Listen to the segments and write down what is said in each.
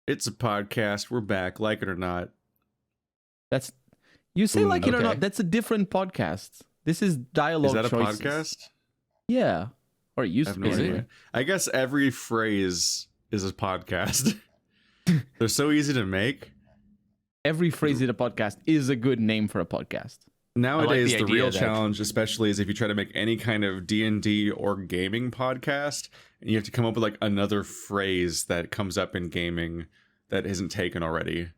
It's a podcast. We're back, like it or not. That's you say like it or okay. not. That's a different podcast. This is Dialog. Is that a choices. podcast? Yeah, or it used I have to no be. idea. Anyway. I guess every phrase is a podcast. They're so easy to make. Every phrase in a podcast is a good name for a podcast. Nowadays, the the idea real that- challenge, especially, is if you try to make any kind of D&D or gaming podcast, and you have to come up with like another phrase that comes up in gaming that isn't taken already.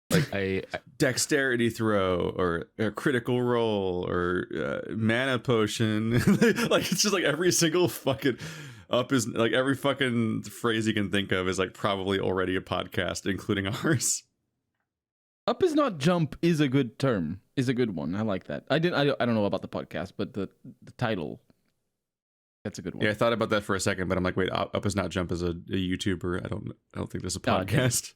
Like I dexterity throw or a critical roll or mana potion. Like it's just like every single fucking up is like every fucking phrase you can think of is like probably already a podcast, including ours. Up is not jump is a good term. Is a good one. I like that. I don't know about the podcast, but the title. That's a good one. Yeah, I thought about that for a second, but I'm like, wait, up is not jump as a YouTuber. I don't think there's a podcast.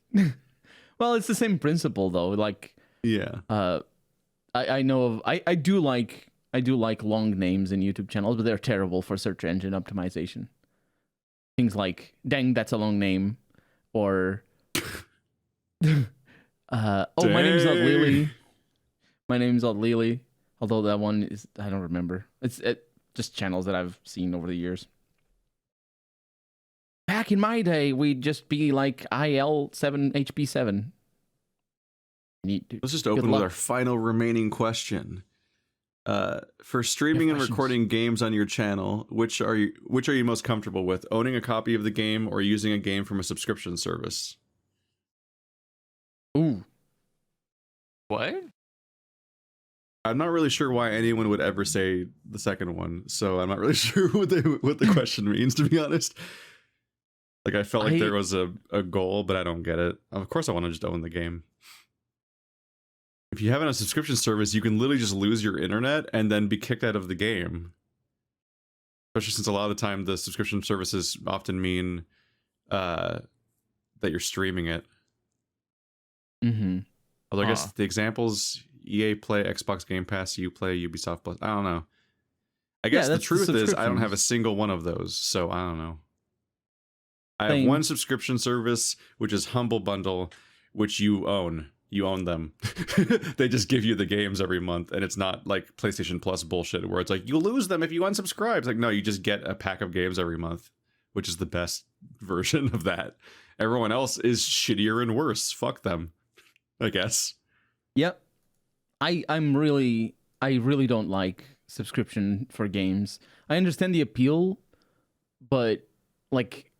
Well, it's the same principle though. Like Yeah. I know of I do like long names in YouTube channels, but they're terrible for search engine optimization. Things like "dang, that's a long name," or "oh, my name's not Lily." My name's not Lily. Although that one is I don't remember. It's just channels that I've seen over the years. Back in my day, we'd just be like IL7 HP7. Let's just open with our final remaining question. For streaming and recording games on your channel, which are you most comfortable with? Owning a copy of the game or using a game from a subscription service? Ooh. what? I'm not really sure why anyone would ever say the second one, so I'm not really sure what the question means, to be honest. Like, I felt like there was a goal, but I don't get it. Of course I want to just own the game. If you have it on a subscription service, you can literally just lose your internet and then be kicked out of the game. Especially since a lot of the time the subscription services often mean that you're streaming it. Mm-hmm. Although I guess the examples, EA Play, Xbox Game Pass, Uplay, Ubisoft Plus, I don't know. I guess the truth is I don't have a single one of those, so I don't know. I have one subscription service, which is Humble Bundle, which you own. You own them. They just give you the games every month, and it's not like PlayStation Plus bullshit where it's like, you lose them if you unsubscribe. It's like, no, you just get a pack of games every month, which is the best version of that. Everyone else is shittier and worse. Fuck them, I guess. Yep. I really don't like subscription for games. I understand the appeal, but like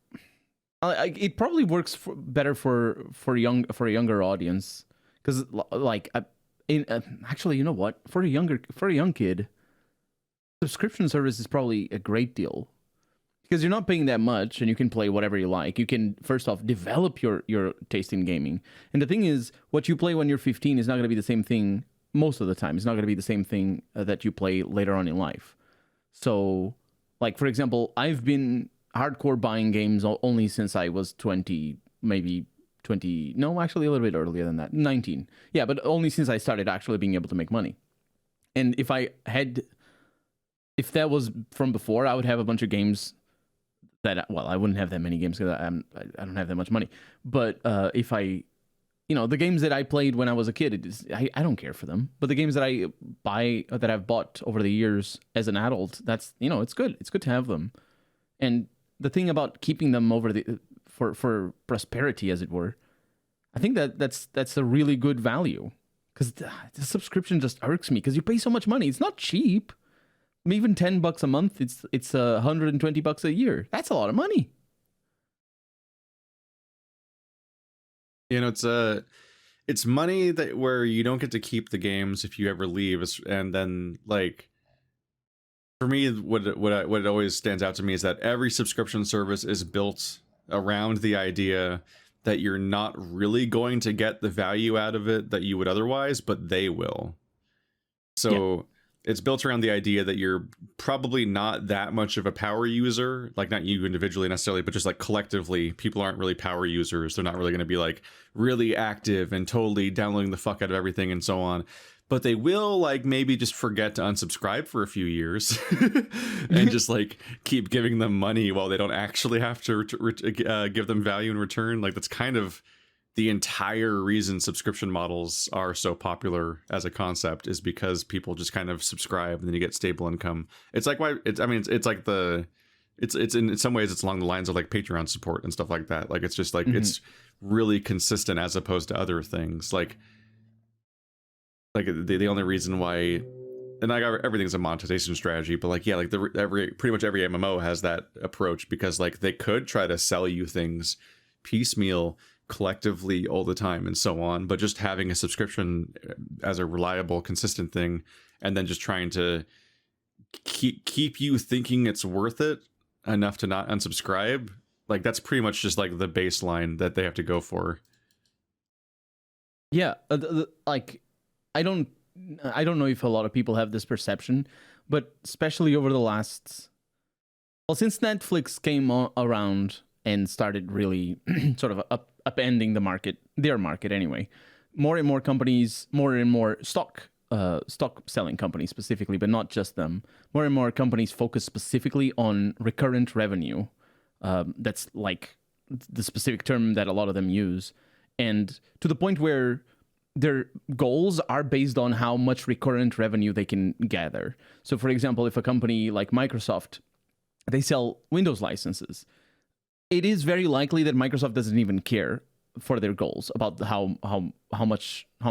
it probably works better for a younger audience, because like actually, you know what, for a young kid, subscription service is probably a great deal, because you're not paying that much and you can play whatever you like. You can first off develop your taste in gaming, and the thing is, what you play when you're 15 is not going to be the same thing most of the time. It's not going to be the same thing that you play later on in life. So, like, for example, I've been hardcore buying games only since I was 20, maybe 20, no, actually a little bit earlier than that, 19. Yeah, but only since I started actually being able to make money. And if that was from before, I would have a bunch of games that, well, I wouldn't have that many games because I don't have that much money. But if I, the games that I played when I was a kid, I don't care for them. But the games that I buy, that I've bought over the years as an adult, that's, it's good. It's good to have them. And the thing about keeping them for prosperity, as it were, I think that's a really good value, because the subscription just irks me, because you pay so much money. It's not cheap. I mean, even $10 a month, it's $120 a year. That's a lot of money. It's money that where you don't get to keep the games if you ever leave, and then like, for me, what always stands out to me is that every subscription service is built around the idea that you're not really going to get the value out of it that you would otherwise, but they will. So it's built around the idea that you're probably not that much of a power user, like not you individually necessarily, but just like collectively, people aren't really power users. They're not really going to be like really active and totally downloading the fuck out of everything and so on. but they will like maybe just forget to unsubscribe for a few years and just like keep giving them money while they don't actually have to give them value in return. Like that's kind of the entire reason subscription models are so popular as a concept, is because people just kind of subscribe and then you get stable income. It's like why it's, I mean, it's like it's in some ways it's along the lines of like Patreon support and stuff like that. Like it's just like it's really consistent as opposed to other things. Like the only reason why, and like everything's a monetization strategy, but like, yeah, like pretty much every MMO has that approach, because like they could try to sell you things piecemeal, collectively all the time and so on, but just having a subscription as a reliable, consistent thing, and then just trying to keep you thinking it's worth it enough to not unsubscribe, like that's pretty much just like the baseline that they have to go for. Yeah, like I don't know if a lot of people have this perception, but especially over the last, well, since Netflix came around and started really sort of upending the market, their market anyway, more and more companies, more and more stock selling companies specifically, but not just them, more and more companies focus specifically on recurrent revenue. That's like the specific term that a lot of them use, and to the point where their goals are based on how much recurrent revenue they can gather. So for example, if a company like Microsoft, they sell Windows licenses, it is very likely that Microsoft doesn't even care for their goals about how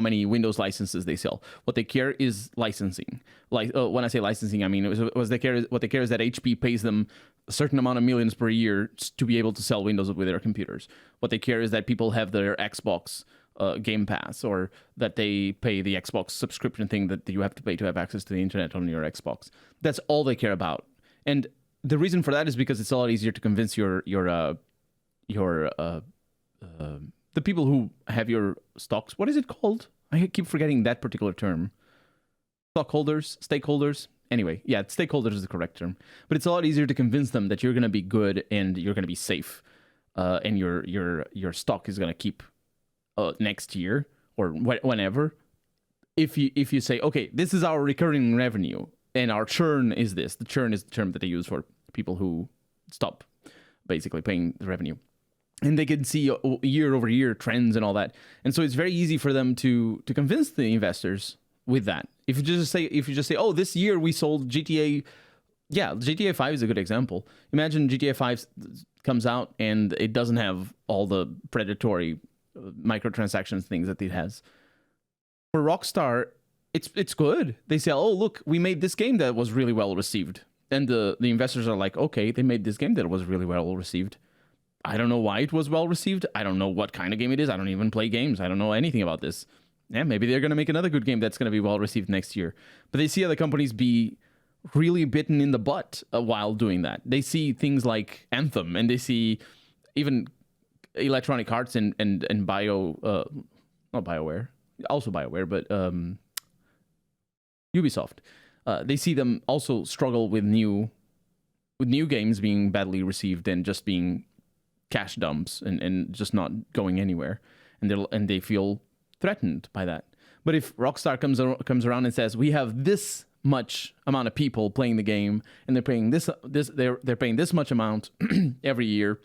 many Windows licenses they sell. What they care is licensing. Like when I say licensing, I mean what they care is that HP pays them a certain amount of millions per year to be able to sell Windows with their computers. What they care is that people have their Xbox Game Pass, or that they pay the Xbox subscription thing that you have to pay to have access to the internet on your Xbox. That's all they care about. And the reason for that is because it's a lot easier to convince the people who have your stocks. What is it called? I keep forgetting that particular term. Stakeholders. Anyway, yeah, stakeholders is the correct term. But it's a lot easier to convince them that you're going to be good and you're going to be safe, and your stock is going to keep next year or whenever. If you say, okay, this is our recurring revenue and our churn is this. The churn is the term that they use for people who stop basically paying the revenue. And they can see year over year trends and all that. And so it's very easy for them to convince the investors with that. If you just say, oh, this year we sold GTA. Yeah, GTA 5 is a good example. Imagine GTA 5 comes out and it doesn't have all the predatory microtransactions things that it has. For Rockstar, it's good. They say, oh, look, we made this game that was really well received. And the investors are like, okay, they made this game that was really well received. I don't know why it was well received. I don't know what kind of game it is. I don't even play games. I don't know anything about this. Yeah, maybe they're going to make another good game that's going to be well received next year. But they see other companies be really bitten in the butt while doing that. They see things like Anthem, and they see even Electronic Arts and not BioWare, also BioWare, but Ubisoft. They see them also struggle with new games being badly received and just being cash dumps and just not going anywhere, and they feel threatened by that. But if Rockstar comes around and says, we have this much amount of people playing the game and they're paying they're paying this much amount every year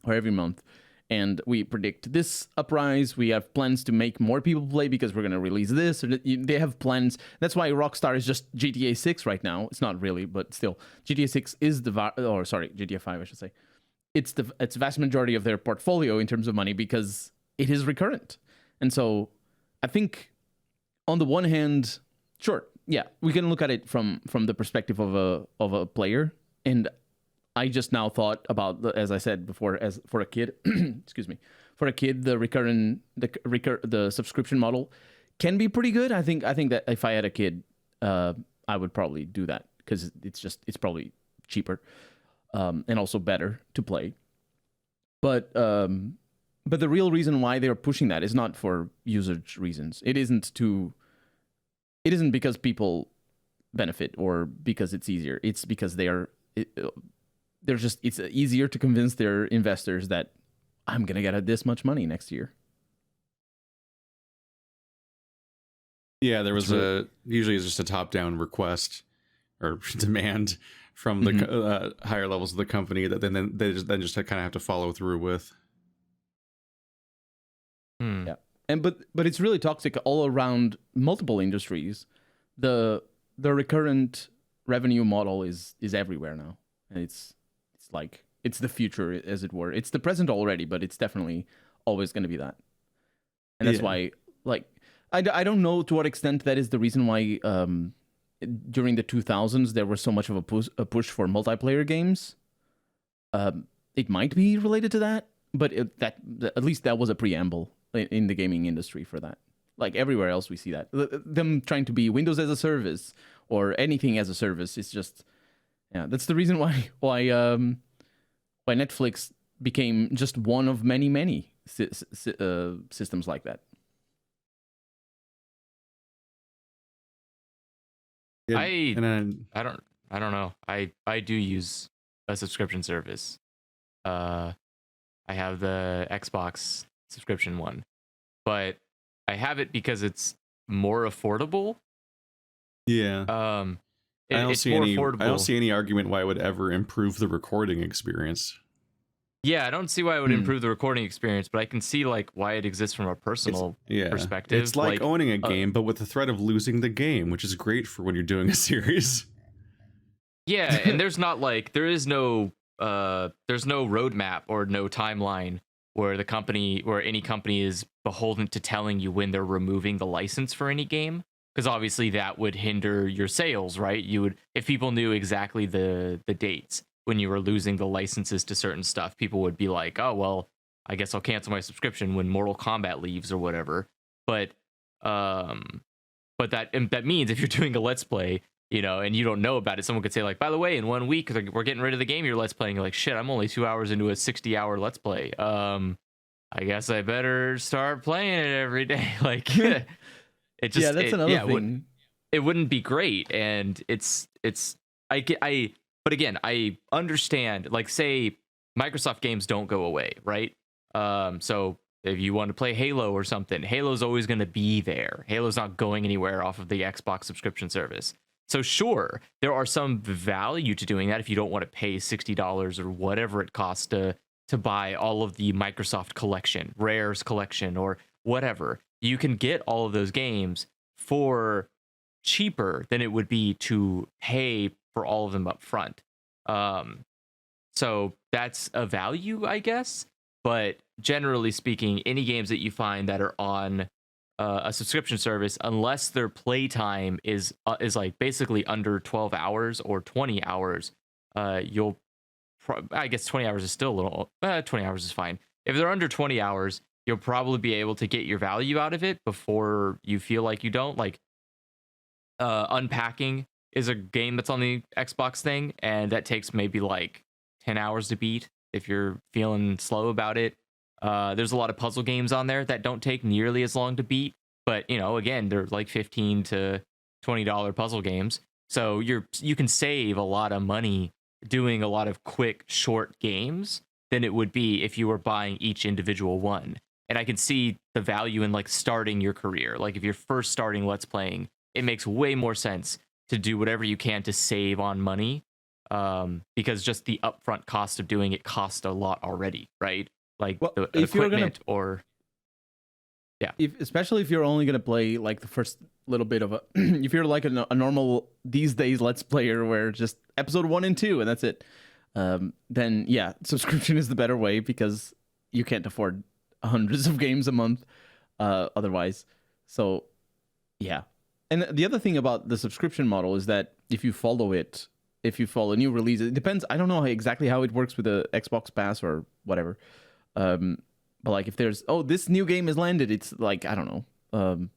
or every month, and we predict this uprise, we have plans to make more people play because we're going to release this, or they have plans. That's why Rockstar is just GTA 6 right now. It's not really, but still, GTA 6 is GTA 5, I should say. It's vast majority of their portfolio in terms of money because it is recurrent. And so I think on the one hand, sure, yeah, we can look at it from the perspective of a player. And I just now thought about, as I said before, as for a kid, excuse me, for a kid, the subscription model can be pretty good. I think that if I had a kid, I would probably do that because it's probably cheaper. And also better to play. But the real reason why they're pushing that is not for usage reasons. It isn't because people benefit or because it's easier. It's because it's easier to convince their investors that I'm going to get this much money next year. Yeah, there was usually it's just a top-down request or demand from the higher levels of the company that then they just kind of have to follow through with. Yeah, but it's really toxic all around multiple industries. The recurrent revenue model is everywhere now, and it's like it's the future, as it were. It's the present already, but it's definitely always going to be that. And that's why, like, I don't know to what extent that is the reason why during the 2000s there was so much of a push for multiplayer games. It might be related to that, but at least that was a preamble in the gaming industry for that. Like everywhere else we see that. Them trying to be Windows as a service or anything as a service. It's just, yeah, that's the reason why Netflix became just one of many systems like that. I don't know. I do use a subscription service. I have the Xbox subscription one, but I have it because it's more affordable. Yeah. I don't see any argument why it would ever improve the recording experience. Yeah, I don't see why it would improve the recording experience, but I can see like why it exists from a personal perspective. It's like owning a game, but with the threat of losing the game, which is great for when you're doing a series. Yeah, and there's no roadmap or no timeline where any company is beholden to telling you when they're removing the license for any game, because obviously that would hinder your sales, right? If people knew exactly the dates when you were losing the licenses to certain stuff, people would be like, oh, well, I guess I'll cancel my subscription when Mortal Kombat leaves or whatever. But that means if you're doing a Let's Play, and you don't know about it, someone could say like, by the way, in 1 week, we're getting rid of the game you're Let's Playing. You're like, shit, I'm only 2 hours into a 60-hour Let's Play. I guess I better start playing it every day. Like, that's another thing. It wouldn't be great. And but again, I understand, like, say Microsoft games don't go away, right? So if you want to play Halo or something, Halo's always going to be there. Halo's not going anywhere off of the Xbox subscription service. So sure, there are some value to doing that if you don't want to pay $60 or whatever it costs to buy all of the Microsoft collection, Rare's collection, or whatever. You can get all of those games for cheaper than it would be to pay for all of them up front. So that's a value, I guess. But generally speaking, any games that you find that are on a subscription service, unless their playtime is like basically under 12 hours or 20 hours, I guess 20 hours is still a little. 20 hours is fine. If they're under 20 hours, you'll probably be able to get your value out of it before you feel like you don't. Like Unpacking is a game that's on the Xbox thing, and that takes maybe like 10 hours to beat if you're feeling slow about it. There's a lot of puzzle games on there that don't take nearly as long to beat, but again, they're like $15 to $20 puzzle games. So you can save a lot of money doing a lot of quick, short games than it would be if you were buying each individual one. And I can see the value in like starting your career. Like if you're first starting Let's Playing, it makes way more sense to do whatever you can to save on money, because just the upfront cost of doing it costs a lot already, right? Like the equipment especially if you're only going to play like the first little bit of if you're like a normal these days Let's Player where just episode 1 and 2 and that's it, then yeah, subscription is the better way because you can't afford hundreds of games a month otherwise. So yeah. And the other thing about the subscription model is that if you follow new releases, it depends. I don't know exactly how it works with the Xbox Pass or whatever. But like if there's, this new game has landed, it's like, I don't know.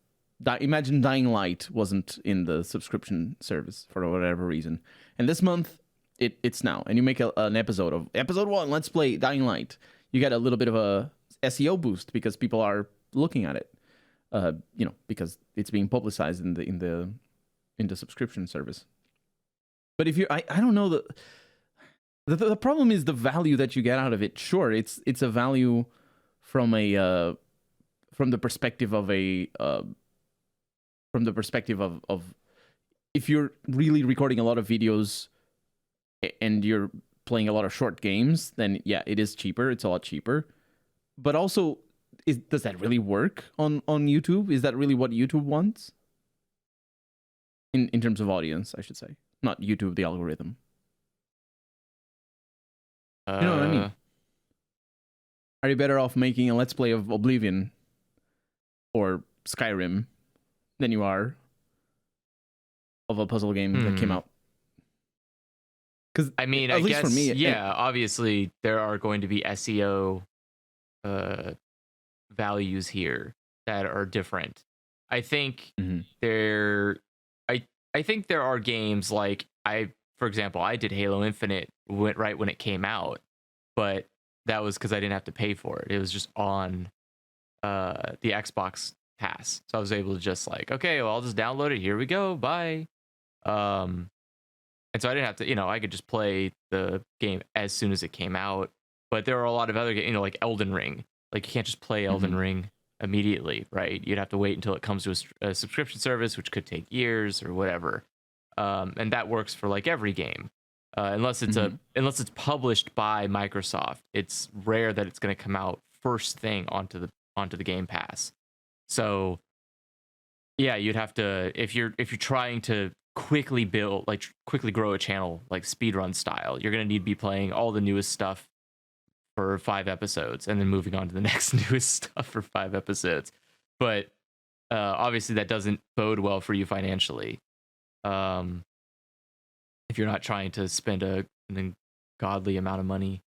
Imagine Dying Light wasn't in the subscription service for whatever reason. And this month, it's now. And you make an episode of episode 1, Let's Play Dying Light. You get a little bit of a SEO boost because people are looking at it. Because it's being publicized in the subscription service. But if I don't know, the problem is the value that you get out of it. Sure, it's a value from the perspective of a from the perspective of if you're really recording a lot of videos and you're playing a lot of short games, then yeah, it is cheaper. It's a lot cheaper. But also, does that really work on YouTube? Is that really what YouTube wants? In terms of audience, I should say. Not YouTube, the algorithm. You know what I mean? Are you better off making a Let's Play of Oblivion or Skyrim than you are of a puzzle game that came out? Because I mean, at I least guess, for me, yeah, obviously there are going to be SEO values here that are different. I think I think there are games like for example, I did Halo Infinite right when it came out, but that was because I didn't have to pay for it. It was just on the Xbox Pass, so I was able to just like, okay, well, I'll just download it. Here we go, bye. And so I didn't have to, I could just play the game as soon as it came out. But there are a lot of other games, like Elden Ring. Like you can't just play Elden Ring immediately, right? You'd have to wait until it comes to a subscription service, which could take years or whatever. And that works for like every game, unless it's unless it's published by Microsoft. It's rare that it's going to come out first thing onto the Game Pass. So yeah, you'd have to, if you're trying to quickly grow a channel like speedrun style, you're going to need to be playing all the newest stuff for 5 episodes and then moving on to the next newest stuff for 5 episodes. But obviously that doesn't bode well for you financially. If you're not trying to spend an ungodly amount of money.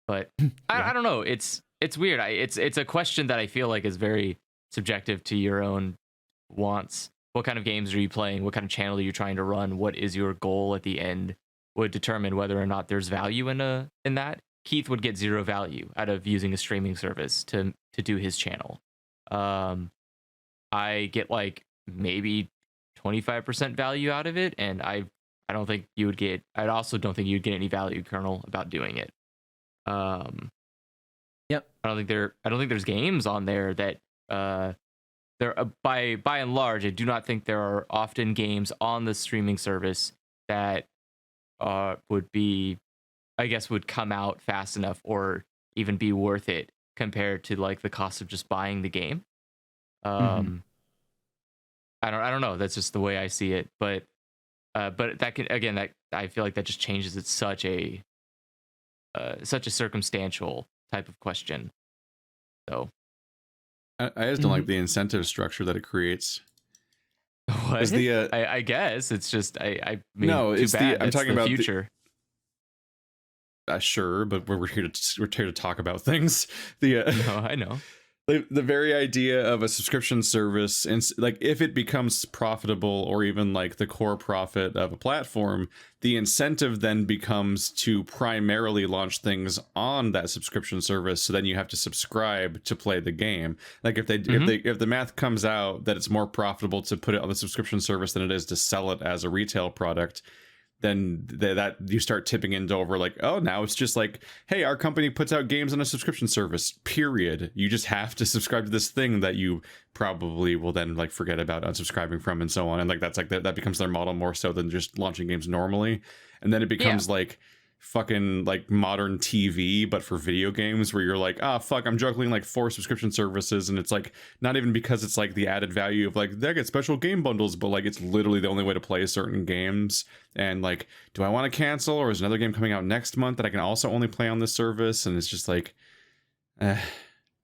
But I don't know. It's weird. It's a question that I feel like is very subjective to your own wants. What kind of games are you playing? What kind of channel are you trying to run? What is your goal at the end would determine whether or not there's value in that. Keith would get 0 value out of using a streaming service to do his channel. I get like maybe 25% value out of it, and I don't think you would get. I also don't think you'd get any value, Colonel, about doing it. Yep. I don't think there's games on there that there by and large. I do not think there are often games on the streaming service that would be, I guess, would come out fast enough or even be worth it compared to like the cost of just buying the game. I don't know. That's just the way I see it. But that can, again, that I feel like that just changes. It's such a circumstantial type of question. So I just don't like the incentive structure that it creates. What? I guess it's just I mean, no, it's bad. I'm talking about the future. Sure, but we're here to talk about things. No, I know. The very idea of a subscription service, and like if it becomes profitable or even like the core profit of a platform, the incentive then becomes to primarily launch things on that subscription service. So then you have to subscribe to play the game. Like if the math comes out that it's more profitable to put it on the subscription service than it is to sell it as a retail product, then that you start tipping into over like, oh, now it's just like, hey, our company puts out games on a subscription service, period. You just have to subscribe to this thing that you probably will then like forget about unsubscribing from and so on. And like that's like that becomes their model more so than just launching games normally. And then it becomes like fucking like modern TV, but for video games, where you're like, fuck, I'm juggling like 4 subscription services, and it's like not even because it's like the added value of like they get special game bundles, but like it's literally the only way to play certain games. And like, do I want to cancel, or is another game coming out next month that I can also only play on this service? And it's just like,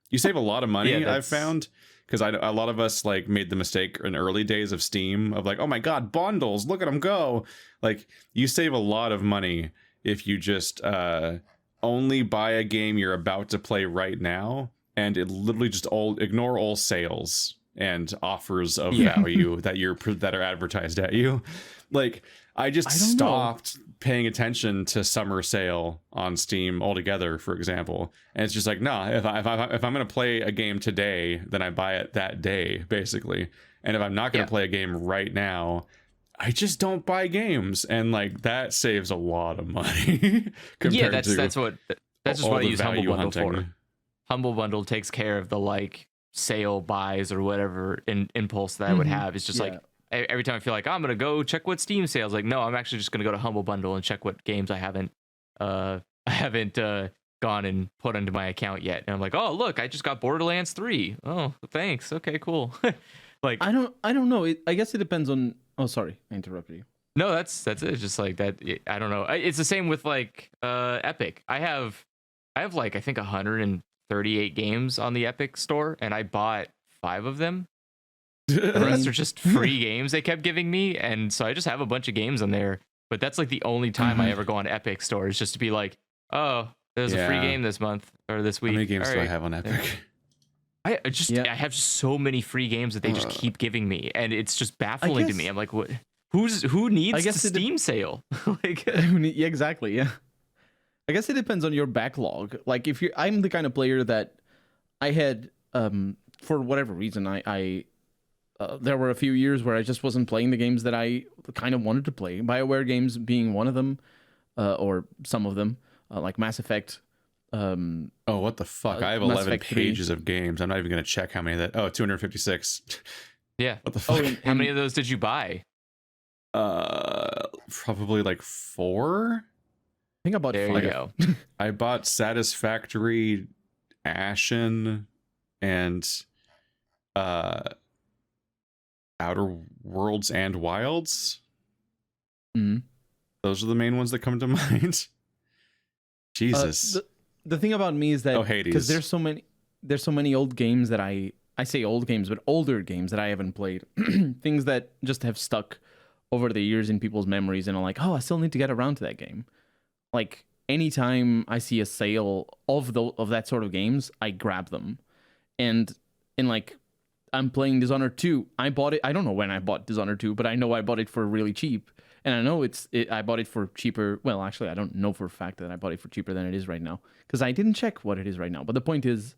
you save a lot of money. I've found, because a lot of us like made the mistake in early days of Steam of like, oh my god, bundles, look at them go. Like you save a lot of money if you just only buy a game you're about to play right now, and it literally just ignore all sales and offers of value that are advertised at you. Like I just stopped paying attention to summer sale on Steam altogether, for example. And it's just like, nah, if I'm going to play a game today, then I buy it that day, basically. And if I'm not going to play a game right now, I just don't buy games, and like that saves a lot of money. That's just what I use Humble Bundle for. Humble Bundle takes care of the like sale buys or whatever impulse that I would have. It's just like every time I feel like I'm gonna go check what Steam sales, like no, I'm actually just gonna go to Humble Bundle and check what games I haven't gone and put into my account yet. And I'm like, oh look, I just got Borderlands 3. Oh, thanks. Okay, cool. Like I don't know. I guess it depends on. Oh, sorry, I interrupted you. No, that's it. It's just like that. I don't know. It's the same with like Epic. I have like I think 138 games on the Epic store, and I bought 5 of them. The rest are just free games they kept giving me, and so I just have a bunch of games on there. But that's like the only time I ever go on Epic Store is just to be like, oh, there's a free game this month or this week. How many games do I have on Epic? I have so many free games that they just keep giving me, and it's just baffling to me. I'm like, what? Who needs a Steam sale? Like, yeah, exactly. Yeah, I guess it depends on your backlog. Like, if I'm the kind of player that I had, for whatever reason, I there were a few years where I just wasn't playing the games that I kind of wanted to play. BioWare games being one of them, or some of them, like Mass Effect. Oh, what the fuck! I have 11 pages of games. I'm not even gonna check how many that. Oh, 256. Yeah. What the fuck? How many of those did you buy? Probably like 4. I think I bought 5. I bought Satisfactory, Ashen, and Outer Worlds and Wilds. Those are the main ones that come to mind. Jesus. The thing about me is that because there's so many old games that I say old games, but older games that I haven't played, things that just have stuck over the years in people's memories, and I'm like, oh, I still need to get around to that game. Like anytime I see a sale of that sort of games, I grab them, and like I'm playing Dishonored 2. I bought it. I don't know when I bought Dishonored 2, but I know I bought it for really cheap. And I know I bought it for cheaper. Well, actually, I don't know for a fact that I bought it for cheaper than it is right now, because I didn't check what it is right now. But the point is,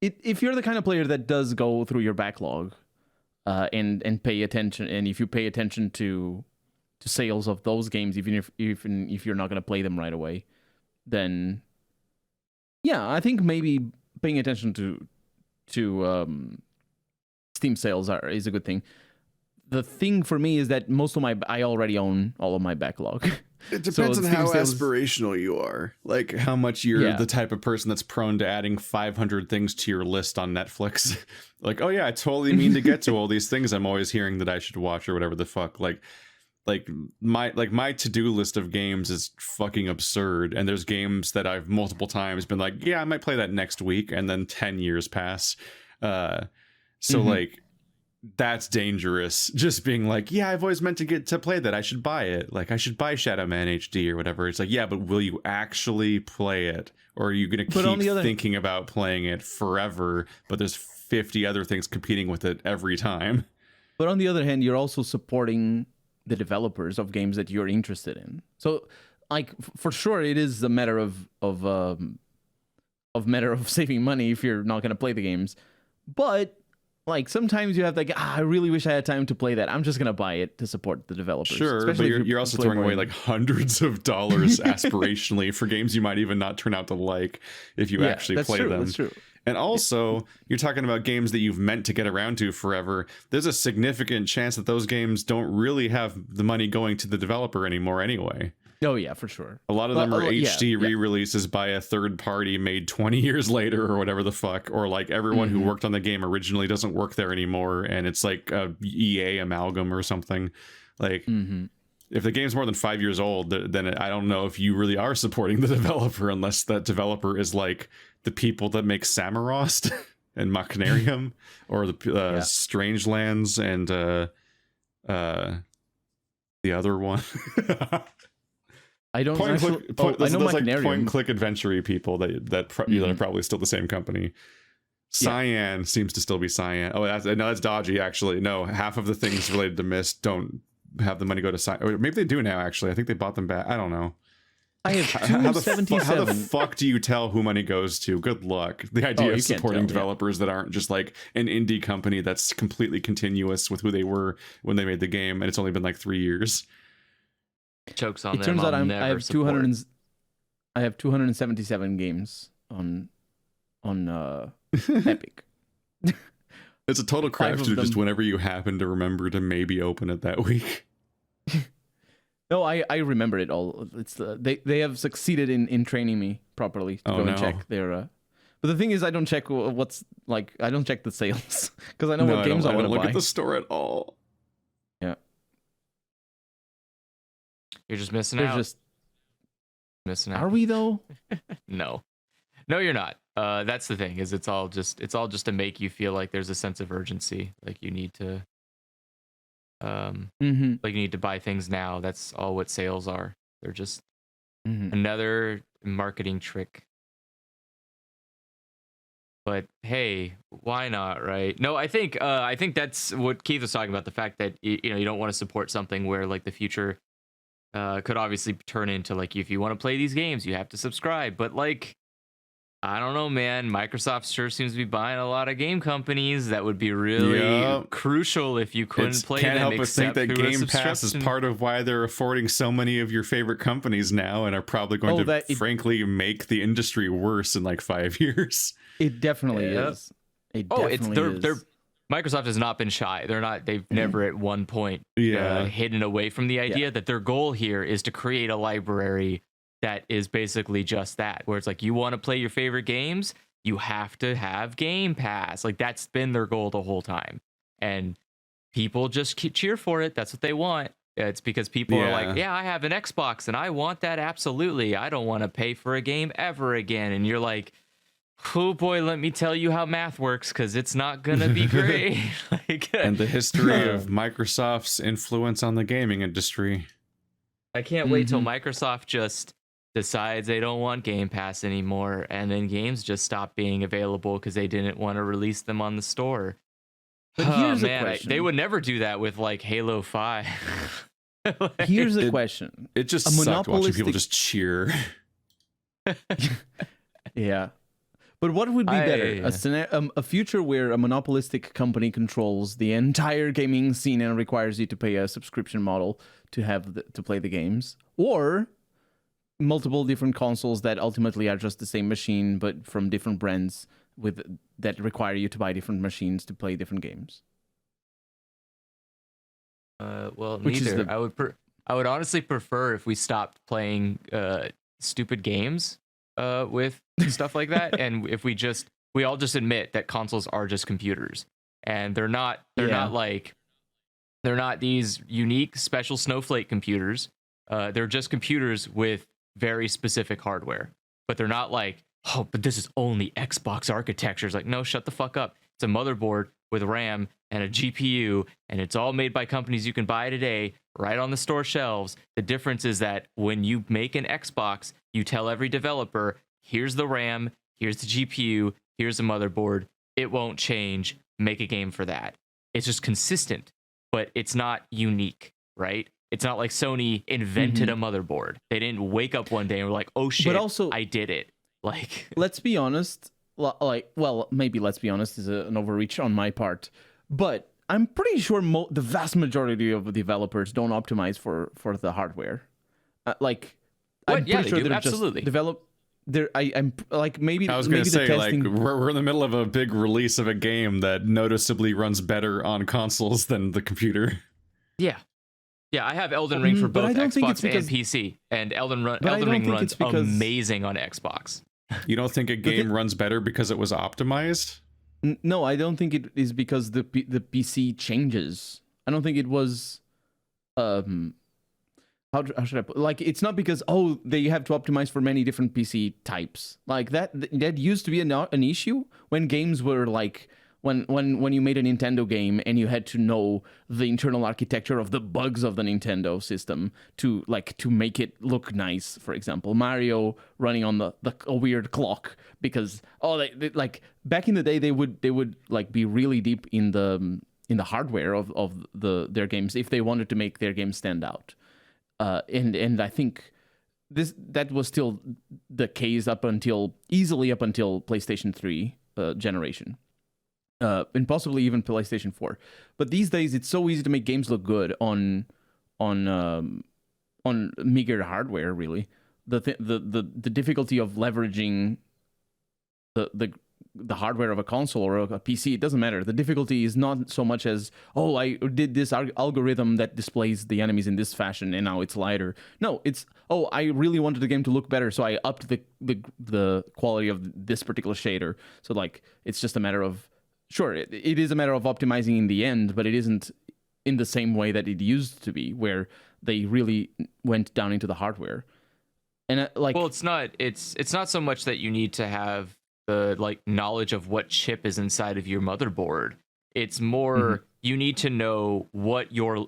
if you're the kind of player that does go through your backlog and pay attention, and if you pay attention to sales of those games, even if you're not going to play them right away, then yeah, I think maybe paying attention to Steam sales is a good thing. The thing for me is that I already own all of my backlog. It depends on how aspirational you are. Like how much you're the type of person that's prone to adding 500 things to your list on Netflix. Like, oh yeah, I totally mean to get to all these things I'm always hearing that I should watch or whatever the fuck. Like my to-do list of games is fucking absurd. And there's games that I've multiple times been like, yeah, I might play that next week. And then 10 years pass. Like, that's dangerous. Just being like, yeah, I've always meant to get to play that. I should buy it. Like, I should buy Shadow Man HD or whatever. It's like, yeah, but will you actually play it? Or are you going to keep thinking about playing it forever, but there's 50 other things competing with it every time? But on the other hand, you're also supporting the developers of games that you're interested in. So, like, for sure, it is a matter of saving money if you're not going to play the games. But like sometimes you have like, I really wish I had time to play that. I'm just gonna buy it to support the developers. Sure, but you're also throwing away like hundreds of dollars aspirationally for games you might even not turn out to like if you actually play them. That's true. And also, you're talking about games that you've meant to get around to forever. There's a significant chance that those games don't really have the money going to the developer anymore anyway. Oh, yeah, for sure. A lot of them are HD re-releases by a third party made 20 years later or whatever the fuck. Or like everyone who worked on the game originally doesn't work there anymore. And it's like a EA amalgam or something. Like, if the game's more than 5 years old, then I don't know if you really are supporting the developer unless that developer is like the people that make Samarost and Machinarium or the Strangelands and the other one. I don't point actually, click, point, I know those like Machinarium. point and click adventure people that are probably still the same company. Cyan seems to still be Cyan. Oh, that's dodgy. Actually, no, half of the things related to Myst don't have the money go to Cyan. Or maybe they do now. Actually, I think they bought them back. I don't know. I have 277. How the fuck do you tell who money goes to? Good luck. The idea of supporting developers that aren't just like an indie company that's completely continuous with who they were when they made the game, and it's only been like 3 years. Jokes on them. It turns out I have 277 games on Epic. It's a total crapshoot just whenever you happen to remember to maybe open it that week. No, I remember it all. It's they have succeeded in training me properly to go and check their. But the thing is, I don't check I don't check the sales because I know what games I want to buy. I don't look at the store at all. Yeah, you're just missing out. Just missing out. Are we though? No, you're not. That's the thing. Is it's all just to make you feel like there's a sense of urgency, like you need to. Like you need to buy things now. That's all what sales are. They're just another marketing trick. But hey, why not, right? No, I think that's what Keith was talking about. The fact that you don't want to support something where like the future could obviously turn into like if you want to play these games, you have to subscribe. But like, I don't know, man. Microsoft sure seems to be buying a lot of game companies. That would be really crucial if you couldn't play them. Can't help but think that Game Pass is part of why they're affording so many of your favorite companies now, and are probably going to frankly make the industry worse in like 5 years. It definitely is. Microsoft has not been shy. They've never at one point hidden away from the idea that their goal here is to create a library that is basically just that, where it's like, you want to play your favorite games, you have to have Game Pass. Like, that's been their goal the whole time. And people just cheer for it. That's what they want. It's because people are like, yeah, I have an Xbox and I want that absolutely. I don't want to pay for a game ever again. And you're like, oh boy, let me tell you how math works, because it's not going to be great. And the history of Microsoft's influence on the gaming industry. I can't wait till Microsoft just decides they don't want Game Pass anymore, and then games just stop being available because they didn't want to release them on the store. But here's a question. They would never do that with like Halo 5. Here's a question. It just sucked watching people just cheer. Yeah. But what would be better? A future where a monopolistic company controls the entire gaming scene and requires you to pay a subscription model to play the games, or multiple different consoles that ultimately are just the same machine but from different brands that require you to buy different machines to play different games? Well, neither. I would honestly prefer if we stopped playing stupid games with stuff like that, and if we all just admit that consoles are just computers, and they're not these unique special snowflake computers. They're just computers with very specific hardware, but they're not like, oh, but this is only Xbox architecture. It's like, no, shut the fuck up. It's a motherboard with RAM and a GPU, and it's all made by companies you can buy today right on the store shelves. The difference is that when you make an Xbox, you tell every developer, here's the RAM, here's the GPU, here's the motherboard. It won't change. Make a game for that. It's just consistent, but it's not unique, right? It's not like Sony invented a motherboard. They didn't wake up one day and were like, oh shit, but also, I did it. Like, let's be honest. Maybe let's be honest is an overreach on my part, but I'm pretty sure the vast majority of developers don't optimize for the hardware. I'm pretty sure they're absolutely just develop. I'm like, maybe I was going to say, like, we're in the middle of a big release of a game that noticeably runs better on consoles than the computer. Yeah, I have Elden Ring for both Xbox and PC, and Elden Ring runs amazing on Xbox. You don't think a game runs better because it was optimized? No, I don't think it is because the PC changes. I don't think it was. How should I put? Like, it's not because they have to optimize for many different PC types. Like that used to be an issue when games were like. When you made a Nintendo game and you had to know the internal architecture of the bugs of the Nintendo system to make it look nice. For example, Mario running on a weird clock because they like back in the day they would like be really deep in the hardware of their games if they wanted to make their game stand out. And I think that was still the case easily up until PlayStation 3 generation. And possibly even PlayStation 4. But these days, it's so easy to make games look good on meager hardware. Really, the difficulty of leveraging the the hardware of a console or a PC. It doesn't matter. The difficulty is not so much as, oh, I did this algorithm that displays the enemies in this fashion and now it's lighter. No, it's, oh, I really wanted the game to look better, so I upped the quality of this particular shader. So like, it's just a matter of, sure, it is a matter of optimizing in the end, but it isn't in the same way that it used to be, where they really went down into the hardware. And like, well, it's not so much that you need to have the like knowledge of what chip is inside of your motherboard. It's more you need to know what your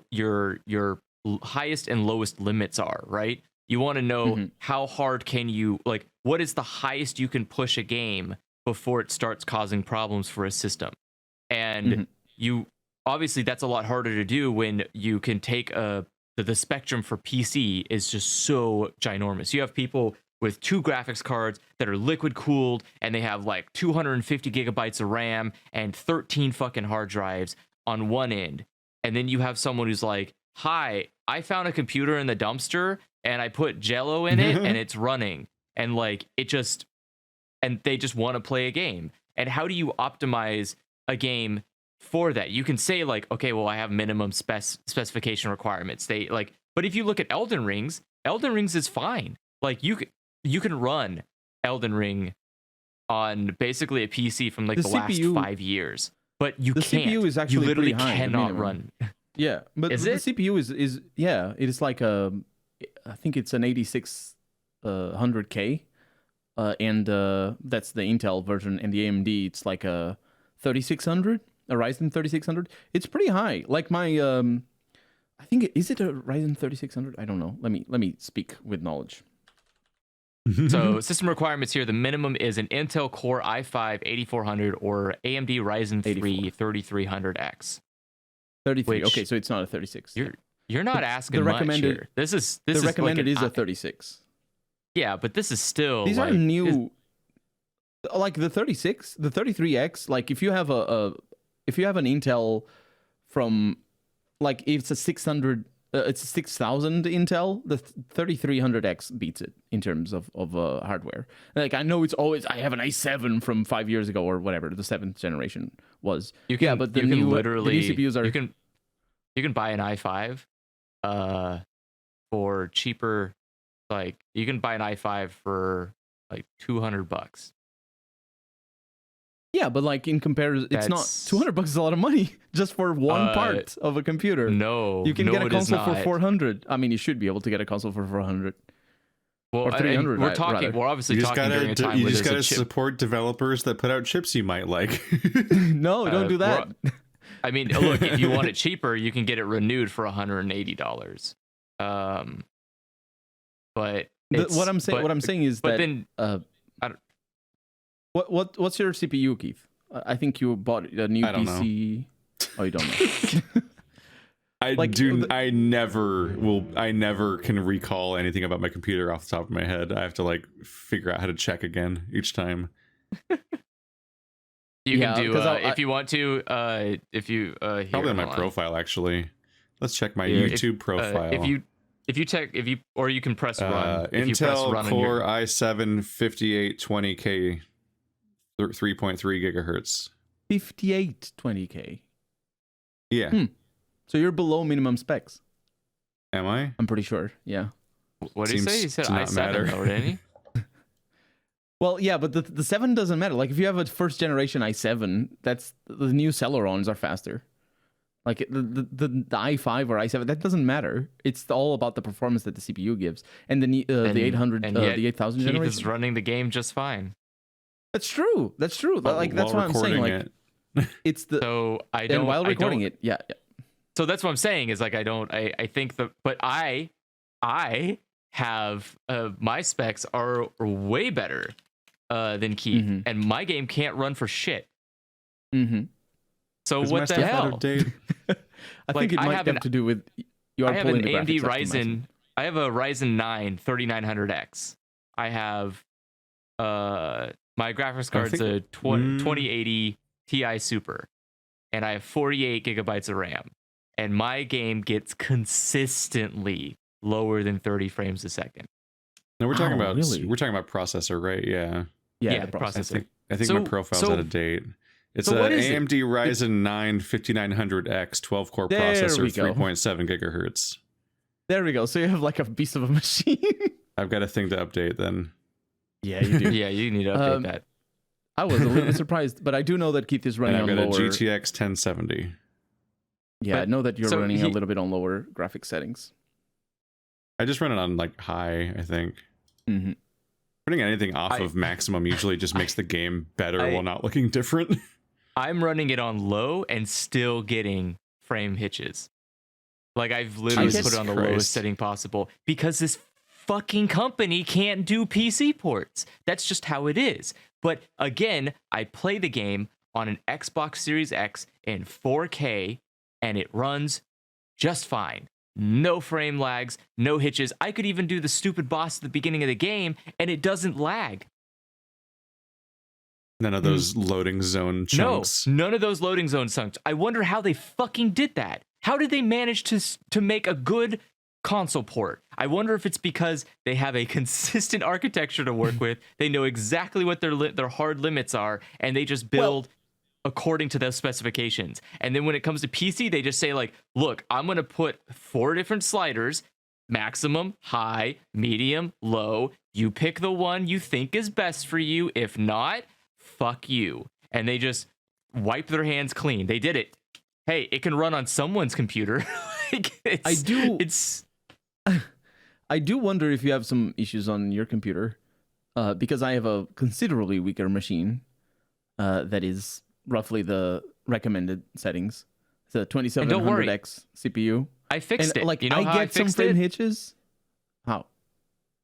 highest and lowest limits are, right? You want to know how hard can you, like, what is the highest you can push a game before it starts causing problems for a system. And you obviously that's a lot harder to do when you can take the spectrum for PC is just so ginormous. You have people with 2 graphics cards that are liquid cooled and they have like 250 gigabytes of RAM and 13 fucking hard drives on one end. And then you have someone who's like, hi, I found a computer in the dumpster and I put Jello in it and it's running. And like, and they just want to play a game. And how do you optimize a game for that? You can say like, okay, well, I have minimum specification requirements. But if you look at Elden Rings is fine. Like you can run Elden Ring on basically a PC from like the CPU, last 5 years, but you can't. CPU is actually you literally pretty high, cannot run. Yeah, but the CPU is yeah, it is like I think it's an 8600K, and that's the Intel version, and the AMD it's like a 3600. A Ryzen 3600. It's pretty high. Like my, I think is it a Ryzen 3600? I don't know. Let me speak with knowledge. So system requirements here. The minimum is an Intel Core i5 8400 or AMD Ryzen 3 3300X. 33. Okay, so it's not a 36. You're not asking the recommended. Much here. This is the recommended like is a 36. Yeah, but this is still these are new. Like the 36, the 33X. Like if you have if you have an Intel from, like, it's a 600, it's a 6000 Intel, the 3300X beats it in terms of hardware. Like, I know it's always, I have an i7 from 5 years ago or whatever, the 7th generation was. But the new CPUs are... You can buy an i5 for cheaper, like, you can buy an i5 for, like, $200. Yeah, but like in comparison, it's not $200 is a lot of money just for one part of a computer. No, you can get a console for $400. I mean, you should be able to get a console for $400. Well, or $300. We're obviously talking during a time where you just gotta support developers that put out chips you might like. No, don't do that. I mean, look, if you want it cheaper, you can get it renewed for $180. But what I'm saying is that then. What's your CPU, Keith? I think you bought a new PC. Know. Oh, you don't know. I never can recall anything about my computer off the top of my head. I have to like figure out how to check again each time. You can do if you want to. Probably on my profile actually. Let's check my YouTube profile. Or you can press run. Intel Core i7 5820K. 3.3 gigahertz. 5820K. Yeah. So you're below minimum specs. Am I? I'm pretty sure. Yeah. What did he say? He said i7 though, didn't he? Well, yeah, but the 7 doesn't matter. Like if you have a first generation i7, that's the new Celerons are faster. Like the i5 or i7, that doesn't matter. It's all about the performance that the CPU gives. And the 800, the 8000 generation is running the game just fine. That's true. That's what I'm saying. Like, it's the while recording it. Yeah. So that's what I'm saying is like I think but I have my specs are way better than Keith, and my game can't run for shit. So what the hell? I think it might have to do with you are I have an AMD Ryzen. I have a Ryzen 9 3900X. I have my graphics card's a 2080 Ti Super, and I have 48 gigabytes of RAM. And my game gets consistently lower than 30 frames a second. No, we're talking about processor, right? Yeah. Yeah, the processor. I think my profile's out of date. It's an AMD Ryzen 9 5900X 12-core processor, 3.7 gigahertz. There we go. So you have like a beast of a machine. I've got a thing to update then. Yeah, you do. Yeah, you need to update that. I was a little bit surprised, but I do know that Keith is running on lower. I've got a GTX 1070. Yeah, I know that you're running a little bit on lower graphic settings. I just run it on like high, I think. Mm-hmm. Putting anything off of maximum usually just makes the game better while not looking different. I'm running it on low and still getting frame hitches. Like I've literally put it on the lowest setting possible because this fucking company can't do PC ports. That's just how it is. But again, I play the game on an Xbox Series X in 4K and it runs just fine. No frame lags, no hitches. I could even do the stupid boss at the beginning of the game and it doesn't lag. None of those loading zone chunks. No, none of those loading zone chunks. I wonder how they fucking did that. How did they manage to make a good console port? I wonder if it's because they have a consistent architecture to work with. They know exactly what their hard limits are, and they just build according to those specifications. And then when it comes to PC, they just say like, look, I'm going to put 4 different sliders, maximum, high, medium, low. You pick the one you think is best for you. If not, fuck you. And they just wipe their hands clean. They did it. Hey, it can run on someone's computer. I do wonder if you have some issues on your computer, because I have a considerably weaker machine that is roughly the recommended settings. It's a 2700X CPU. I fixed it. Like, you know I get some frame hitches. How?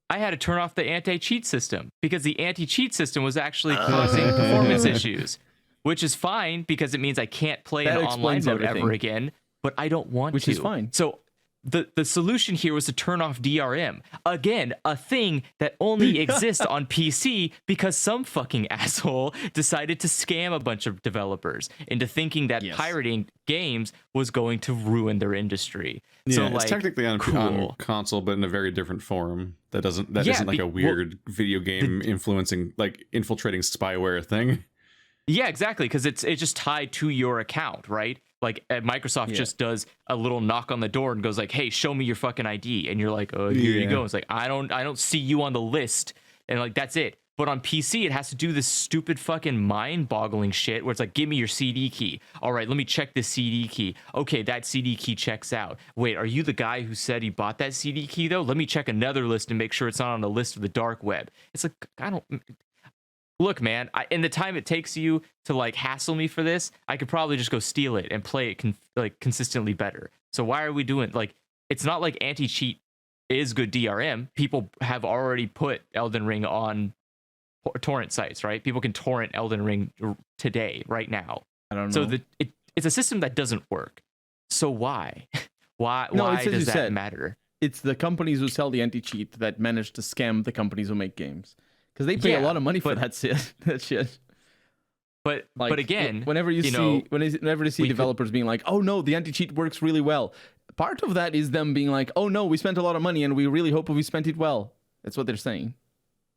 I had to turn off the anti-cheat system because the anti-cheat system was actually causing performance issues, which is fine because it means I can't play in online mode ever again, but I don't want to. Which is fine. So the solution here was to turn off DRM. Again, a thing that only exists on PC because some fucking asshole decided to scam a bunch of developers into thinking that pirating games was going to ruin their industry. Yeah, so, it's like, technically on console, but in a very different form. That isn't like a weird video game influencing, like infiltrating spyware thing. Yeah, exactly, because it's just tied to your account, right? Like Microsoft just does a little knock on the door and goes like, "Hey, show me your fucking ID," and you're like, "Oh, here you go." It's like, I don't see you on the list, and like that's it. But on PC, it has to do this stupid fucking mind-boggling shit where it's like, "Give me your CD key." All right, let me check this CD key. Okay, that CD key checks out. Wait, are you the guy who said he bought that CD key though? Let me check another list and make sure it's not on the list of the dark web. It's like, I don't. Look, man, in the time it takes you to like hassle me for this, I could probably just go steal it and play it consistently better. So why are we doing like? It's not like anti-cheat is good DRM. People have already put Elden Ring on torrent sites, right? People can torrent Elden Ring today, right now. I don't know. So it's a system that doesn't work. So why? Why does that matter? It's the companies who sell the anti-cheat that manage to scam the companies who make games. Because they pay a lot of money for that shit. But again, whenever you see developers being like, "Oh no, the anti-cheat works really well," part of that is them being like, "Oh no, we spent a lot of money and we really hope we spent it well." That's what they're saying.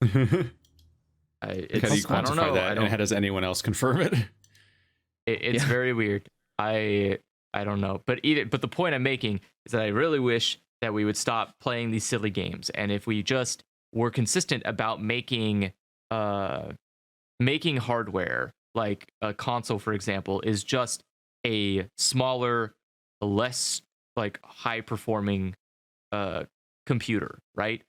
How do you quantify that? And how does anyone else confirm it? It's very weird. I don't know. But the point I'm making is that I really wish that we would stop playing these silly games, and if we just were consistent about making hardware, like a console, for example, is just a smaller, less like high performing computer, right?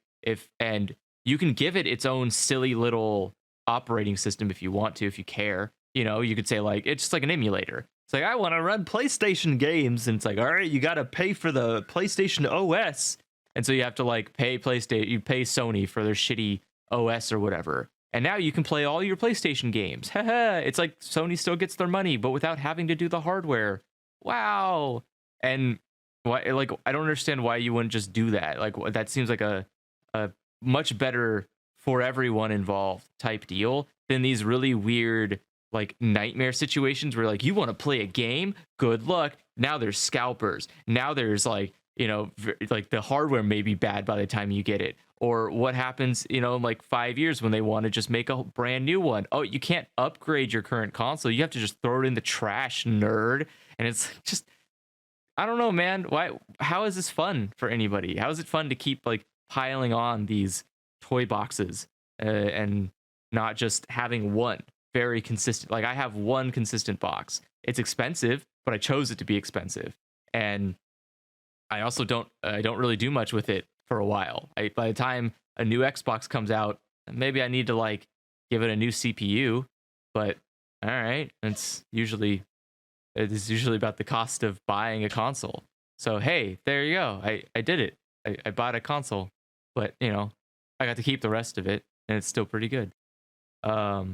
And you can give it its own silly little operating system if you want to, if you care. You know, you could say like it's just like an emulator. It's like, I want to run PlayStation games, and it's like, all right, you got to pay for the PlayStation OS. And so you have to like pay Sony for their shitty OS or whatever. And now you can play all your PlayStation games. It's like Sony still gets their money, but without having to do the hardware. Wow. And why, like, I don't understand why you wouldn't just do that. Like, that seems like a much better for everyone involved type deal than these really weird like nightmare situations where like you want to play a game. Good luck. Now there's scalpers. Now there's like, you know, like the hardware may be bad by the time you get it, Or what happens, in like 5 years when they want to just make a brand new one? Oh, you can't upgrade your current console. You have to just throw it in the trash, nerd. And it's just, I don't know, man. Why? How is this fun for anybody? How is it fun to keep like piling on these toy boxes and not just having one very consistent? Like I have one consistent box. It's expensive, but I chose it to be expensive, and I also don't really do much with it for a while. By the time a new Xbox comes out, maybe I need to like give it a new CPU. But all right, it's usually about the cost of buying a console. So hey, there you go. I did it. I bought a console, but I got to keep the rest of it, and it's still pretty good. I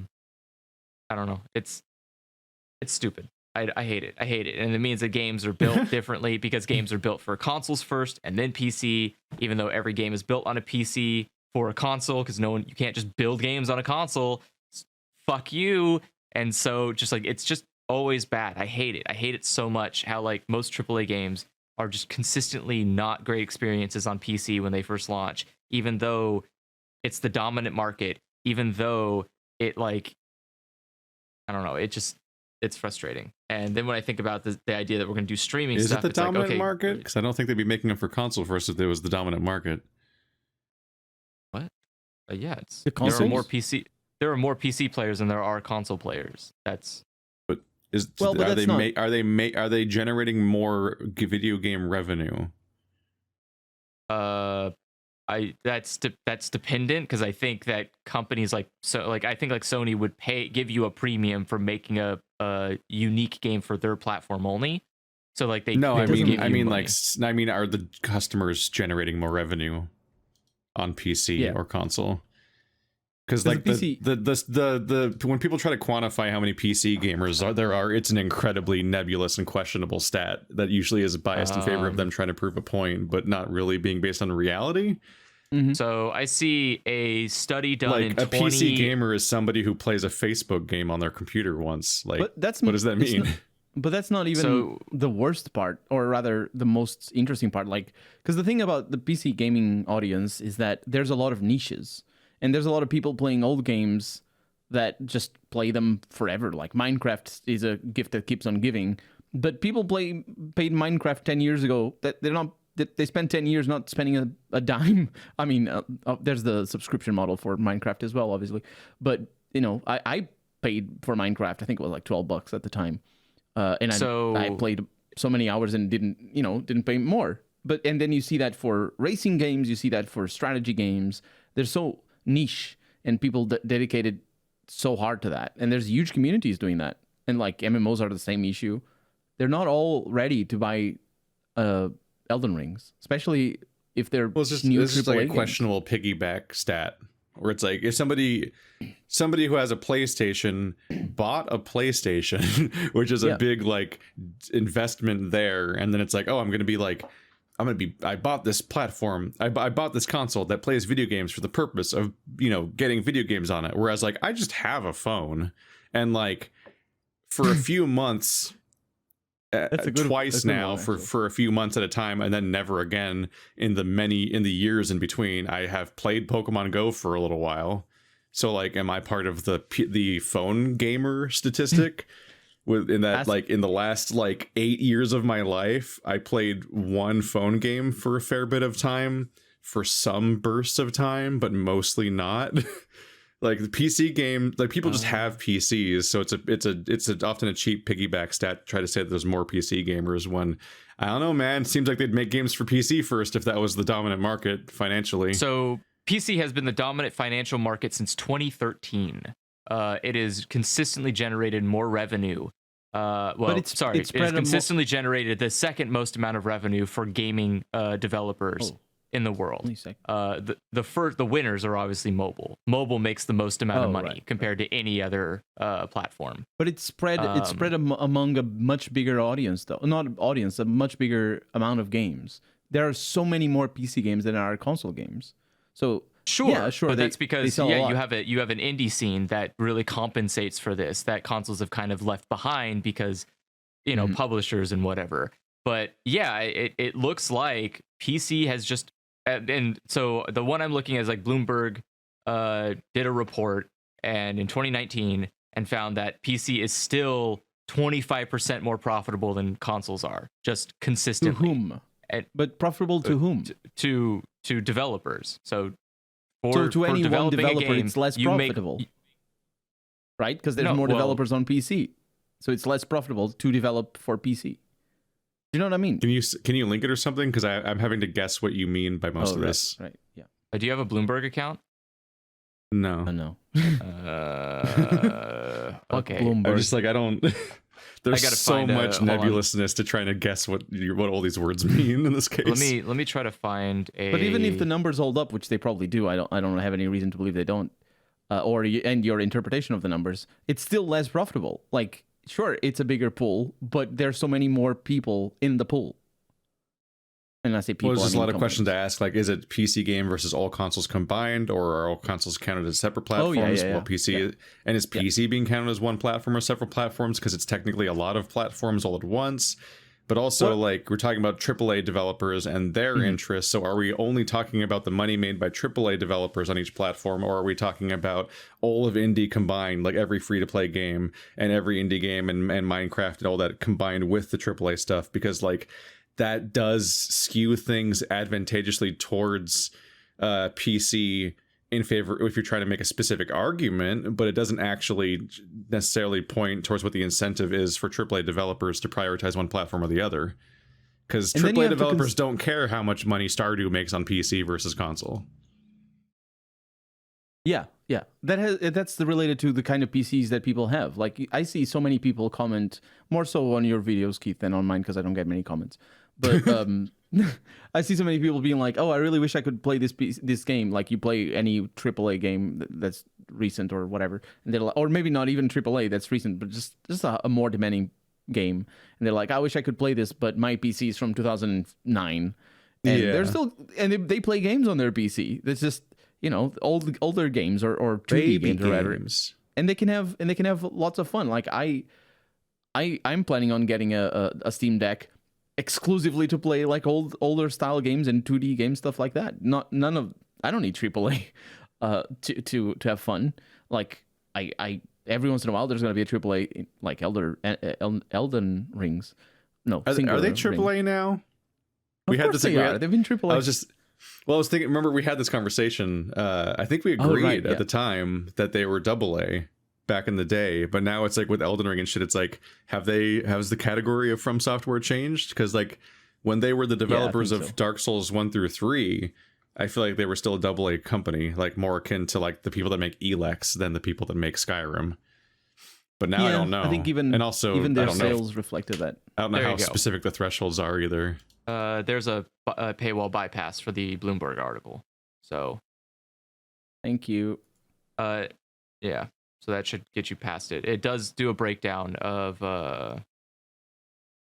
don't know. It's stupid. I hate it. I hate it. And it means that games are built differently because games are built for consoles first and then PC, even though every game is built on a PC for a console, because you can't just build games on a console. Fuck you. And so just like, it's just always bad. I hate it. I hate it so much how like most AAA games are just consistently not great experiences on PC when they first launch, even though it's the dominant market, even though it like, I don't know, it's frustrating. And then when I think about the idea that we're going to do streaming stuff, is it the dominant market? Because I don't think they'd be making them for console first if there was the dominant market. What? Yeah, it's the there are more PC. There are more PC players than there are console players. That's. But are they generating more video game revenue? That's dependent, because I think that companies like I think like Sony would give you a premium for making a unique game for their platform only. So like are the customers generating more revenue on PC or console? Because like the when people try to quantify how many PC gamers there are, it's an incredibly nebulous and questionable stat that usually is biased in favor of them trying to prove a point, but not really being based on reality. Mm-hmm. So I see a study done in 20... PC gamer is somebody who plays a Facebook game on their computer once. Like, what does that mean? But that's not even the worst part, or rather the most interesting part. Like, because the thing about the PC gaming audience is that there's a lot of niches. And there's a lot of people playing old games that just play them forever. Like Minecraft is a gift that keeps on giving. But people paid Minecraft 10 years ago. They spent 10 years not spending a dime. I mean, there's the subscription model for Minecraft as well, obviously. But I paid for Minecraft. I think it was like $12 at the time, and I played so many hours and didn't pay more. And then you see that for racing games, you see that for strategy games. They're so niche, and people dedicated so hard to that, and there's huge communities doing that. And like MMOs are the same issue. They're not all ready to buy Elden Rings, especially if they're new. This is like a questionable piggyback stat where it's like if somebody who has a PlayStation bought a PlayStation, which is a big like investment there, and then it's like, oh, I bought this platform. I bought this console that plays video games for the purpose of, getting video games on it. Whereas like, I just have a phone, and like for a few months, twice now for a few months at a time, and then never again in the years in between, I have played Pokemon Go for a little while. So like, am I part of the phone gamer statistic? In the last 8 years of my life, I played one phone game for a fair bit of time, for some bursts of time, but mostly not. Like the PC game, like people just have PCs, so it's often a cheap piggyback stat to try to say that there's more PC gamers. When I don't know, man, it seems like they'd make games for PC first if that was the dominant market financially. So PC has been the dominant financial market since 2013. It has consistently generated more revenue. It has consistently generated the second most amount of revenue for gaming developers in the world. The winners are obviously mobile. Mobile makes the most amount of money compared to any other platform. But it's spread among a much bigger audience, though. Not audience, a much bigger amount of games. There are so many more PC games than there are console games. So Sure. But that's because you have an indie scene that really compensates for this, that consoles have kind of left behind because publishers and whatever. But yeah, it looks like PC has just and so the one I'm looking at is like Bloomberg did a report and in 2019 and found that PC is still 25% more profitable than consoles are, just consistently. To whom? But profitable to whom? To developers. So to any one developer, game, it's less profitable, right? Because there's more developers on PC, so it's less profitable to develop for PC. Do you know what I mean? Can you link it or something? Because I'm having to guess what you mean by most of this. Right. Yeah. Do you have a Bloomberg account? No. No. Okay. Bloomberg. I'm just like, I don't. There's so much nebulousness to trying to guess what all these words mean in this case. Let me try to find a. But even if the numbers hold up, which they probably do, I don't have any reason to believe they don't. And your interpretation of the numbers, it's still less profitable. Like, sure, it's a bigger pool, but there's so many more people in the pool. And I say people. Well, there's just a lot of questions to ask. Like, is it PC game versus all consoles combined, or are all consoles counted as separate platforms? Well, PC and is PC being counted as one platform or several platforms? Because it's technically a lot of platforms all at once. But also, like, we're talking about AAA developers and their interests. So, are we only talking about the money made by AAA developers on each platform, or are we talking about all of indie combined, like every free-to-play game and every indie game and Minecraft and all that combined with the AAA stuff? Because, like, that does skew things advantageously towards PC in favor if you're trying to make a specific argument, but it doesn't actually necessarily point towards what the incentive is for AAA developers to prioritize one platform or the other. Because AAA developers don't care how much money Stardew makes on PC versus console. Yeah. That's related to the kind of PCs that people have. Like, I see so many people comment, more so on your videos, Keith, than on mine, because I don't get many comments. But I see so many people being like, "Oh, I really wish I could play this game." Like, you play any AAA game that's recent or whatever, and they're like, or maybe not even AAA that's recent, but just a more demanding game, and they're like, "I wish I could play this, but my PC is from 2009." And they're still, and they play games on their PC. That's just, you know, older games or 2D games or whatever, and they can have lots of fun. Like, I'm planning on getting a Steam Deck exclusively to play like older style games and 2D games, stuff like that. I don't need AAA to have fun. Like, I every once in a while there's going to be a AAA like Elden Rings. No, are they AAA now? Of course they are. They've been AAA. I was thinking. Remember, we had this conversation. I think we agreed at the time that they were AA back in the day, but now it's like with Elden Ring and shit, it's like, has the category of From Software changed? Because like when they were the developers of Dark Souls 1 through 3, I feel like they were still a AA company, like more akin to like the people that make Elex than the people that make Skyrim. But now I don't know. I think even their sales reflected that. I don't know how specific the thresholds are either. There's a paywall bypass for the Bloomberg article. So thank you. Yeah. So that should get you past it. It does do a breakdown of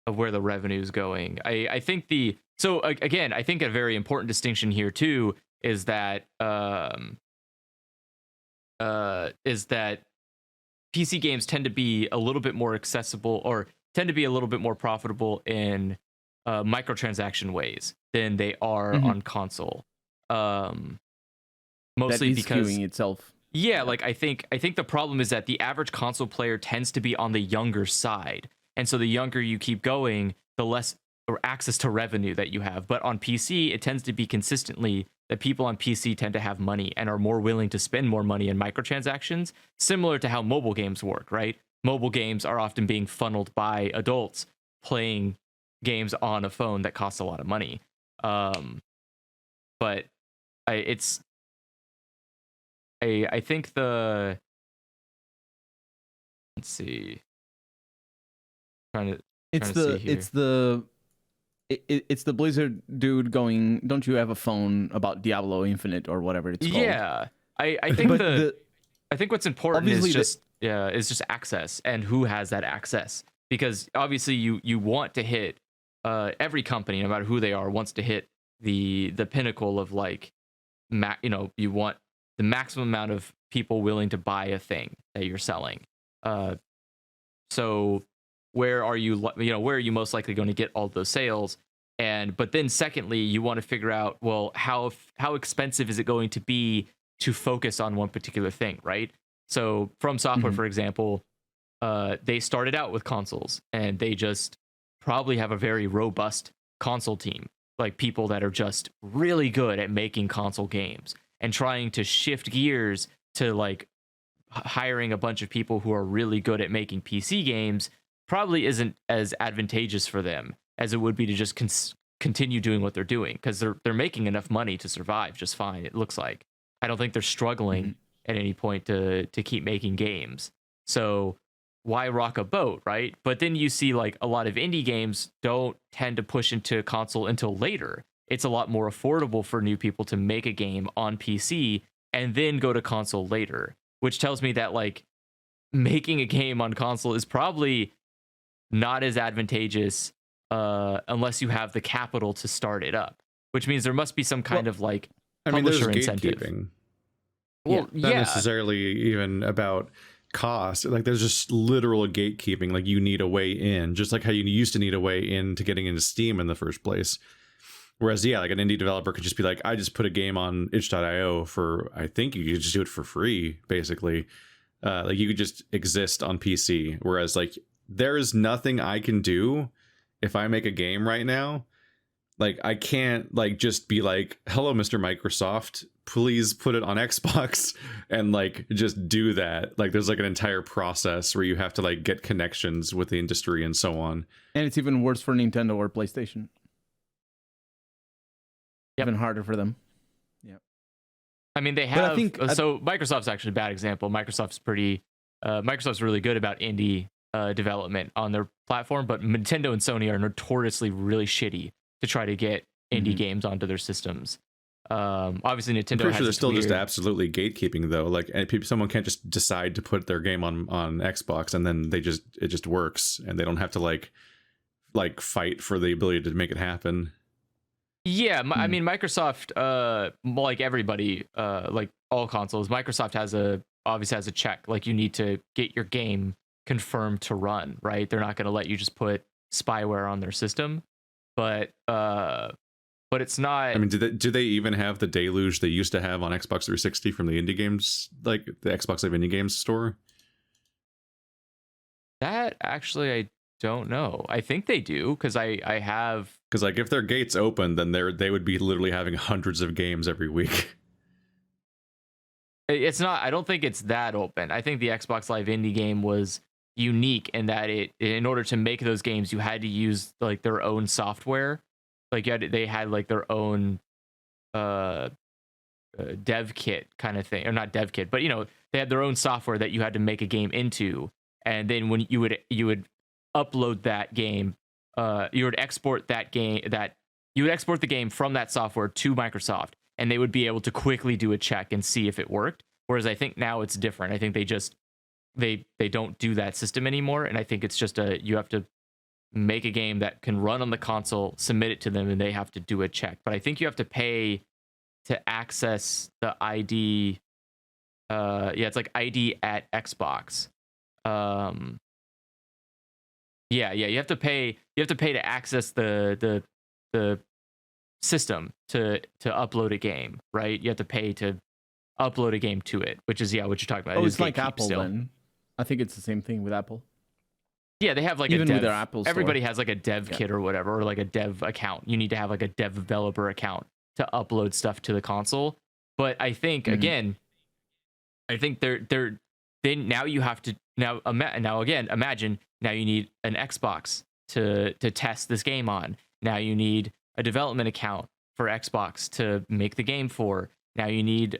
where the revenue is going. I think again, I think a very important distinction here too is that PC games tend to be a little bit more accessible or tend to be a little bit more profitable in microtransaction ways than they are on console. Mostly that is because skewing itself. Yeah, like I think the problem is that the average console player tends to be on the younger side. And so the younger you keep going, the less or access to revenue that you have. But on PC, it tends to be consistently that people on PC tend to have money and are more willing to spend more money in microtransactions, similar to how mobile games work, right? Mobile games are often being funneled by adults playing games on a phone that costs a lot of money. But I think let's see. It's the Blizzard dude going, "Don't you have a phone about Diablo Infinite or whatever it's called?" Yeah, I think I think what's important is just access and who has that access, because obviously you want to hit every company, no matter who they are, wants to hit the pinnacle of like you want the maximum amount of people willing to buy a thing that you're selling. So where are you most likely going to get all those sales? But then secondly, you want to figure out, well, how expensive is it going to be to focus on one particular thing, right? So From Software, for example, they started out with consoles, and they just probably have a very robust console team, like people that are just really good at making console games, and trying to shift gears to like hiring a bunch of people who are really good at making PC games probably isn't as advantageous for them as it would be to just continue doing what they're doing, because they're making enough money to survive just fine. It looks like. I don't think they're struggling at any point to keep making games. So why rock a boat, right? But then you see like a lot of indie games don't tend to push into console until later. It's a lot more affordable for new people to make a game on PC and then go to console later, which tells me that like making a game on console is probably not as advantageous unless you have the capital to start it up, which means there must be some kind of like publisher incentive. Gatekeeping. Well, not necessarily even about cost. Like there's just literal gatekeeping. Like you need a way in, just like how you used to need a way in to getting into Steam in the first place. Whereas, like an indie developer could just be like, I just put a game on itch.io for, I think you could just do it for free, basically. Like you could just exist on PC. Whereas like there is nothing I can do if I make a game right now. Like I can't like just be like, hello, Mr. Microsoft, please put it on Xbox and like just do that. Like there's like an entire process where you have to like get connections with the industry and so on. And it's even worse for Nintendo or PlayStation. Even harder for them. Yeah. I mean, they have. So Microsoft's actually a bad example. Microsoft's really good about indie development on their platform, but Nintendo and Sony are notoriously really shitty to try to get indie games onto their systems. Obviously, Nintendo. I'm pretty sure they're still just absolutely gatekeeping though. Like, someone can't just decide to put their game on Xbox and then it just works, and they don't have to like fight for the ability to make it happen. Yeah, I mean, Microsoft, like everybody, like all consoles, Microsoft obviously has a check. Like you need to get your game confirmed to run, right? They're not going to let you just put spyware on their system, but it's not. I mean, do they even have the deluge they used to have on Xbox 360 from the indie games, like the Xbox Live Indie Games store? That actually, I don't know. I think they do, because I have. Because like if their gates open, then they would be literally having hundreds of games every week. It's not. I don't think it's that open. I think the Xbox Live Indie game was unique in that in order to make those games, you had to use like their own software. Like they had like their own dev kit kind of thing, or not dev kit, but they had their own software that you had to make a game into, and then when you would upload that game. You would export the game from that software to Microsoft, and they would be able to quickly do a check and see if it worked. Whereas I think now it's different. I think they don't do that system anymore, and I think it's just you have to make a game that can run on the console, submit it to them, and they have to do a check. But I think you have to pay to access the ID. It's like ID at Xbox. Yeah, you have to pay. You have to pay to access the system to upload a game, right? You have to pay to upload a game to it, which is what you're talking about. Oh, it's like Apple still. Then. I think it's the same thing with Apple. Yeah, they have like even a dev, with their Apple store. Everybody has like a dev kit or whatever, or like a dev account. You need to have like a developer account to upload stuff to the console. But I think again, I think they're then now you have to imagine now you need an Xbox to test this game on. Now you need a development account for Xbox to make the game for. Now you need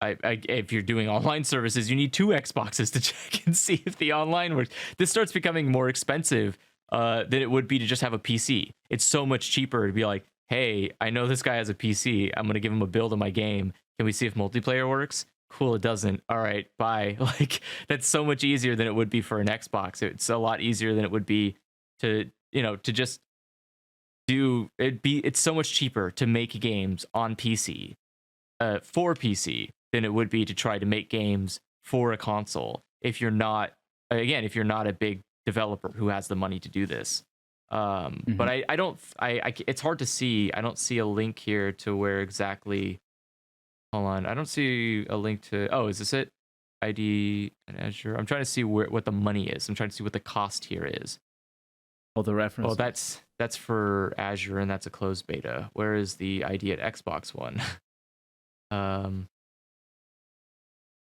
if you're doing online services, you need 2 Xboxes to check and see if the online works. This starts becoming more expensive than it would be to just have a PC. It's so much cheaper to be like, hey, I know this guy has a PC. I'm going to give him a build of my game. Can we see if multiplayer works? Cool, it doesn't. All right, bye. Like that's so much easier than it would be for an Xbox. It's a lot easier than it would be to just do it. It's so much cheaper to make games on PC, for PC, than it would be to try to make games for a console. If you're not a big developer who has the money to do this. But I don't it's hard to see. I don't see a link here to where exactly. Hold on, I don't see a link to. Oh, is this it? ID and Azure. I'm trying to see what the money is. I'm trying to see what the cost here is. Oh, the reference. Oh, that's for Azure, and that's a closed beta. Where is the ID at Xbox one?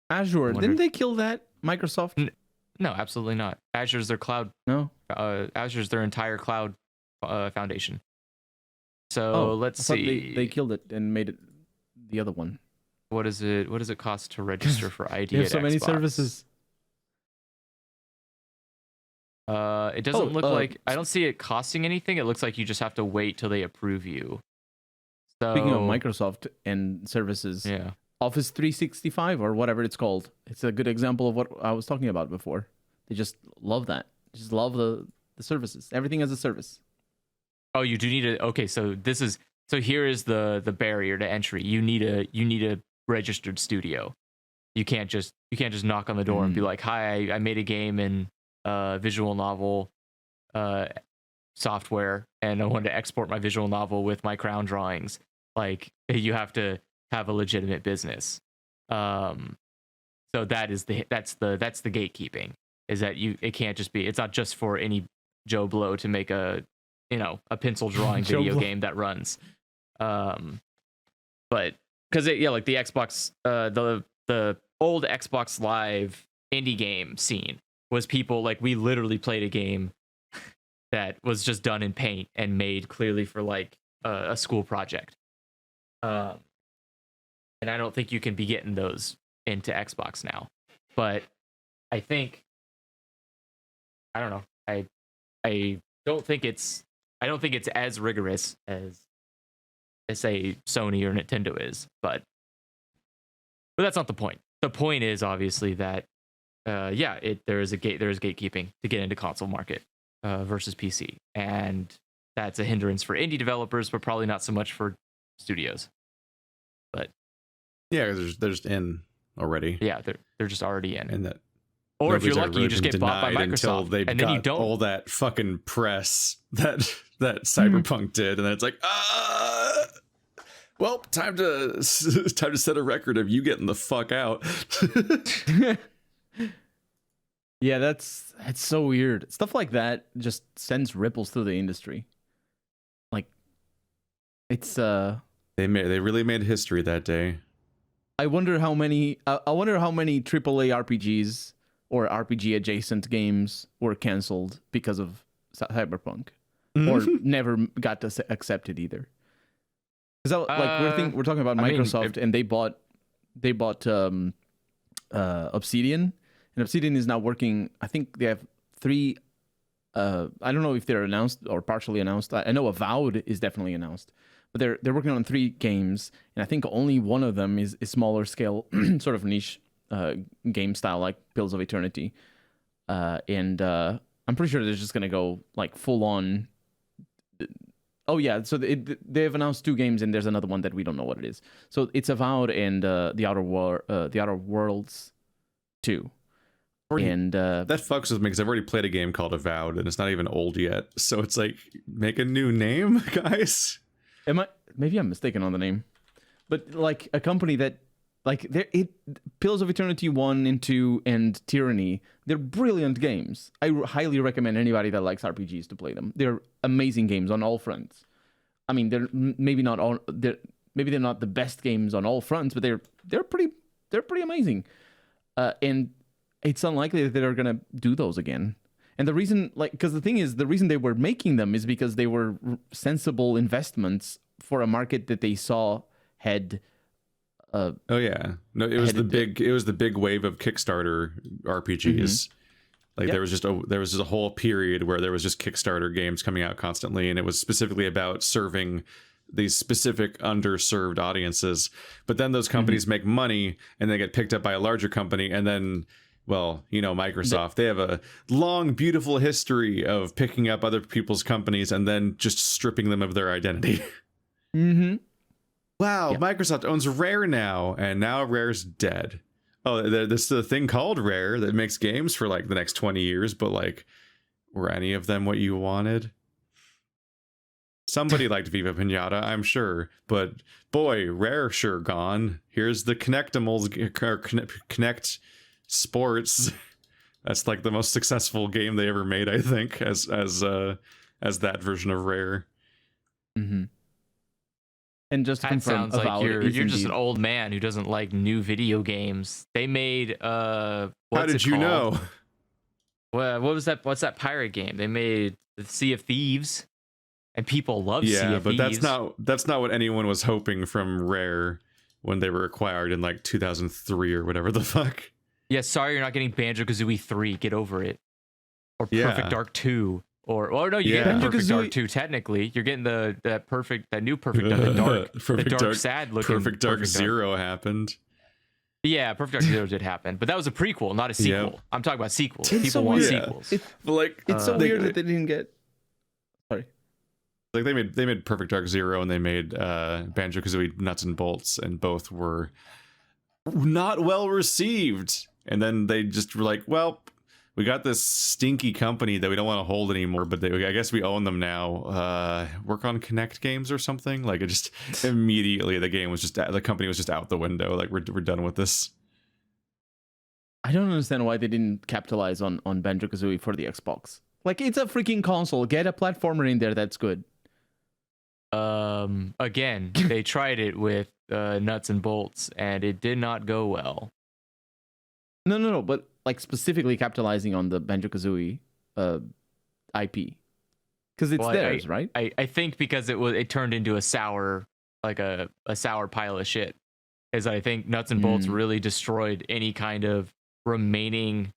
Azure. Didn't they kill that? Microsoft? No, absolutely not. Azure's their cloud. No. Azure's their entire cloud foundation. So let's see. They killed it and made it the other one. What does it cost to register for ID? They have so Xbox? many services. It doesn't look like, I don't see it costing anything. It looks like you just have to wait till they approve you. So speaking of Microsoft and services, yeah, Office 365 or whatever it's called. It's a good example of what I was talking about before. They just love that. They just love the services. Everything as a service. Oh, you do need a, okay, so here is the barrier to entry. You need a registered studio. You can't just knock on the door and be like, "Hi, I made a game in visual novel software, and I wanted to export my visual novel with my crown drawings." Like, you have to have a legitimate business. So that's the gatekeeping, is that it can't just be, it's not just for any Joe Blow to make a pencil drawing video game that runs. But because like the Xbox, the old Xbox Live indie game scene was people, like, we literally played a game that was just done in Paint and made clearly for like a school project. And I don't think you can be getting those into Xbox now. But I think, I don't know. I don't think it's as rigorous as say Sony or Nintendo is, but that's not the point. The point is obviously that there is gatekeeping to get into console market versus PC, and that's a hindrance for indie developers, but probably not so much for studios. But yeah, they're just in already. Yeah, they're just already in. And that, or if you're lucky, you just get bought by Microsoft, and then you don't all that fucking press that Cyberpunk did, and then it's like, well, time to set a record of you getting the fuck out. Yeah, it's so weird. Stuff like that just sends ripples through the industry. Like, it's they really made history that day. I wonder how many AAA RPGs or RPG adjacent games were canceled because of Cyberpunk, or never got accepted either. Because we're talking about Microsoft, and they bought Obsidian, and Obsidian is now working. I think they have 3. I don't know if they're announced or partially announced. I know Avowed is definitely announced, but they're working on 3 games, and I think only one of them is smaller scale, sort of niche game style, like Pills of Eternity, and I'm pretty sure they're just gonna go like full on. Oh yeah, so they've announced 2 games, and there's another one that we don't know what it is. So it's Avowed and the Outer Worlds 2. And that fucks with me because I've already played a game called Avowed, and it's not even old yet. So it's like, make a new name, guys. Maybe I'm mistaken on the name, but like a company that, like, Pills of Eternity 1 and 2 and Tyranny, they're brilliant games. I highly recommend anybody that likes RPGs to play them. They're amazing games on all fronts. I mean, maybe they're not the best games on all fronts, but they're pretty amazing. And it's unlikely that they're gonna do those again. And the reason, because the thing is, the reason they were making them is because they were sensible investments for a market that they saw had. It was the big wave of Kickstarter RPGs. Like, there was just a whole period where there was just Kickstarter games coming out constantly, and it was specifically about serving these specific underserved audiences. But then those companies make money, and they get picked up by a larger company, and then, well, Microsoft, they have a long, beautiful history of picking up other people's companies and then just stripping them of their identity. Wow, yeah. Microsoft owns Rare now, and now Rare's dead. Oh, there's a thing called Rare that makes games for like the next 20 years, but like, were any of them what you wanted? somebody liked Viva Pinata, I'm sure, but boy, Rare sure gone. Here's the Connectimals, Connect Sports. That's like the most successful game they ever made, I think, as that version of Rare. Mm-hmm. And just to that confirm, sounds like you're just an old man who doesn't like new video games. They made how did you know? Well, what was that? What's that pirate game? They made the Sea of Thieves, and people love Sea of Thieves. Yeah, but that's not what anyone was hoping from Rare when they were acquired in like 2003 or whatever the fuck. Yeah, sorry you're not getting Banjo-Kazooie 3. Get over it. Or Perfect Dark 2. Or no, you get Perfect Dark 2 technically. You're getting the new Perfect Dark, the dark sad looking Perfect Dark Zero happened. Yeah, Perfect Dark Zero did happen, but that was a prequel, not a sequel. Yep. I'm talking about sequels. It's People so want weird. sequels. It's so weird that they didn't get. Sorry. Like they made Perfect Dark Zero and they made Banjo-Kazooie Nuts and Bolts, and both were not well received. And then they just were like, well, we got this stinky company that we don't want to hold anymore, but I guess we own them now. Work on Connect games or something. Like it just immediately the company was just out the window. Like we're done with this. I don't understand why they didn't capitalize on Banjo-Kazooie for the Xbox. Like it's a freaking console. Get a platformer in there that's good. Again, they tried it with Nuts and Bolts, and it did not go well. No, but like specifically capitalizing on the Banjo-Kazooie IP, because it's theirs, right? I think because it turned into a sour pile of shit. Is I think Nuts and Bolts really destroyed any kind of remaining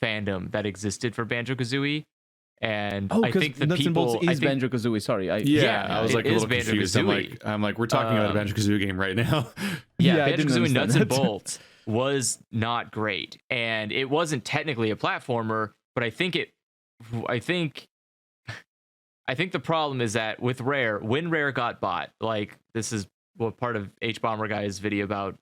fandom that existed for Banjo-Kazooie. And I think the Nuts and Bolts is Banjo-Kazooie. Sorry, I was like a little confused. I'm like, we're talking about a Banjo-Kazooie game right now. Banjo-Kazooie Nuts and Bolts was not great, and it wasn't technically a platformer, but I think the problem is that with Rare, when Rare got bought, like this is what part of H Bomber Guy's video about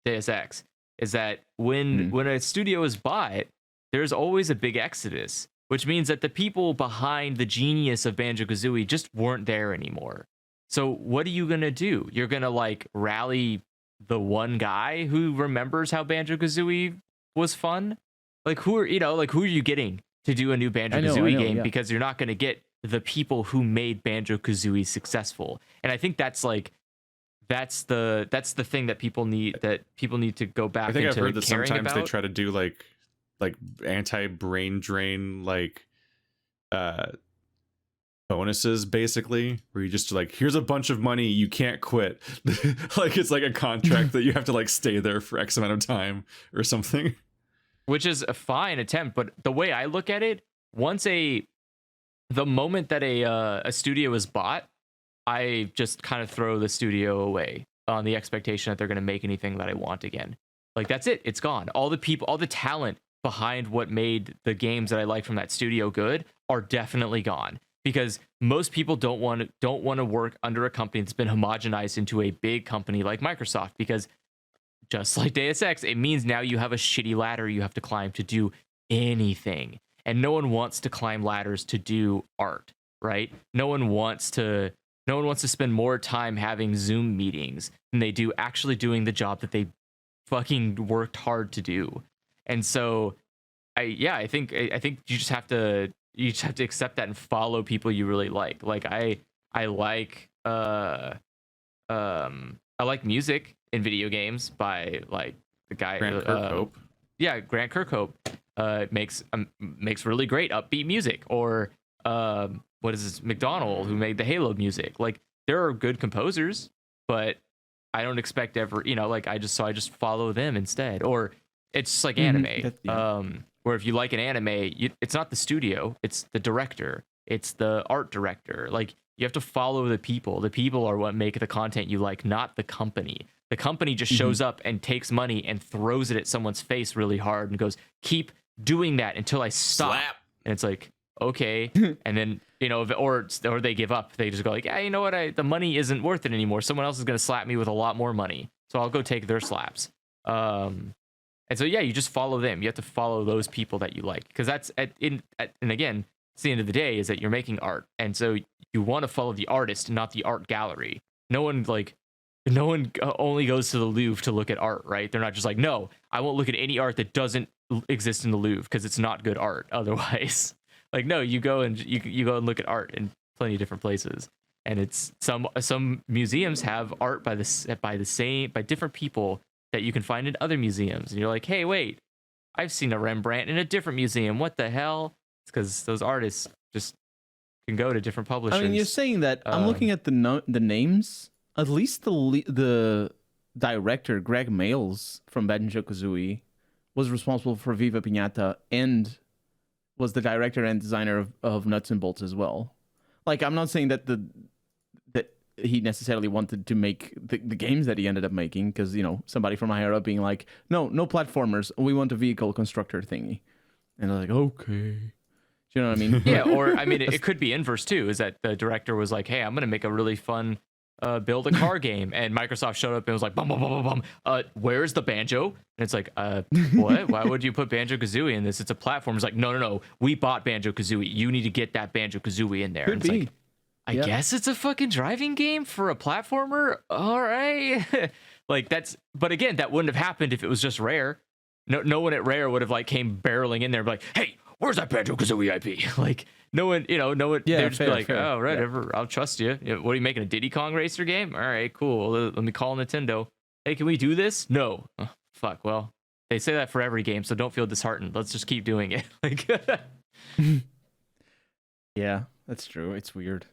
Deus Ex is that when a studio is bought, there's always a big exodus, which means that the people behind the genius of Banjo-Kazooie just weren't there anymore. So what are you going to do? You're going to like rally the one guy who remembers how Banjo-Kazooie was fun? Like who are you getting to do a new Banjo-Kazooie game? Yeah. Because you're not going to get the people who made Banjo-Kazooie successful. And I think that's the thing that people need to go back into. I think I've heard that sometimes they try to do like anti-brain drain bonuses, basically, where you just like, here's a bunch of money, you can't quit. Like it's like a contract that you have to like stay there for X amount of time or something. Which is a fine attempt, but the way I look at it, the moment that a studio is bought, I just kind of throw the studio away on the expectation that they're going to make anything that I want again. Like that's it, it's gone. All the people, all the talent behind what made the games that I like from that studio good are definitely gone. Because most people don't want to work under a company that's been homogenized into a big company like Microsoft, because just like Deus Ex, it means now you have a shitty ladder you have to climb to do anything. And no one wants to climb ladders to do art, right? No one wants to spend more time having Zoom meetings than they do actually doing the job that they fucking worked hard to do. And so I think you just have to accept that and follow people you really like. Like I like music in video games by like the guy Grant Kirkhope. Grant Kirkhope makes really great upbeat music. Or what is this, McDonald, who made the Halo music. Like there are good composers, but I don't expect I just follow them instead. Or it's just like anime. Where if you like an anime, it's not the studio, it's the director, it's the art director. Like you have to follow the people. The people are what make the content you like, not the company. The company just shows up and takes money and throws it at someone's face really hard and goes, keep doing that until I stop. Slap. And it's like, okay. And then, or they give up. They just go like, yeah, you know what? The money isn't worth it anymore. Someone else is going to slap me with a lot more money. So I'll go take their slaps. And so, yeah, you just follow them. You have to follow those people that you like, because and again, it's the end of the day is that you're making art, and so you want to follow the artist, not the art gallery. No one only goes to the Louvre to look at art, right? They're not just like, no, I won't look at any art that doesn't exist in the Louvre because it's not good art otherwise. Like, no, you go and look at art in plenty of different places. And it's some museums have art by different people that you can find in other museums. And you're like, hey, wait, I've seen a Rembrandt in a different museum. What the hell? It's because those artists just can go to different publishers. I mean, you're saying that I'm looking at the names. At least the director, Greg Mayles from Banjo-Kazooie, was responsible for Viva Pinata and was the director and designer of Nuts and Bolts as well. Like, I'm not saying that that he necessarily wanted to make the games that he ended up making, because, you know, somebody from higher up being like, no platformers, we want a vehicle constructor thingy. And they're like, okay. Do you know what I mean? Yeah, or, I mean, it could be inverse, too, is that the director was like, hey, I'm going to make a really fun build a car game, and Microsoft showed up and was like, bum, bum, bum, bum, bum. Where's the Banjo? And it's like, what? Why would you put Banjo-Kazooie in this? It's a platform. It's like, no, we bought Banjo-Kazooie. You need to get that Banjo-Kazooie in there. Could and it's be. Like, I guess it's a fucking driving game for a platformer. All right. Like, but again, that wouldn't have happened if it was just Rare. No one at Rare would have like came barreling in there and be like, hey, where's that Banjo-Kazooie IP? Like, no one, they'd just be like, oh, right, I'll trust you. What are you making, a Diddy Kong Racer game? All right, cool. Let me call Nintendo. Hey, can we do this? No. Oh, fuck, well, they say that for every game, so don't feel disheartened. Let's just keep doing it. Like, yeah, that's true. It's weird.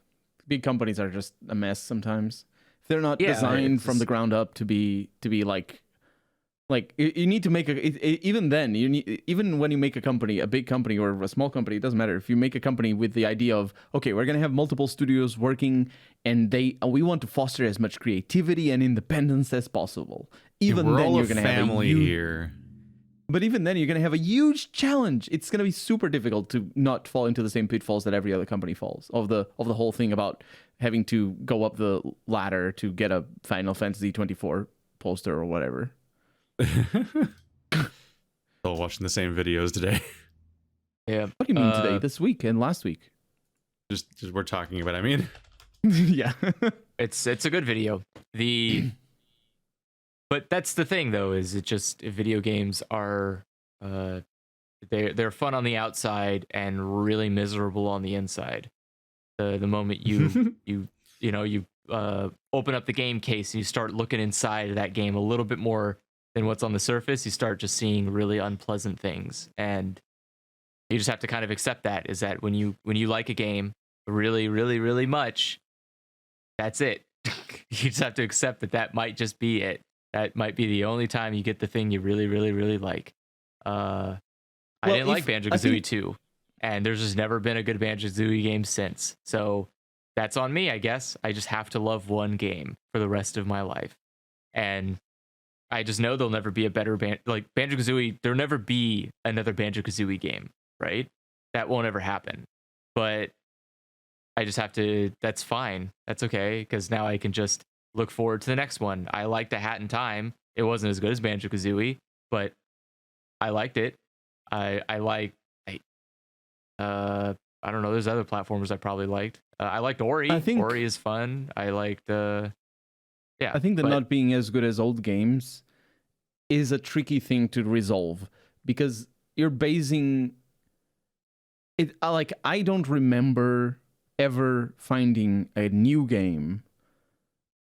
Big companies are just a mess sometimes. If they're not designed from the ground up to be like you need to make even then even when you make a company, a big company or a small company, it doesn't matter. If you make a company with the idea of, okay, we're going to have multiple studios working and we want to foster as much creativity and independence as possible. Even then you're going to have family here. But even then you're going to have a huge challenge. It's going to be super difficult to not fall into the same pitfalls that every other company falls of the whole thing about having to go up the ladder to get a Final Fantasy 24 poster or whatever. Still watching the same videos today. Yeah. What do you mean today? This week and last week? Just we're talking about. I mean, yeah. It's a good video. But that's the thing, though, is it just video games are they're fun on the outside and really miserable on the inside. The moment you open up the game case and you start looking inside of that game a little bit more than what's on the surface, you start just seeing really unpleasant things, and you just have to kind of accept that. Is that when you like a game really, really, really much, that's it. You just have to accept that might just be it. That might be the only time you get the thing you really, really, really like. I didn't like Banjo-Kazooie 2, and there's just never been a good Banjo-Kazooie game since. So that's on me, I guess. I just have to love one game for the rest of my life. And I just know there'll never be a better Banjo-Kazooie. There'll never be another Banjo-Kazooie game, right? That won't ever happen. But I just have to, that's fine. That's okay, because now I can just look forward to the next one. I liked A Hat in Time. It wasn't as good as Banjo-Kazooie, but I liked it. I don't know. There's other platformers I probably liked. I liked Ori. I think Ori is fun. I liked I think that not being as good as old games is a tricky thing to resolve, because you're basing it. I don't remember ever finding a new game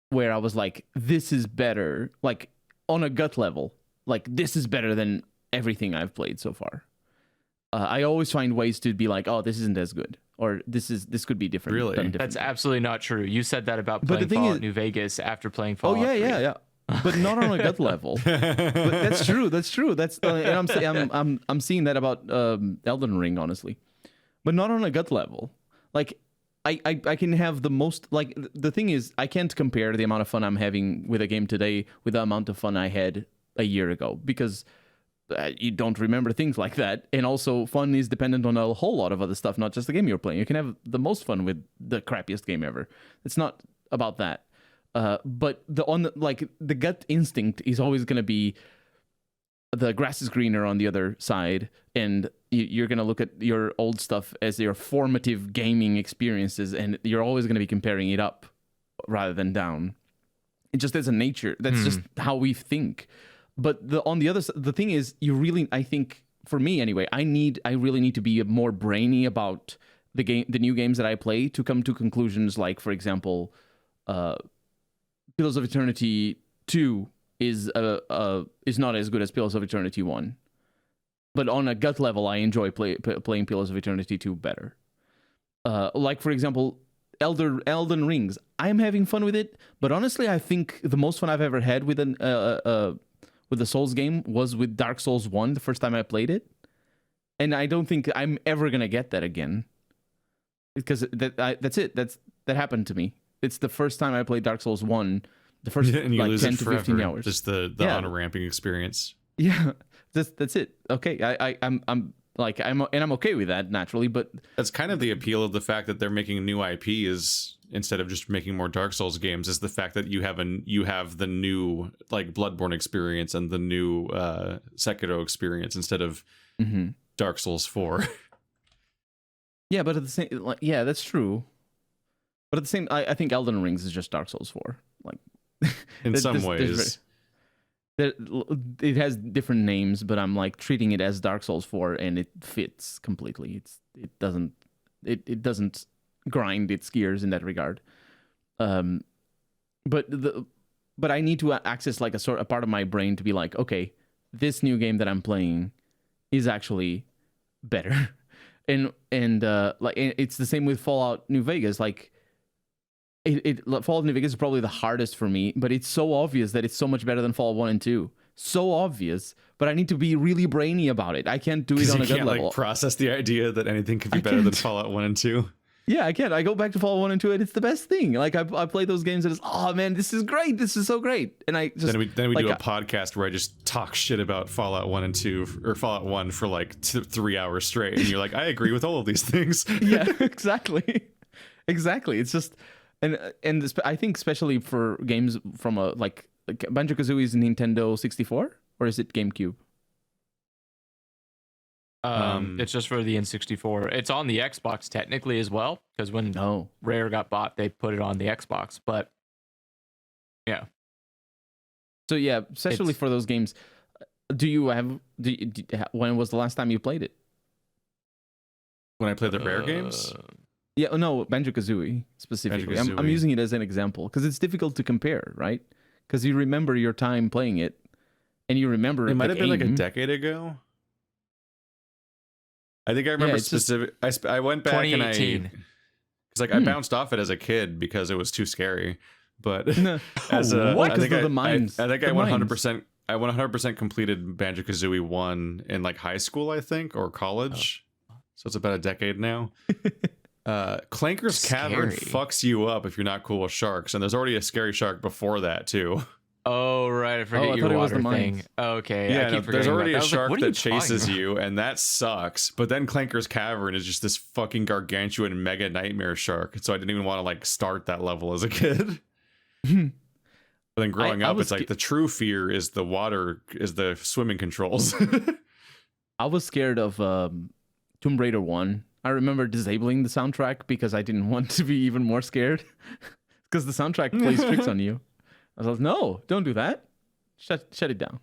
where I was like, this is better, like on a gut level, like this is better than everything I've played so far. I always find ways to be like, oh, this isn't as good, or this could be different. Really? That's absolutely not true. You said that about playing Fallout New Vegas after playing Fallout 3. Yeah. But not on a gut level. But that's true. That's and I'm seeing that about Elden Ring, honestly, but not on a gut level. Like I can have the most, like, the thing is, I can't compare the amount of fun I'm having with a game today with the amount of fun I had a year ago, because you don't remember things like that. And also, fun is dependent on a whole lot of other stuff, not just the game you're playing. You can have the most fun with the crappiest game ever. It's not about that. But the gut instinct is always going to be the grass is greener on the other side, and you're going to look at your old stuff as your formative gaming experiences, and you're always going to be comparing it up rather than down. It just as a nature. That's just how we think. But on the other side, the thing is, I think for me anyway, I really need to be more brainy about the new games that I play to come to conclusions. Like, for example, Pillars of Eternity 2 is not as good as Pillars of Eternity 1. But on a gut level, I enjoy playing Pillars of Eternity 2 better. Like, for example, Elden Rings. I'm having fun with it, but honestly, I think the most fun I've ever had with a Souls game was with Dark Souls 1, the first time I played it. And I don't think I'm ever going to get that again. Because that's it. That happened to me. It's the first time I played Dark Souls 1, the first and you like lose 10 it to forever. 15 hours. Just the on-ramping experience. Yeah, that's it. Okay, I'm okay with that naturally, but that's kind of the appeal of the fact that they're making new IP is instead of just making more Dark Souls games is the fact that you have the new like Bloodborne experience and the new Sekiro experience instead of Dark Souls 4. Yeah, but at the same, that's true. But at the same, I think Elden Rings is just Dark Souls 4. Like, in some ways, it has different names, but I'm like treating it as Dark Souls 4, and it fits completely. It doesn't grind its gears in that regard. But I need to access like a part of my brain to be like, okay, this new game that I'm playing is actually better. And like it's the same with Fallout New Vegas. Like Fallout New Vegas is probably the hardest for me, but it's so obvious that it's so much better than Fallout 1 and 2. So obvious, but I need to be really brainy about it. I can't do it on a good level. Like process the idea that anything could be better than Fallout 1 and 2. Yeah, I can't. I go back to Fallout 1 and 2 and it's the best thing. Like I play those games and it's, oh man, this is great. This is so great. And I just then we do a podcast where I just talk shit about Fallout 1 and 2 or Fallout 1 for like 3 hours straight, and you're like, I agree with all of these things. Yeah, exactly. It's just and I think especially for games from a like Banjo-Kazooie is Nintendo 64 or is it GameCube? It's just for the N64. It's on the Xbox technically as well, because when Rare got bought, they put it on the Xbox. But yeah. So yeah, especially for those games, when was the last time you played it? When I played the Rare games? Yeah, no, Banjo-Kazooie specifically. I'm using it as an example because it's difficult to compare, right? Because you remember your time playing it, and you remember it might have been like a decade ago. I think I remember specific. I went back and I, because like I bounced off it as a kid because it was too scary. But as a, I think I 100%. I 100% completed Banjo-Kazooie 1 in like high school, I think, or college. So it's about a decade now. Clanker's Cavern fucks you up if you're not cool with sharks, and there's already a scary shark before that too. Oh right, I forget your water thing. Okay, yeah, there's already a shark that chases you, and that sucks. But then Clanker's Cavern is just this fucking gargantuan mega nightmare shark, so I didn't even want to like start that level as a kid. But then growing up, it's like the true fear is the water, is the swimming controls. I was scared of Tomb Raider 1. I remember disabling the soundtrack because I didn't want to be even more scared, because the soundtrack plays tricks on you. I was like, no, don't do that. Shut it down.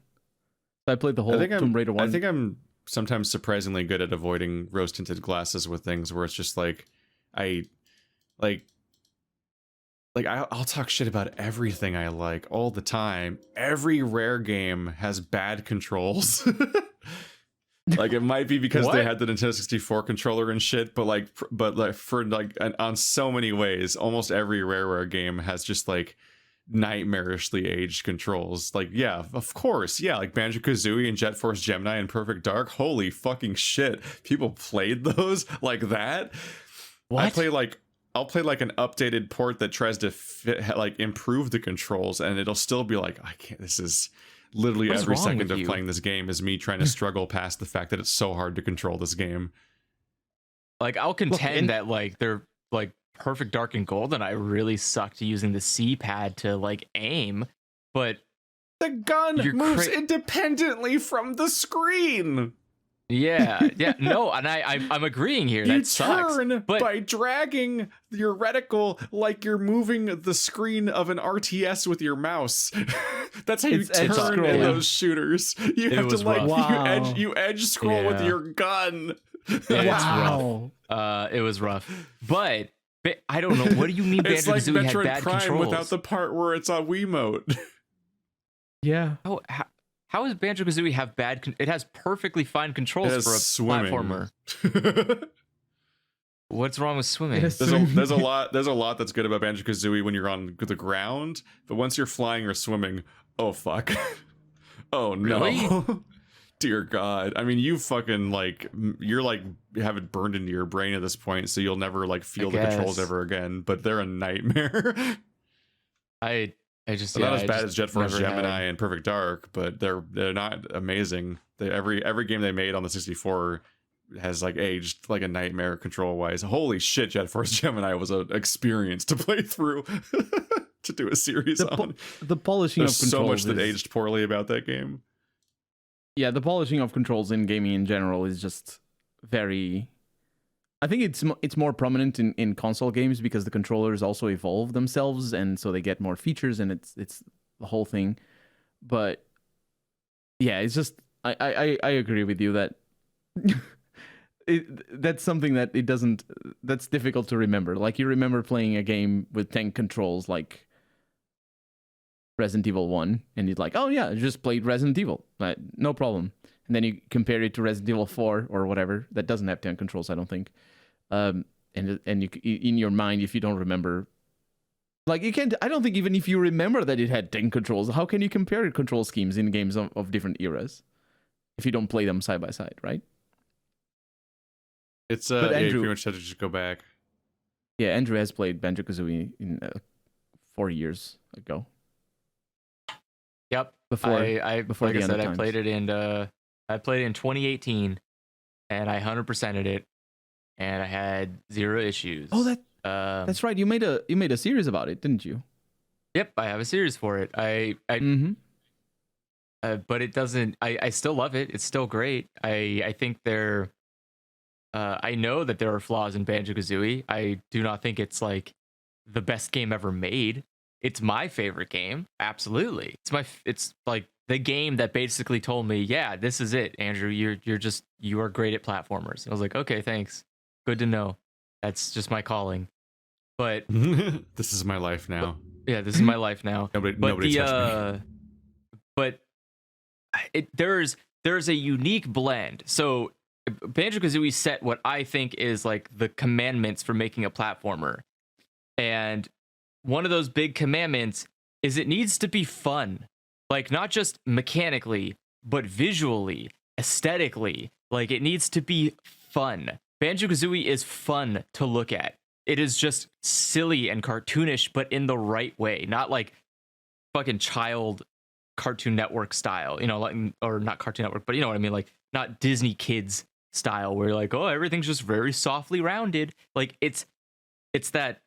So I played the whole Tomb Raider 1. I think I'm sometimes surprisingly good at avoiding rose-tinted glasses with things where it's just like, I'll talk shit about everything I like all the time. Every Rare game has bad controls. Like it might be because they had the Nintendo 64 controller and shit, but on so many ways, almost every Rare game has just like nightmarishly aged controls. Like, yeah, of course, yeah, like Banjo-Kazooie and Jet Force Gemini and Perfect Dark. Holy fucking shit, people played those like that. What? I'll play like an updated port that tries to improve the controls, and it'll still be like, I can't. This is literally every second of playing this game is me trying to struggle past the fact that it's so hard to control this game. Like, I'll contend that like they're like Perfect Dark and Golden, I really sucked using the C-pad to like aim, but the gun moves independently from the screen. Yeah, no, and I'm agreeing here. You that sucks. turn But by dragging your reticle like you're moving the screen of an RTS with your mouse. That's how you turn in those shooters. You have to like you edge scroll with your gun. It's rough. It was rough, but I don't know. What do you mean Banjo-Kazooie had bad Prime controls? without the part where it's on Wiimote. Yeah. Oh, how does Banjo-Kazooie have bad? It has perfectly fine controls for a platformer. What's wrong with swimming? There's a lot that's good about Banjo-Kazooie when you're on the ground, but once you're flying or swimming, oh fuck. Oh no. Really? Dear God. I mean, you fucking you're like have it burned into your brain at this point, so you'll never like feel the controls ever again, but they're a nightmare. I just not as bad as Jet Force Gemini and Perfect Dark, but they're not amazing. Every game they made on the 64 has like aged like a nightmare control wise. Holy shit, Jet Force Gemini was an experience to play through to do a series on. The polishing There's of controls so much that aged poorly about that game. Yeah, the polishing of controls in gaming in general is just very. I think it's more prominent in console games because the controllers also evolve themselves, and so they get more features, and it's the whole thing. But yeah, it's just I agree with you that that's something that that's difficult to remember. Like you remember playing a game with 10 controls, like Resident Evil 1, and you're like, oh yeah, I just played Resident Evil, no problem. And then you compare it to Resident Evil 4 or whatever that doesn't have 10 controls, I don't think. And you in your mind, if you don't remember, like you can't. I don't think even if you remember that it had 10 controls, how can you compare control schemes in games of different eras if you don't play them side by side, right? It's but Andrew, you pretty much have to just go back. Yeah, Andrew has played Banjo-Kazooie in 4 years ago. Yep. Before I played it in 2018, and I 100%ed it, and I had 0 issues. Oh, that's right. You made a series about it, didn't you? Yep, I have a series for it. But it doesn't. I still love it. It's still great. I think I know that there are flaws in Banjo-Kazooie. I do not think it's like the best game ever made. It's my favorite game, absolutely. It's like the game that basically told me, yeah, this is it, Andrew. You are great at platformers. And I was like, okay, thanks. Good to know. That's just my calling. But this is my life now. Yeah, this is my life now. Nobody touched me. But there's a unique blend. So Banjo-Kazooie set what I think is like the commandments for making a platformer, and one of those big commandments is it needs to be fun. Like, not just mechanically, but visually, aesthetically. Like, it needs to be fun. Banjo-Kazooie is fun to look at. It is just silly and cartoonish, but in the right way. Not like fucking child Cartoon Network style, like, or not Cartoon Network, but you know what I mean? Like, not Disney Kids style where you're like, oh, everything's just very softly rounded. Like, it's that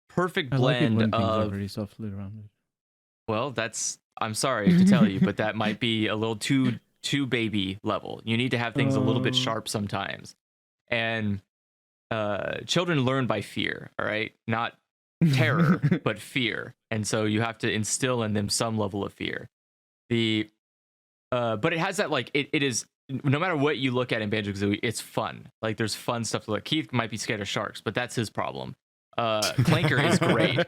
perfect blend of very softly rounded. Well, I'm sorry to tell you, but that might be a little too baby level. You need to have things a little bit sharp sometimes. And children learn by fear, all right? Not terror, but fear. And so you have to instill in them some level of fear. But it has that, like, it is, no matter what you look at in Banjo-Kazooie, it's fun. Like, there's fun stuff to look. Keith might be scared of sharks, but that's his problem. Clanker is great.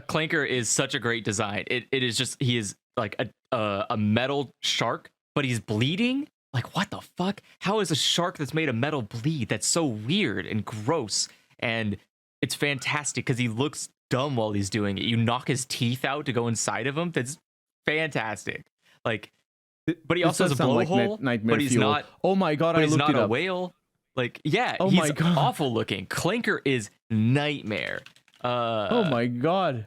Clanker is such a great design. It is just, he is like a metal shark, but he's bleeding. Like, what the fuck? How is a shark that's made of metal bleed? That's so weird and gross. And it's fantastic because he looks dumb while he's doing it. You knock his teeth out to go inside of him. That's fantastic. Like, but he also has a blowhole. Like but he's fuel. not. Oh my god! But I he's looked not it a up. whale. Like, yeah, oh he's my god. awful looking. Clanker is nightmare. Oh my god.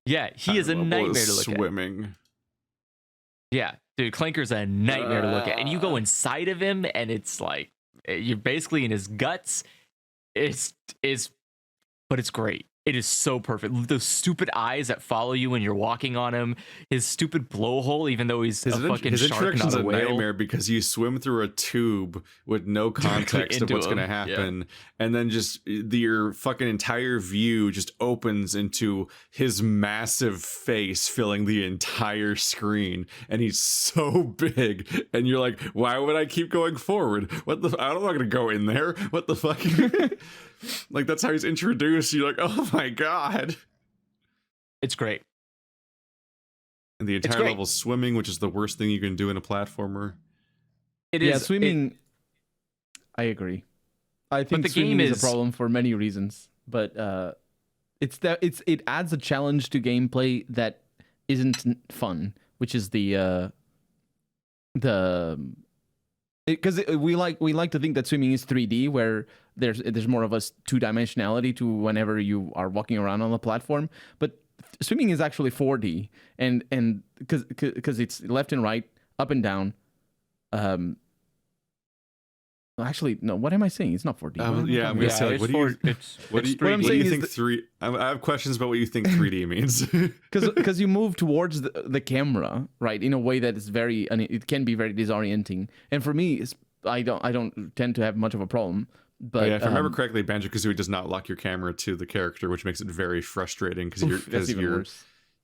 Yeah, he is a nightmare to look at. Swimming. Yeah, dude, Clanker's a nightmare to look at. And you go inside of him, and it's like you're basically in his guts. But it's great. It is so perfect. Those stupid eyes that follow you when you're walking on him. His stupid blowhole, even though he's a fucking shark, not a whale. Nightmare because you swim through a tube with no context of what's going to happen, and then just your fucking entire view just opens into his massive face filling the entire screen, and he's so big, and you're like, why would I keep going forward? What the? I'm not going to go in there. What the fuck? Like, that's how he's introduced. You're like, oh my god. It's great. And the entire level's swimming, which is the worst thing you can do in a platformer. It is swimming. I agree. I think the game is a problem for many reasons, but it adds a challenge to gameplay that isn't fun, which is because we like to think that swimming is 3D, where there's more of a two-dimensionality to whenever you are walking around on the platform. But swimming is actually 4D, and because it's left and right, up and down. Actually, no. What am I saying? It's not 4D. I'm gonna say, like, what do you think 3D? I have questions about what you think 3D means. Because you move towards the camera, right, in a way that is it can be very disorienting. And for me, I don't tend to have much of a problem. But if I remember correctly, Banjo-Kazooie does not lock your camera to the character, which makes it very frustrating because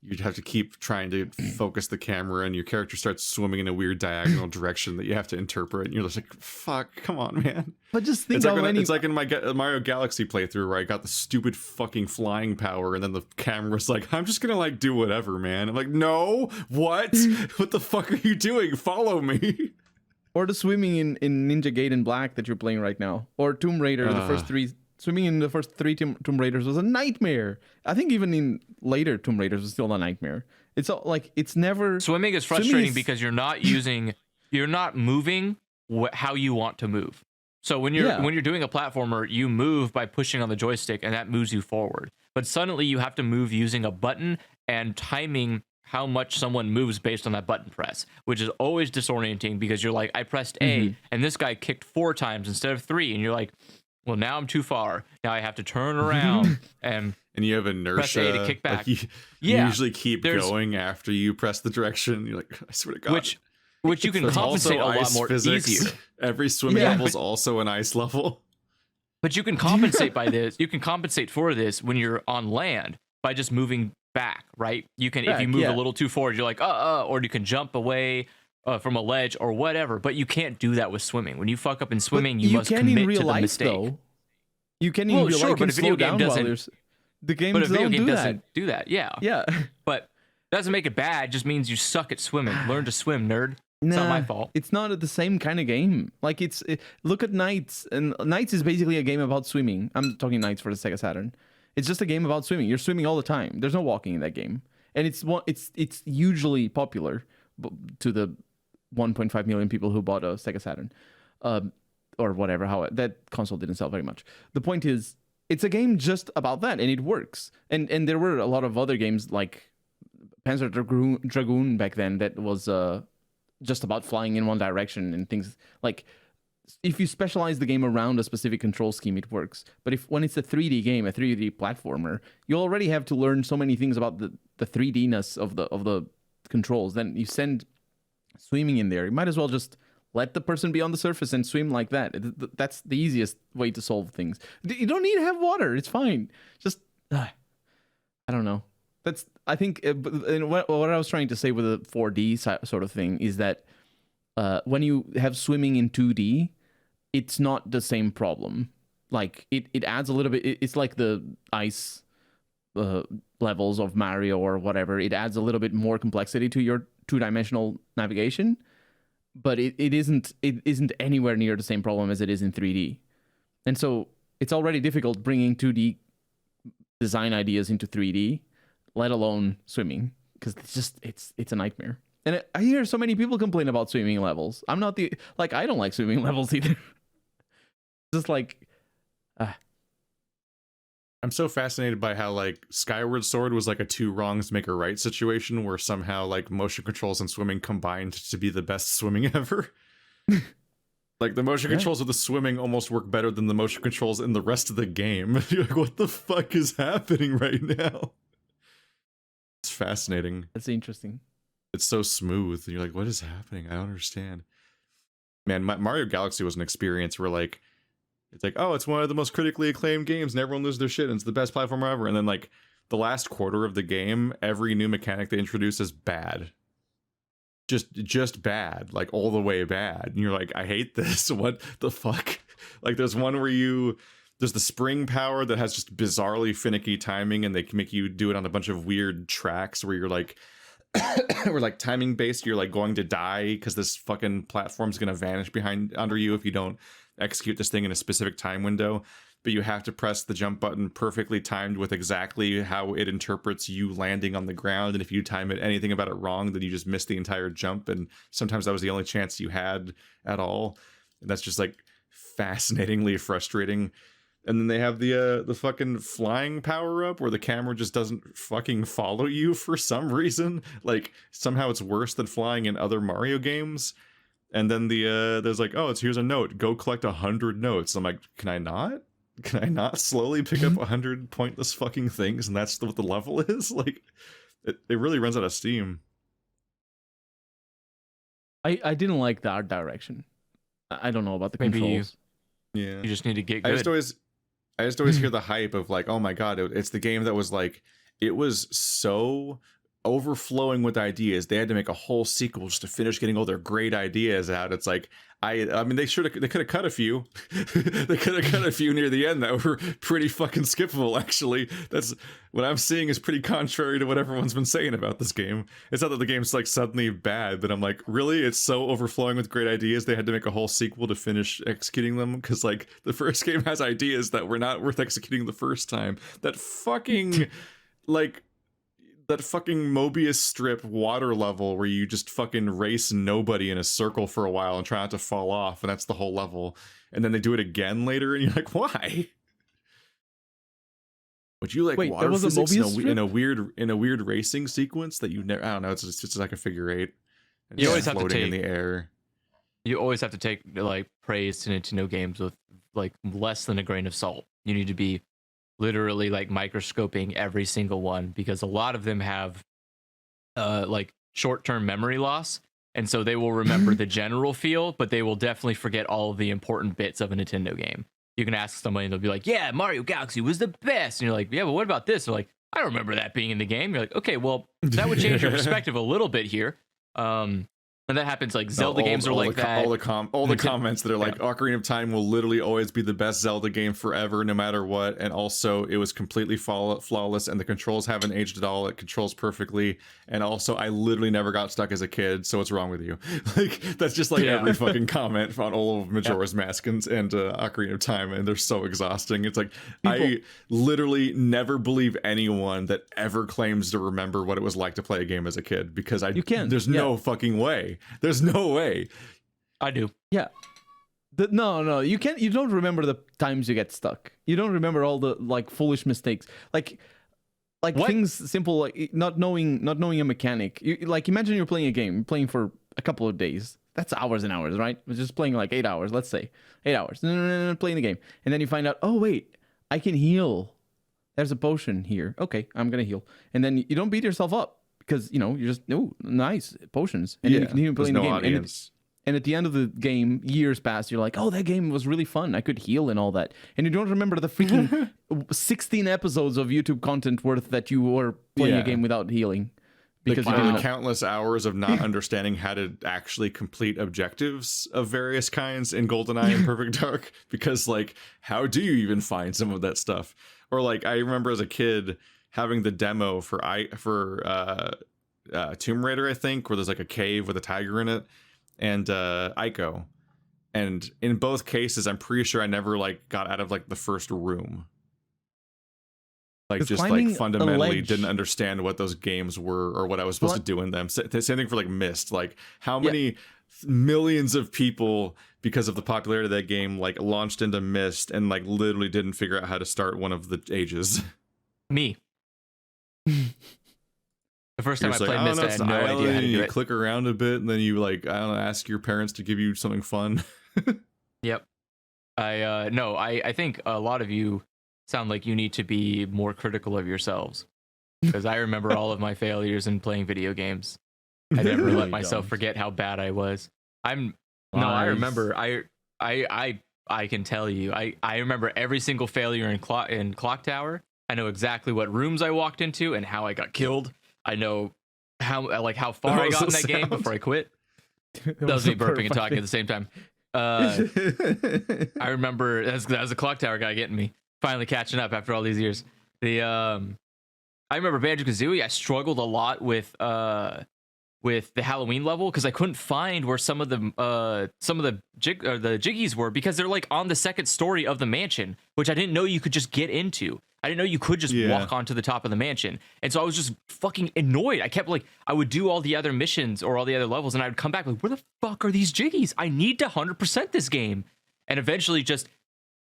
you'd have to keep trying to focus the camera, and your character starts swimming in a weird diagonal direction that you have to interpret, and you're just like, fuck, come on, man. But just think it's like in my Mario Galaxy playthrough where I got the stupid fucking flying power, and then the camera's like, I'm just gonna like do whatever, man. I'm like, no, what? What the fuck are you doing? Follow me. Or the swimming in Ninja Gaiden Black that you're playing right now, or Tomb Raider, the first three. Swimming in the first 3 Tomb Raiders was a nightmare. I think even in later Tomb Raiders was still a nightmare. It's all, like, it's never... Swimming is frustrating because you're not moving how you want to move. So when you're doing a platformer, you move by pushing on the joystick, and that moves you forward. But suddenly you have to move using a button and timing how much someone moves based on that button press, which is always disorienting because you're like, I pressed A, and this guy kicked 4 times instead of 3, and you're like, well, now I'm too far. Now I have to turn around and you have inertia. Press A to kick back. Like you usually keep going after you press the direction. You're like, I swear to God. Which you can compensate a lot more easier. Every swimming level is also an ice level. But you can compensate by this. You can compensate for this when you're on land by just moving back, right? You can if you move a little too forward, you're like, or you can jump away from a ledge or whatever, but you can't do that with swimming. When you fuck up in swimming, you must commit to the mistake. Though. You can in real life, but a video game doesn't. The game doesn't do that. Yeah. But doesn't make it bad. Just means you suck at swimming. Learn to swim, nerd. It's not my fault. It's not the same kind of game. Like look at Knights, and Knights is basically a game about swimming. I'm talking Knights for the Sega Saturn. It's just a game about swimming. You're swimming all the time. There's no walking in that game, and it's hugely popular to the 1.5 million people who bought a Sega Saturn, or whatever. How that console didn't sell very much. The point is, it's a game just about that, and it works. And there were a lot of other games like Panzer Dragoon back then that was just about flying in one direction and things like. If you specialize the game around a specific control scheme, it works. But when it's a 3D game, a 3D platformer, you already have to learn so many things about the 3D-ness of the controls. Then you send swimming in there. You might as well just let the person be on the surface and swim like that. That's the easiest way to solve things. You don't need to have water. It's fine. Just I don't know. I think what I was trying to say with the 4D sort of thing is that when you have swimming in 2D, it's not the same problem. Like it adds a little bit. It's like the ice levels of Mario or whatever. It adds a little bit more complexity to your 2-dimensional navigation, but it isn't anywhere near the same problem as it is in 3D. And so it's already difficult bringing 2D design ideas into 3D, let alone swimming, because it's a nightmare. And I hear so many people complain about swimming levels. I don't like swimming levels either. Just like, I'm so fascinated by how like Skyward Sword was like a 2 wrongs make a right situation where somehow like motion controls and swimming combined to be the best swimming ever. Like Like the motion controls of the swimming almost work better than the motion controls in the rest of the game. You're like, what the fuck is happening right now? It's fascinating. That's interesting. It's so smooth. You're like, what is happening? I don't understand. Man, Mario Galaxy was an experience where like, it's like, oh, it's one of the most critically acclaimed games and everyone loses their shit and it's the best platformer ever. And then like the last quarter of the game, every new mechanic they introduce is bad. Just bad, like all the way bad. And you're like, I hate this. What the fuck? Like there's one where there's the spring power that has just bizarrely finicky timing and they can make you do it on a bunch of weird tracks where you're like, we're like timing based. You're like going to die because this fucking platform's going to vanish under you if you don't execute this thing in a specific time window. But you have to press the jump button perfectly timed with exactly how it interprets you landing on the ground. And if you time it anything about it wrong, then you just miss the entire jump. And sometimes that was the only chance you had at all. And that's just like fascinatingly frustrating. And then they have the fucking flying power up where the camera just doesn't fucking follow you for some reason. Like somehow it's worse than flying in other Mario games. And then there's like, oh, here's a note. Go collect 100 notes. I'm like, can I not? Can I not slowly pick up 100 pointless fucking things and that's what the level is? Like, it really runs out of steam. I didn't like the art direction. I don't know about the controls. You just need to get good. I just always hear the hype of like, oh my god, it's the game that was like, it was so overflowing with ideas. They had to make a whole sequel just to finish getting all their great ideas out. It's like, I mean, they could have cut a few. They could have cut a few near the end that were pretty fucking skippable, actually. That's what I'm seeing is pretty contrary to what everyone's been saying about this game. It's not that the game's like suddenly bad, but I'm like, really? It's so overflowing with great ideas they had to make a whole sequel to finish executing them? Because like the first game has ideas that were not worth executing the first time. That fucking that fucking Mobius strip water level where you just fucking race nobody in a circle for a while and try not to fall off, and that's the whole level. And then they do it again later, and you're like, why? Would you like water physics in a weird racing sequence that you never? I don't know. It's just like a figure eight. You always have to take in the air. You always have to take like praise to Nintendo games with like less than a grain of salt. You need to be literally like microscoping every single one because a lot of them have like short-term memory loss, and so they will remember the general feel, but they will definitely forget all of the important bits of a Nintendo game. You can ask somebody and they'll be like, yeah, Mario Galaxy was the best, and you're like, yeah, but what about this? They're like, I don't remember that being in the game. You're like, okay, well, that would change your perspective a little bit here. And that happens like Zelda games are like that. All the comments that are like, Ocarina of Time will literally always be the best Zelda game forever, no matter what. And also, it was completely flawless, and the controls haven't aged at all. It controls perfectly. And also, I literally never got stuck as a kid. So what's wrong with you? Like that's just like every fucking comment on all of Majora's Mask and Ocarina of Time, and they're so exhausting. It's like I literally never believe anyone that ever claims to remember what it was like to play a game as a kid because there's no fucking way. There's no way. I do. Yeah. No, you can't. You don't remember the times you get stuck. You don't remember all the like foolish mistakes, like what? Things simple like not knowing a mechanic. Like imagine you're playing a game, playing for a couple of days. That's hours and hours, right? We're just playing like 8 hours. Let's say 8 hours. Playing the game, and then you find out, oh wait, I can heal. There's a potion here. Okay, I'm gonna heal, and then you don't beat yourself up. Because, you know, you're just, nice, potions. And you continue playing the game. And at the end of the game, years pass, you're like, oh, that game was really fun. I could heal and all that. And you don't remember the freaking 16 episodes of YouTube content worth that you were playing a game without healing. Because you did countless hours of not understanding how to actually complete objectives of various kinds in GoldenEye and Perfect Dark. Because, like, how do you even find some of that stuff? Or, like, I remember as a kid having the demo for Tomb Raider, I think, where there's like a cave with a tiger in it, and Ico. And in both cases, I'm pretty sure I never like got out of like the first room. Like just like fundamentally didn't understand what those games were or what I was supposed to do in them. Same thing for like Myst. Like how many millions of people, because of the popularity of that game, like launched into Myst and like literally didn't figure out how to start one of the ages. Me. The first time I played Myst, I had no idea how to do you it. Click around a bit, and then you like, I don't know, ask your parents to give you something fun. Yep. I think a lot of you sound like you need to be more critical of yourselves, because I remember all of my failures in playing video games. I never let myself forget how bad I was. I remember. I can tell you. I remember every single failure in Clock Tower. I know exactly what rooms I walked into and how I got killed. I know how far I got in that game before I quit. That was me burping and talking at the same time. I remember that was the Clock Tower guy getting me. Finally catching up after all these years. I remember Banjo-Kazooie. I struggled a lot with the Halloween level because I couldn't find where some of the jiggies were, because they're like on the second story of the mansion, which I didn't know you could just get into. I didn't know you could just walk onto the top of the mansion. And so I was just fucking annoyed. I kept I would do all the other missions or all the other levels, and I would come back like, where the fuck are these jiggies? I need to 100% this game. And eventually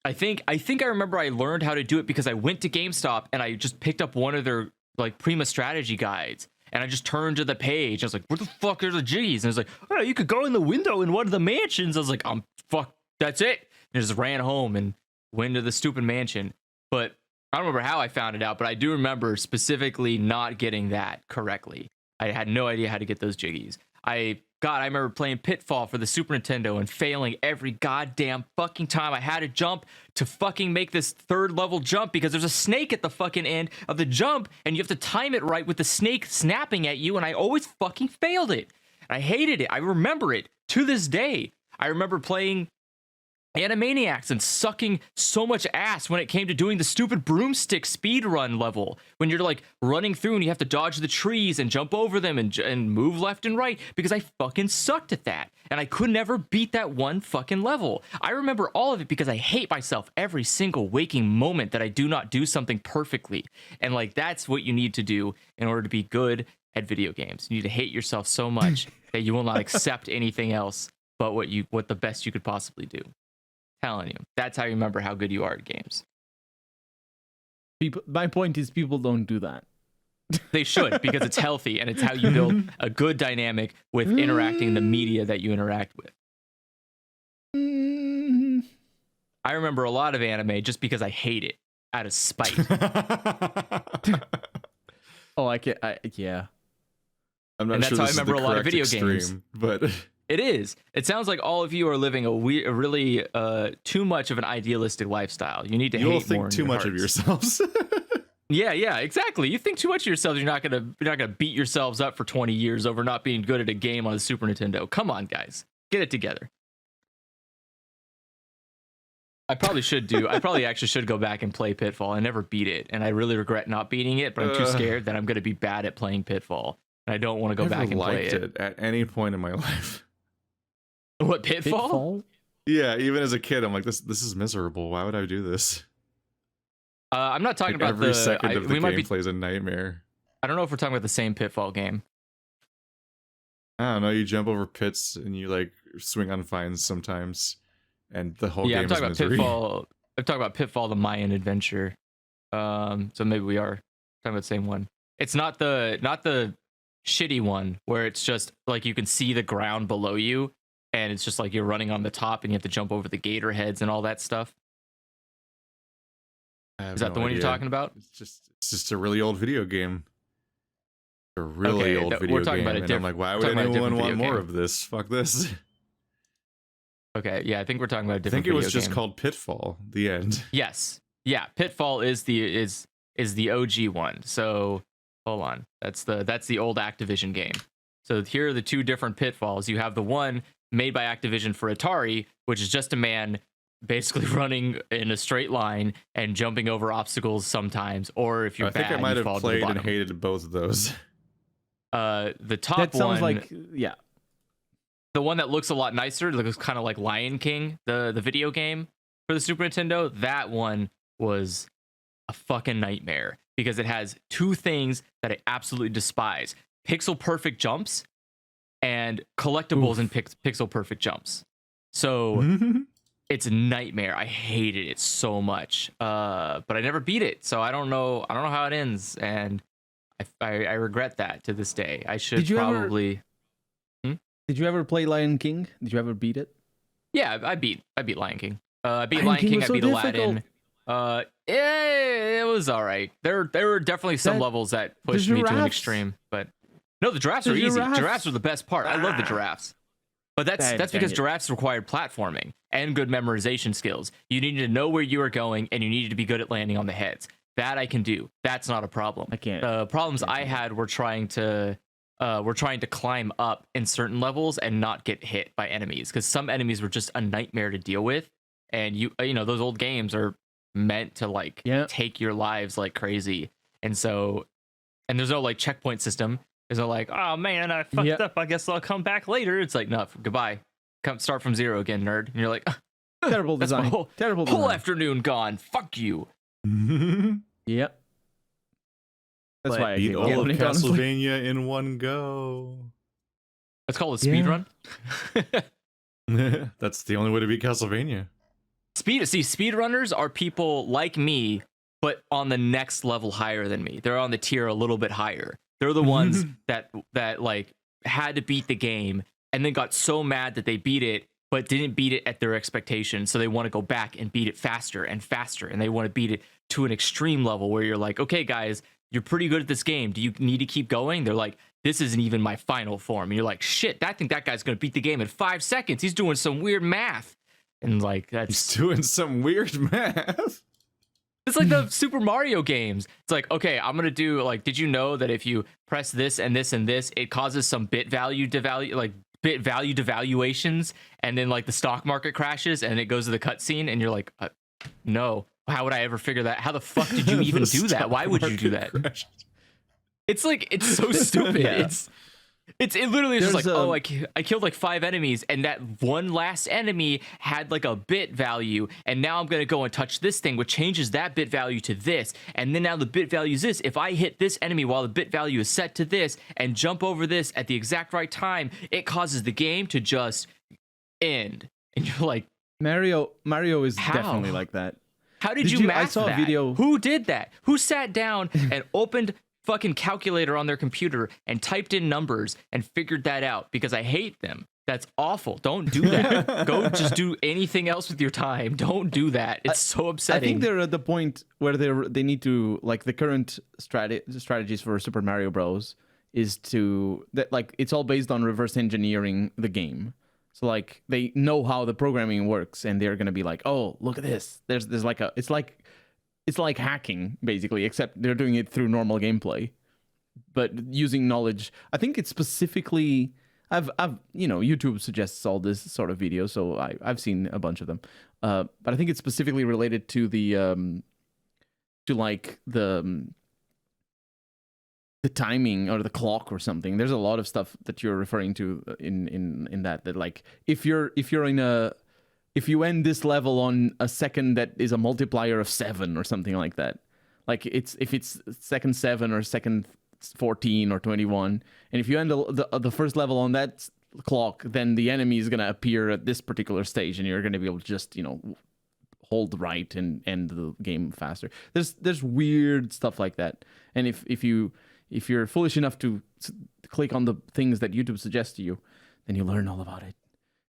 I think I remember I learned how to do it because I went to GameStop and I just picked up one of their Prima strategy guides. And I just turned to the page. I was like, where the fuck are the jiggies? And I was like, oh, you could go in the window in one of the mansions. I was like, fuck, that's it. And I just ran home and went to the stupid mansion. But I don't remember how I found it out, but I do remember specifically not getting that correctly. I had no idea how to get those jiggies. I remember playing Pitfall for the Super Nintendo and failing every goddamn fucking time I had to jump to fucking make this third level jump, because there's a snake at the fucking end of the jump and you have to time it right with the snake snapping at you, and I always fucking failed it. I hated it. I remember it to this day. I remember playing Animaniacs and sucking so much ass when it came to doing the stupid broomstick speed run level, when you're running through and you have to dodge the trees and jump over them and move left and right, because I fucking sucked at that and I could never beat that one fucking level. I remember all of it because I hate myself every single waking moment that I do not do something perfectly. And that's what you need to do in order to be good at video games. You need to hate yourself so much that you will not accept anything else but what the best you could possibly do. Telling you, that's how you remember how good you are at games. My point is, people don't do that. They should, because it's healthy and it's how you build a good dynamic with interacting the media that you interact with. I remember a lot of anime just because I hate it out of spite. Oh, yeah. I'm not and sure that's this how I remember is the a lot of video extreme, games. But it is. It sounds like all of you are living a really too much of an idealistic lifestyle. You need to you'll hate more think too much of yourselves. Yeah, exactly. You think too much of yourselves. You're not gonna beat yourselves up for 20 years over not being good at a game on a Super Nintendo. Come on, guys, get it together. I probably actually should go back and play Pitfall. I never beat it, and I really regret not beating it. But I'm too scared that I'm gonna be bad at playing Pitfall, and I don't want to go back and play it at any point in my life. What, Pitfall? Yeah, even as a kid, I'm like, this is miserable. Why would I do this? I'm not talking about every second of the gameplay is a nightmare. I don't know if we're talking about the same Pitfall game. I don't know. You jump over pits and you swing on vines sometimes, and the whole game is misery. Pitfall. I'm talking about Pitfall: The Mayan Adventure. So maybe we are talking about the same one. It's not the shitty one where it's just you can see the ground below you, and it's just you're running on the top and you have to jump over the gator heads and all that stuff. Is that the one you're talking about? It's just a really old video game. A really old video game. And I'm like, why would anyone want more of this? Fuck this. Okay, yeah, I think we're talking about a different I think it was video just game. called Pitfall. The end. Yes. Yeah, Pitfall is the OG one. So hold on. That's the old Activision game. So here are the two different Pitfalls. You have the one made by Activision for Atari, which is just a man basically running in a straight line and jumping over obstacles sometimes, or if you're bad, I think I might have played and bottom. hated both of those. The top that sounds one, yeah, the one that looks a lot nicer, looks kind of like Lion King, the video game for the Super Nintendo. That one was a fucking nightmare because it has two things that I absolutely despise: pixel perfect jumps and collectibles in pixel perfect jumps. So it's a nightmare. I hated it so much, but I never beat it, so I don't know how it ends, and I regret that to this day. I should probably. Did you ever play Lion King? Did you ever beat it? Yeah, I beat Lion King. I beat Lion King King. was I so beat difficult. Aladdin. It was all right. There were definitely some levels that pushed me to an extreme, but no, the giraffes are easy. Giraffes are the best part. I love the giraffes. But that's because giraffes required platforming and good memorization skills. You needed to know where you were going, and you needed to be good at landing on the heads. That I can do. That's not a problem. I can't. The problems I had were trying to climb up in certain levels and not get hit by enemies, because some enemies were just a nightmare to deal with. And you know those old games are meant to like take your lives like crazy, and there's no like checkpoint system. There's no like, oh man, I fucked up, I guess I'll come back later. It's like, no, goodbye, come start from zero again, nerd. And you're like, terrible design, terrible design. Whole afternoon gone, fuck you. Yep. That's why I beat all of Castlevania in one go. Let's call it speed run. That's the only way to beat Castlevania. Speedrunners are people like me, but on the next level higher than me. They're on the tier a little bit higher. They're the ones that like had to beat the game and then got so mad that they beat it, but didn't beat it at their expectations. So they want to go back and beat it faster and faster, and they want to beat it to an extreme level where you're like, okay, guys, you're pretty good at this game. Do you need to keep going? They're like, this isn't even my final form. And you're like, shit, I think that guy's going to beat the game in 5 seconds. He's doing some weird math. And like, he's doing some weird math. It's like the Super Mario games. It's like, okay, I'm going to do like, did you know that if you press this and this and this, it causes some bit value devaluations, and then like the stock market crashes and it goes to the cutscene, and you're like, no. How would I ever figure that? How the fuck did you even do that? Why would you do that? Crashes. It's like, it's so stupid. Yeah. It literally is just like, I killed like 5 enemies, and that one last enemy had like a bit value, and now I'm gonna go and touch this thing, which changes that bit value to this, and then now the bit value is this. If I hit this enemy while the bit value is set to this and jump over this at the exact right time, it causes the game to just end. And you're like, Mario is definitely like that. How did you math I saw that? A video. Who did that? Who sat down and opened fucking calculator on their computer and typed in numbers and figured that out? Because I hate them. That's awful. Don't do that. Go just do anything else with your time. Don't do that. It's so upsetting. I think they're at the point where they need to, like, the current strategies for Super Mario Bros. Is to that, like, it's all based on reverse engineering the game. So like they know how the programming works, and they're gonna be like, oh, look at this. There's like it's like hacking basically, except they're doing it through normal gameplay, but using knowledge. I think it's specifically I've YouTube suggests all this sort of videos, so I've seen a bunch of them. But I think it's specifically related to the timing or the clock or something. There's a lot of stuff that you're referring to in that like if you end this level on a second that is a multiplier of 7 or something like that, like if it's second 7 or second 14 or 21, and if you end the first level on that clock, then the enemy is going to appear at this particular stage, and you're going to be able to just hold right and end the game faster. There's weird stuff like that, and if you're foolish enough to click on the things that YouTube suggests to you, then you learn all about it.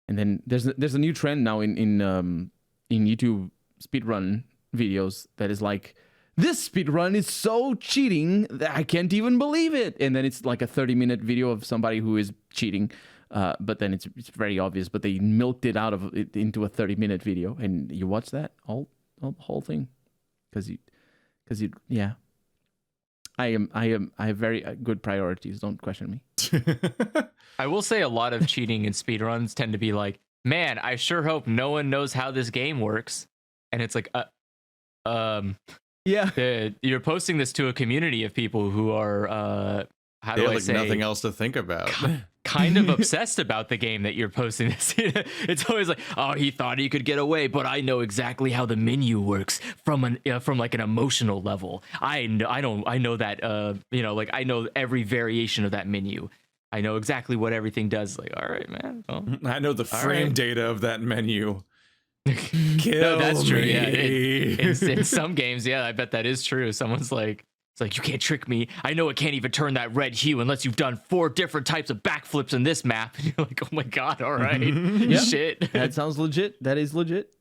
And then there's a new trend now in YouTube speedrun videos that is like, this speedrun is so cheating that I can't even believe it. And then it's like a 30-minute video of somebody who is cheating, but then it's very obvious, but they milked it out of it into a 30-minute video, and you watch that whole thing because you yeah. I have very good priorities. Don't question me. I will say a lot of cheating in speedruns tend to be like, man, I sure hope no one knows how this game works. And it's like, yeah, you're posting this to a community of people who are, how do I say, nothing else to think about. Kind of obsessed about the game that you're posting this. It's always like, oh, he thought he could get away, but I know exactly how the menu works from like an emotional level. I know that like I know every variation of that menu. I know exactly what everything does. Like, all right, man. Well, I know the frame data of that menu. Kill no, that's true. me. Yeah, in some games, yeah, I bet that is true. Someone's like, It's like, you can't trick me. I know it can't even turn that red hue unless you've done 4 different types of backflips in this map. And you're like, oh my god, all right. Yeah. Shit. That sounds legit. That is legit.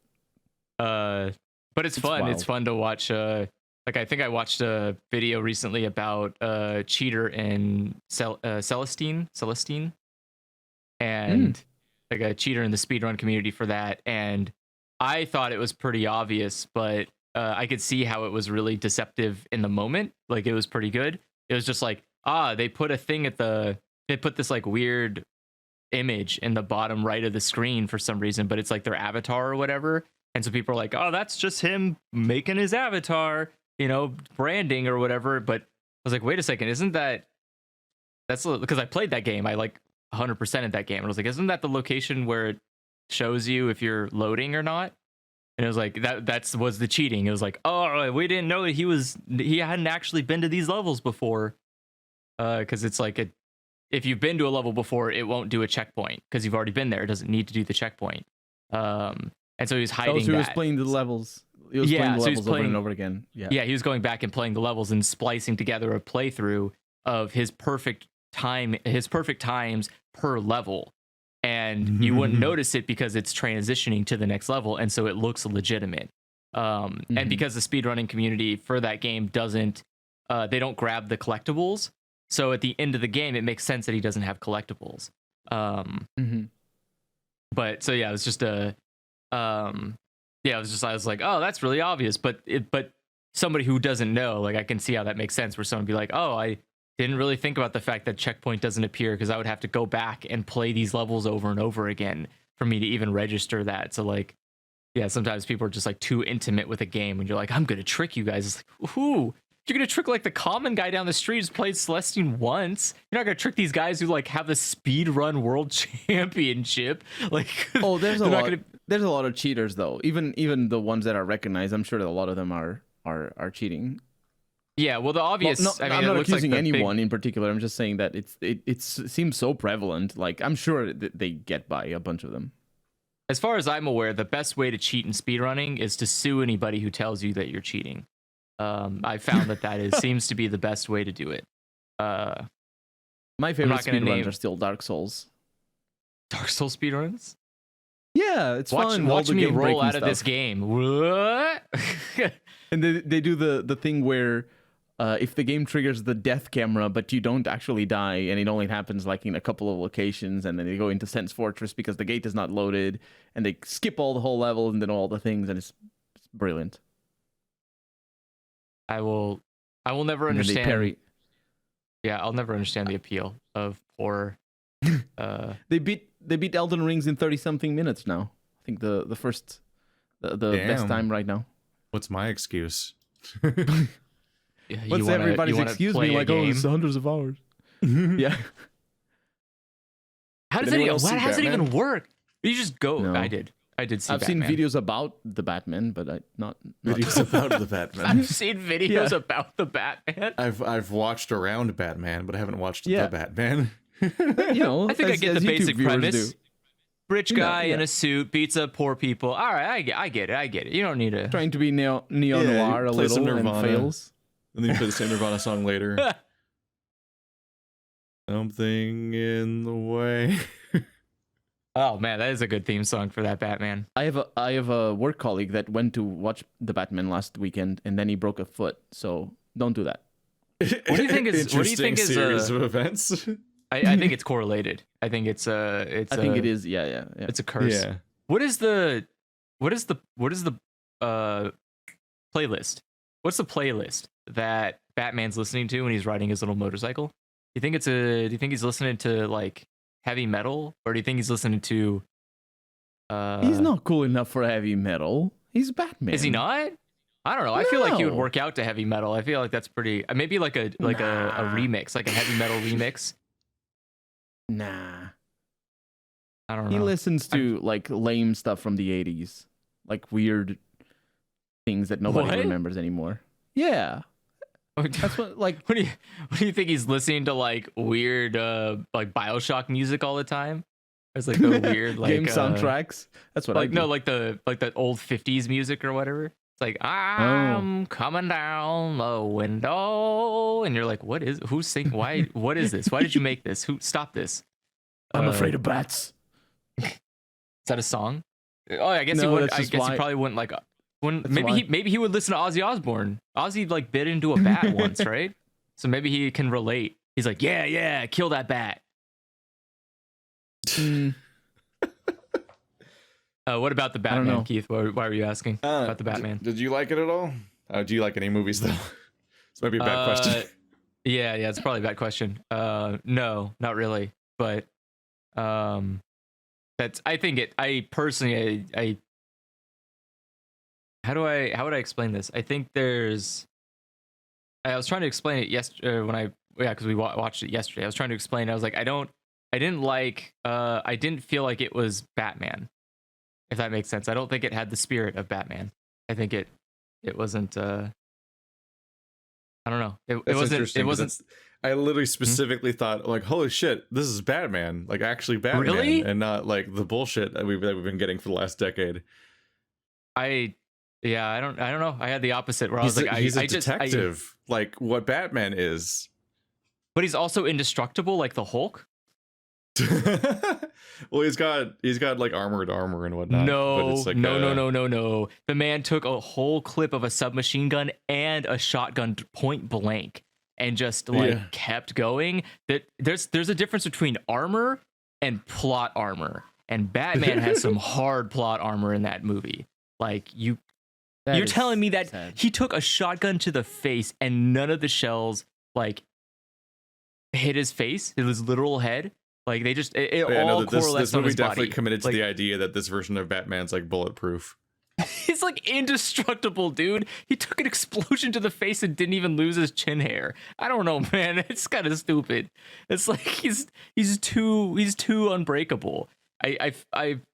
But it's fun. wild. It's fun to watch. Like, I think I watched a video recently about cheater in Celestine, and like a cheater in the speedrun community for that. And I thought it was pretty obvious, but I could see how it was really deceptive in the moment. Like, it was pretty good. It was just like, they put a thing they put this like weird image in the bottom right of the screen for some reason, but it's like their avatar or whatever. And so people are like, oh, that's just him making his avatar, branding or whatever. But I was like, wait a second, that's because I played that game. I like 100% of that game. And I was like, isn't that the location where it shows you if you're loading or not? And it was like, that was the cheating. It was like, oh, we didn't know he hadn't actually been to these levels before. Because it's like, if you've been to a level before, it won't do a checkpoint because you've already been there. It doesn't need to do the checkpoint. And so he was hiding that. So he was playing the levels. He was playing the levels over and over again. Yeah, he was going back and playing the levels and splicing together a playthrough of his perfect times per level. And you wouldn't notice it because it's transitioning to the next level, and so it looks legitimate. And because the speedrunning community for that game they don't grab the collectibles, so at the end of the game, it makes sense that he doesn't have collectibles. But so yeah, it was just I was like, oh, that's really obvious. But somebody who doesn't know, like, I can see how that makes sense. Where someone would be like, oh, I didn't really think about the fact that checkpoint doesn't appear because I would have to go back and play these levels over and over again for me to even register that. So like, yeah, sometimes people are just like too intimate with a game and you're like, I'm gonna trick you guys. It's like, ooh, you're gonna trick like the common guy down the street who's played Celestine once. You're not gonna trick these guys who like have the speed run world championship. Like, oh, there's a lot. There's a lot of cheaters though. Even the ones that are recognized, I'm sure that a lot of them are cheating. Yeah, well, the obvious. Well, no, I'm not accusing anyone in particular. I'm just saying that it seems so prevalent. Like, I'm sure that they get by a bunch of them. As far as I'm aware, the best way to cheat in speedrunning is to sue anybody who tells you that you're cheating. I found that seems to be the best way to do it. My favorite speedruns are still Dark Souls. Dark Souls speedruns? Yeah, it's fun. Watch me roll out of this game. What? And they do the thing where if the game triggers the death camera, but you don't actually die, and it only happens like in a couple of locations, and then they go into Sense Fortress because the gate is not loaded, and they skip all the whole level and then all the things, and it's brilliant. I will never understand. Yeah, I'll never understand the appeal of poor. They beat Elden Rings in 30-something minutes now. I think the best time right now. What's my excuse? What's everybody's excuse? Me like, oh, it's hundreds of hours. Yeah. How does it even work? You just go. No. I did see. I've seen videos about the Batman, but not videos about the Batman. I've seen videos about the Batman. I've watched around Batman, but I haven't watched the Batman. I think I get the basic premise. Rich guy in a suit beats up poor people. All right, I get it. You don't need to trying to be neo noir a little and fails. And then you play the same Nirvana song later. Something in the way. Oh man, that is a good theme song for that Batman. I have a work colleague that went to watch the Batman last weekend, and then he broke a foot. So don't do that. What do you think is? What do you think is series of events? I think it's correlated. I think it's I think it is. Yeah. It's a curse. Yeah. What is the playlist? What's the playlist that Batman's listening to when he's riding his little motorcycle? Do you think he's listening to like heavy metal, or do you think he's listening to He's not cool enough for heavy metal. He's Batman. Is he not? I don't know. I feel like he would work out to heavy metal. I feel like that's pretty maybe like a remix, like a heavy metal remix. Nah. I don't know. He listens to like lame stuff from the 80s. Like weird things that nobody remembers anymore. Yeah. That's what like what do you think he's listening to, like weird like BioShock music all the time? It's like the weird like game soundtracks. That's what like I do. No, like the old 50s music or whatever. It's like, I'm coming down the window, and you're like, what is? Who's singing? Why? What is this? Why did you make this? Who stop this? I'm afraid of bats. Is that a song? Oh, I guess No, he would. that's I just guess why- he probably wouldn't like. When That's maybe why. maybe he would listen to Ozzy Osbourne. Ozzy like bit into a bat once, right? So maybe he can relate. He's like, yeah, kill that bat. What about the I don't know. Batman, Keith? Why were you asking about the Batman? Did you like it at all? Do you like any movies though? This might be a bad question. Yeah, it's probably a bad question. No, not really. But that's I think it. I personally, I how would I explain this? I think there's. I was trying to explain it yesterday because we watched it yesterday. I was trying to explain. I was like, I didn't feel like it was Batman. If that makes sense. I don't think it had the spirit of Batman. I think it wasn't. I don't know. It wasn't. I literally specifically thought like, holy shit, this is Batman. Like actually Batman, Really? and not like the bullshit that we've been getting for the last decade. I don't know. I had the opposate where I was like, he's a detective, like what Batman is. But he's also indestructible, like the Hulk. Well, he's got like armor and whatnot. No, but it's like no. The man took a whole clip of a submachine gun and a shotgun point blank and just kept going. That there's a difference between armor and plot armor, and Batman has some hard plot armor in that movie. Like you're telling me that he took a shotgun to the face and none of the shells like hit his face, his literal head. Like they just all correlates this movie on his definitely body. committed to the idea that this version of Batman's like bulletproof. He's like indestructible, dude. He took an explosion to the face and didn't even lose his chin hair. I don't know, man. It's kind of stupid. It's like he's too unbreakable. I'm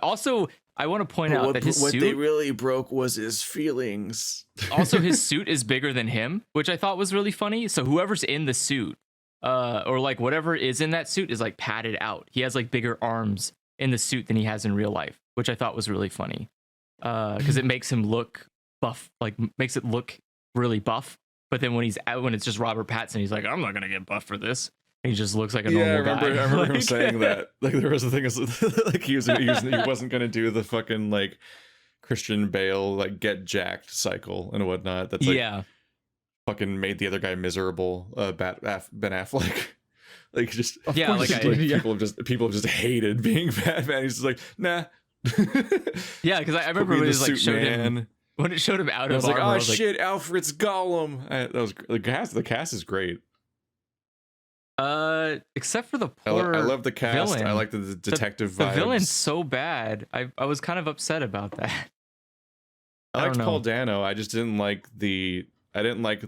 also I want to point out that his suit. What they really broke was his feelings. Also, his suit is bigger than him, which I thought was really funny. So whoever's in the suit, or like whatever is in that suit is like padded out. He has like bigger arms in the suit than he has in real life, which I thought was really funny. Because it makes him look buff, like makes it look really buff. But then when it's just Robert Pattinson, he's like, I'm not gonna get buff for this. And he just looks like a normal guy. I remember Like, him saying that. Like there was a thing, like he wasn't gonna do the fucking like Christian Bale like get jacked cycle and whatnot. That's like fucking made the other guy miserable. Ben Affleck. Like just people have just hated being Batman. He's just like, nah. Yeah, because I remember when it was like showed him when it showed him out of armor. I was like, oh like, shit, Alfred's Gollum. That was the cast is great. Except for the poor I love the cast. villain. I like the detective vibes. The villain's so bad. I was kind of upset about that. I liked Paul Dano. I just didn't like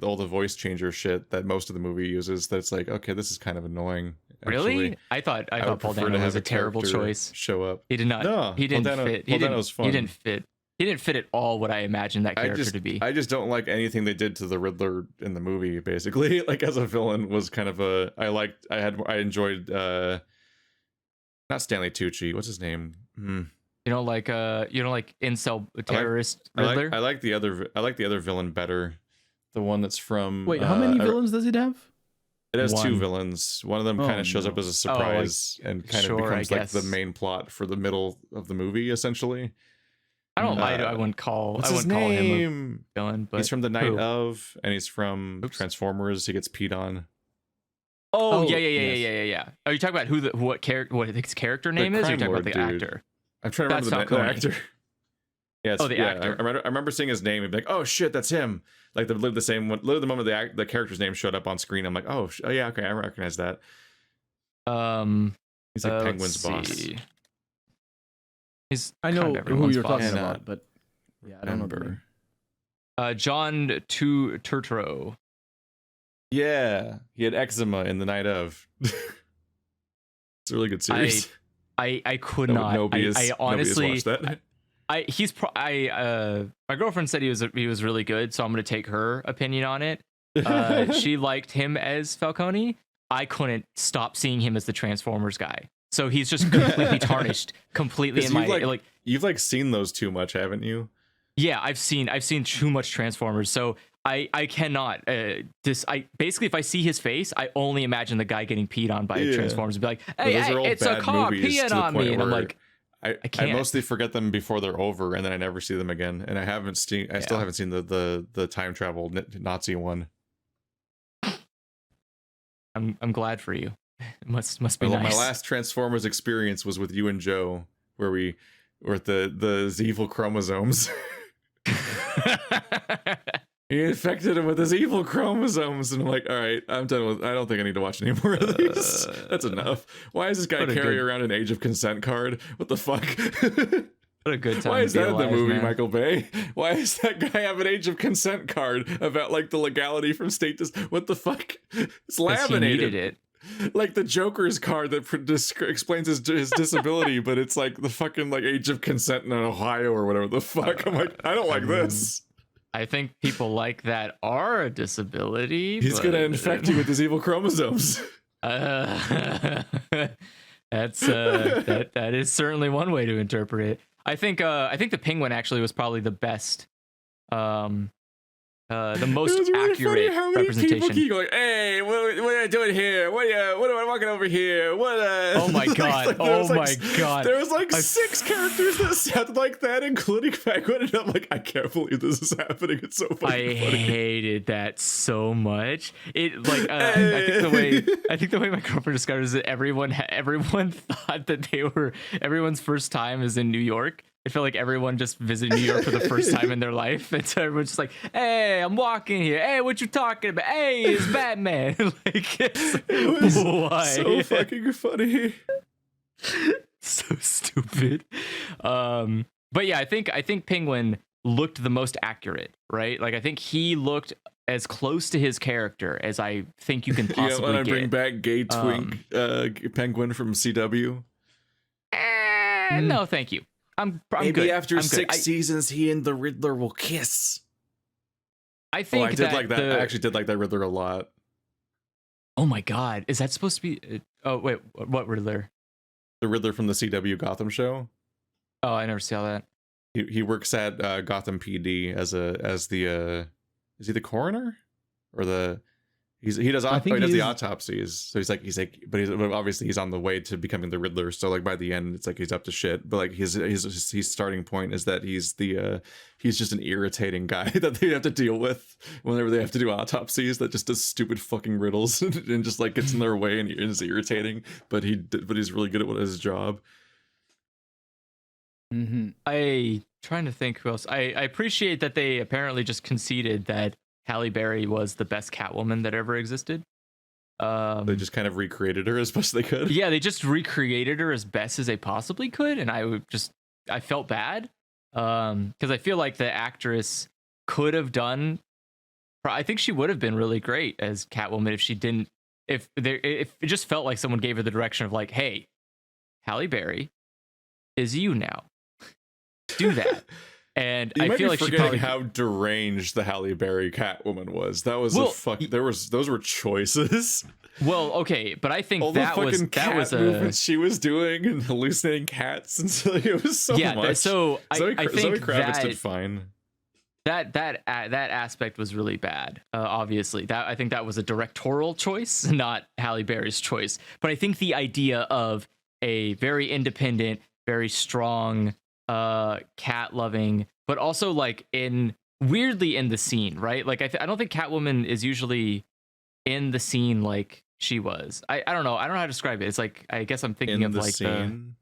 all the voice changer shit that most of the movie uses. That's like, okay, this is kind of annoying. Actually. Really? I thought Paul Dano was a terrible choice. Show up. He did not. No, he didn't fit. He Dano's fun. didn't fit. He didn't fit at all what I imagined that character to be. I just don't like anything they did to the Riddler in the movie. Basically, like as a villain, was kind of I enjoyed. Not Stanley Tucci. What's his name? You don't like incel terrorist Riddler. I like the other villain better. The one that's from. Wait, how many villains does it have? It has two villains. One of them kind of shows up as a surprise and kind of becomes like the main plot for the middle of the movie, essentially. I wouldn't call him a villain, but he's from the Night of, and he's from Transformers. He gets peed on. Oh yeah. Are you talking about what his character name is? Or are you talking about the actor? I'm trying to remember the actor. Yeah, the actor. I remember seeing his name and be like, oh shit, that's him. Like literally the moment the character's name showed up on screen, I'm like, oh yeah, okay, I recognize that. He's like Penguin's boss. I know who you're talking about, but yeah, I don't remember. John Turturro. Yeah, he had eczema in the Night of. It's a really good series. I could not. I honestly watched that. My girlfriend said he was really good, so I'm gonna take her opinion on it. She liked him as Falcone. I couldn't stop seeing him as the Transformers guy. So he's just completely tarnished, completely in my you've seen those too much, haven't you? Yeah, I've seen too much Transformers, so I cannot basically if I see his face, I only imagine the guy getting peed on by Transformers and be like, hey, it's a car peeing on me, and I'm like, I mostly forget them before they're over, and then I never see them again. And I still haven't seen the time travel Nazi one. I'm glad for you. It must be nice. My last Transformers experience was with you and Joe, where we were at the evil chromosomes. He infected him with his evil chromosomes, and I'm like, all right, I'm done with. I don't think I need to watch any more of these. That's enough. Why is this guy carrying around an age of consent card? What the fuck? What a good time. Why is that alive, in the movie, man. Michael Bay? Why does that guy have an age of consent card about like the legality from state to? What the fuck? It's laminated. He needed it. Like the Joker's card that explains his disability, but it's like the fucking like age of consent in Ohio or whatever the fuck. I'm like, I don't like this. I think people like that are a disability. He's gonna infect you with his evil chromosomes. That's that is certainly one way to interpret it. I think the Penguin actually was probably the best, the most really accurate funny how many representation. People keep going, hey, what are you doing here? What am I walking over here? What? Oh my god! Oh my god! There was like 6 characters that sounded like that, including Penguin, and I'm like, I can't believe this is happening. It's so funny. I hated that so much. It like I think the way my girlfriend described it is that everyone thought that everyone's first time is in New York. It felt like everyone just visited New York for the first time in their life, and so everyone's just like, "Hey, I'm walking here. Hey, what you talking about? Hey, it's Batman." Like, It was so fucking funny. So stupid. But yeah, I think Penguin looked the most accurate, right? Like I think he looked as close to his character as I think you can possibly when I get. bring back gay twink Penguin from CW. No, thank you. I'm Maybe good. after 6 seasons, he and the Riddler will kiss. I think I did like that. I actually did like that Riddler a lot. Oh my god, is that supposed to be? Oh wait, what Riddler? The Riddler from the CW Gotham show. Oh, I never saw that. He works at Gotham PD as the is he the coroner or the he does the autopsies. So he's like but obviously he's on the way to becoming the Riddler. So like by the end it's like he's up to shit. But like his starting point is that he's just an irritating guy that they have to deal with whenever they have to do autopsies. That just does stupid fucking riddles and just like gets in their way and is irritating. But he's really good at his job. Mm-hmm. I trying to think who else. I appreciate that they apparently just conceded that Halle Berry was the best Catwoman that ever existed. They just kind of recreated her as best they could. Yeah, they just recreated her as best as they possibly could, and I felt bad because I feel like the actress could have done. I think she would have been really great as Catwoman if she didn't. If it just felt like someone gave her the direction of like, hey, Halle Berry is you now. Do that. And I feel like she probably how deranged the Halle Berry Catwoman was. That was those were choices. Well, okay, but I think all that the was movements she was doing and hallucinating cats, and so it was so much. So I think Zoe Kravitz did fine. That aspect was really bad. Obviously, I think that was a directorial choice, not Halle Berry's choice. But I think the idea of a very independent, very strong, cat loving, but also like weirdly in the scene, right? Like I don't think Catwoman is usually in the scene like she was. I don't know how to describe it. It's like I guess I'm thinking of like in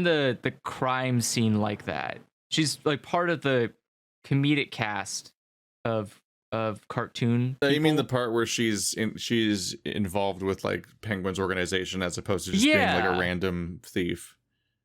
the crime scene like that. She's like part of the comedic cast of cartoon. You mean the part where she's involved with like Penguin's organization as opposed to just being like a random thief?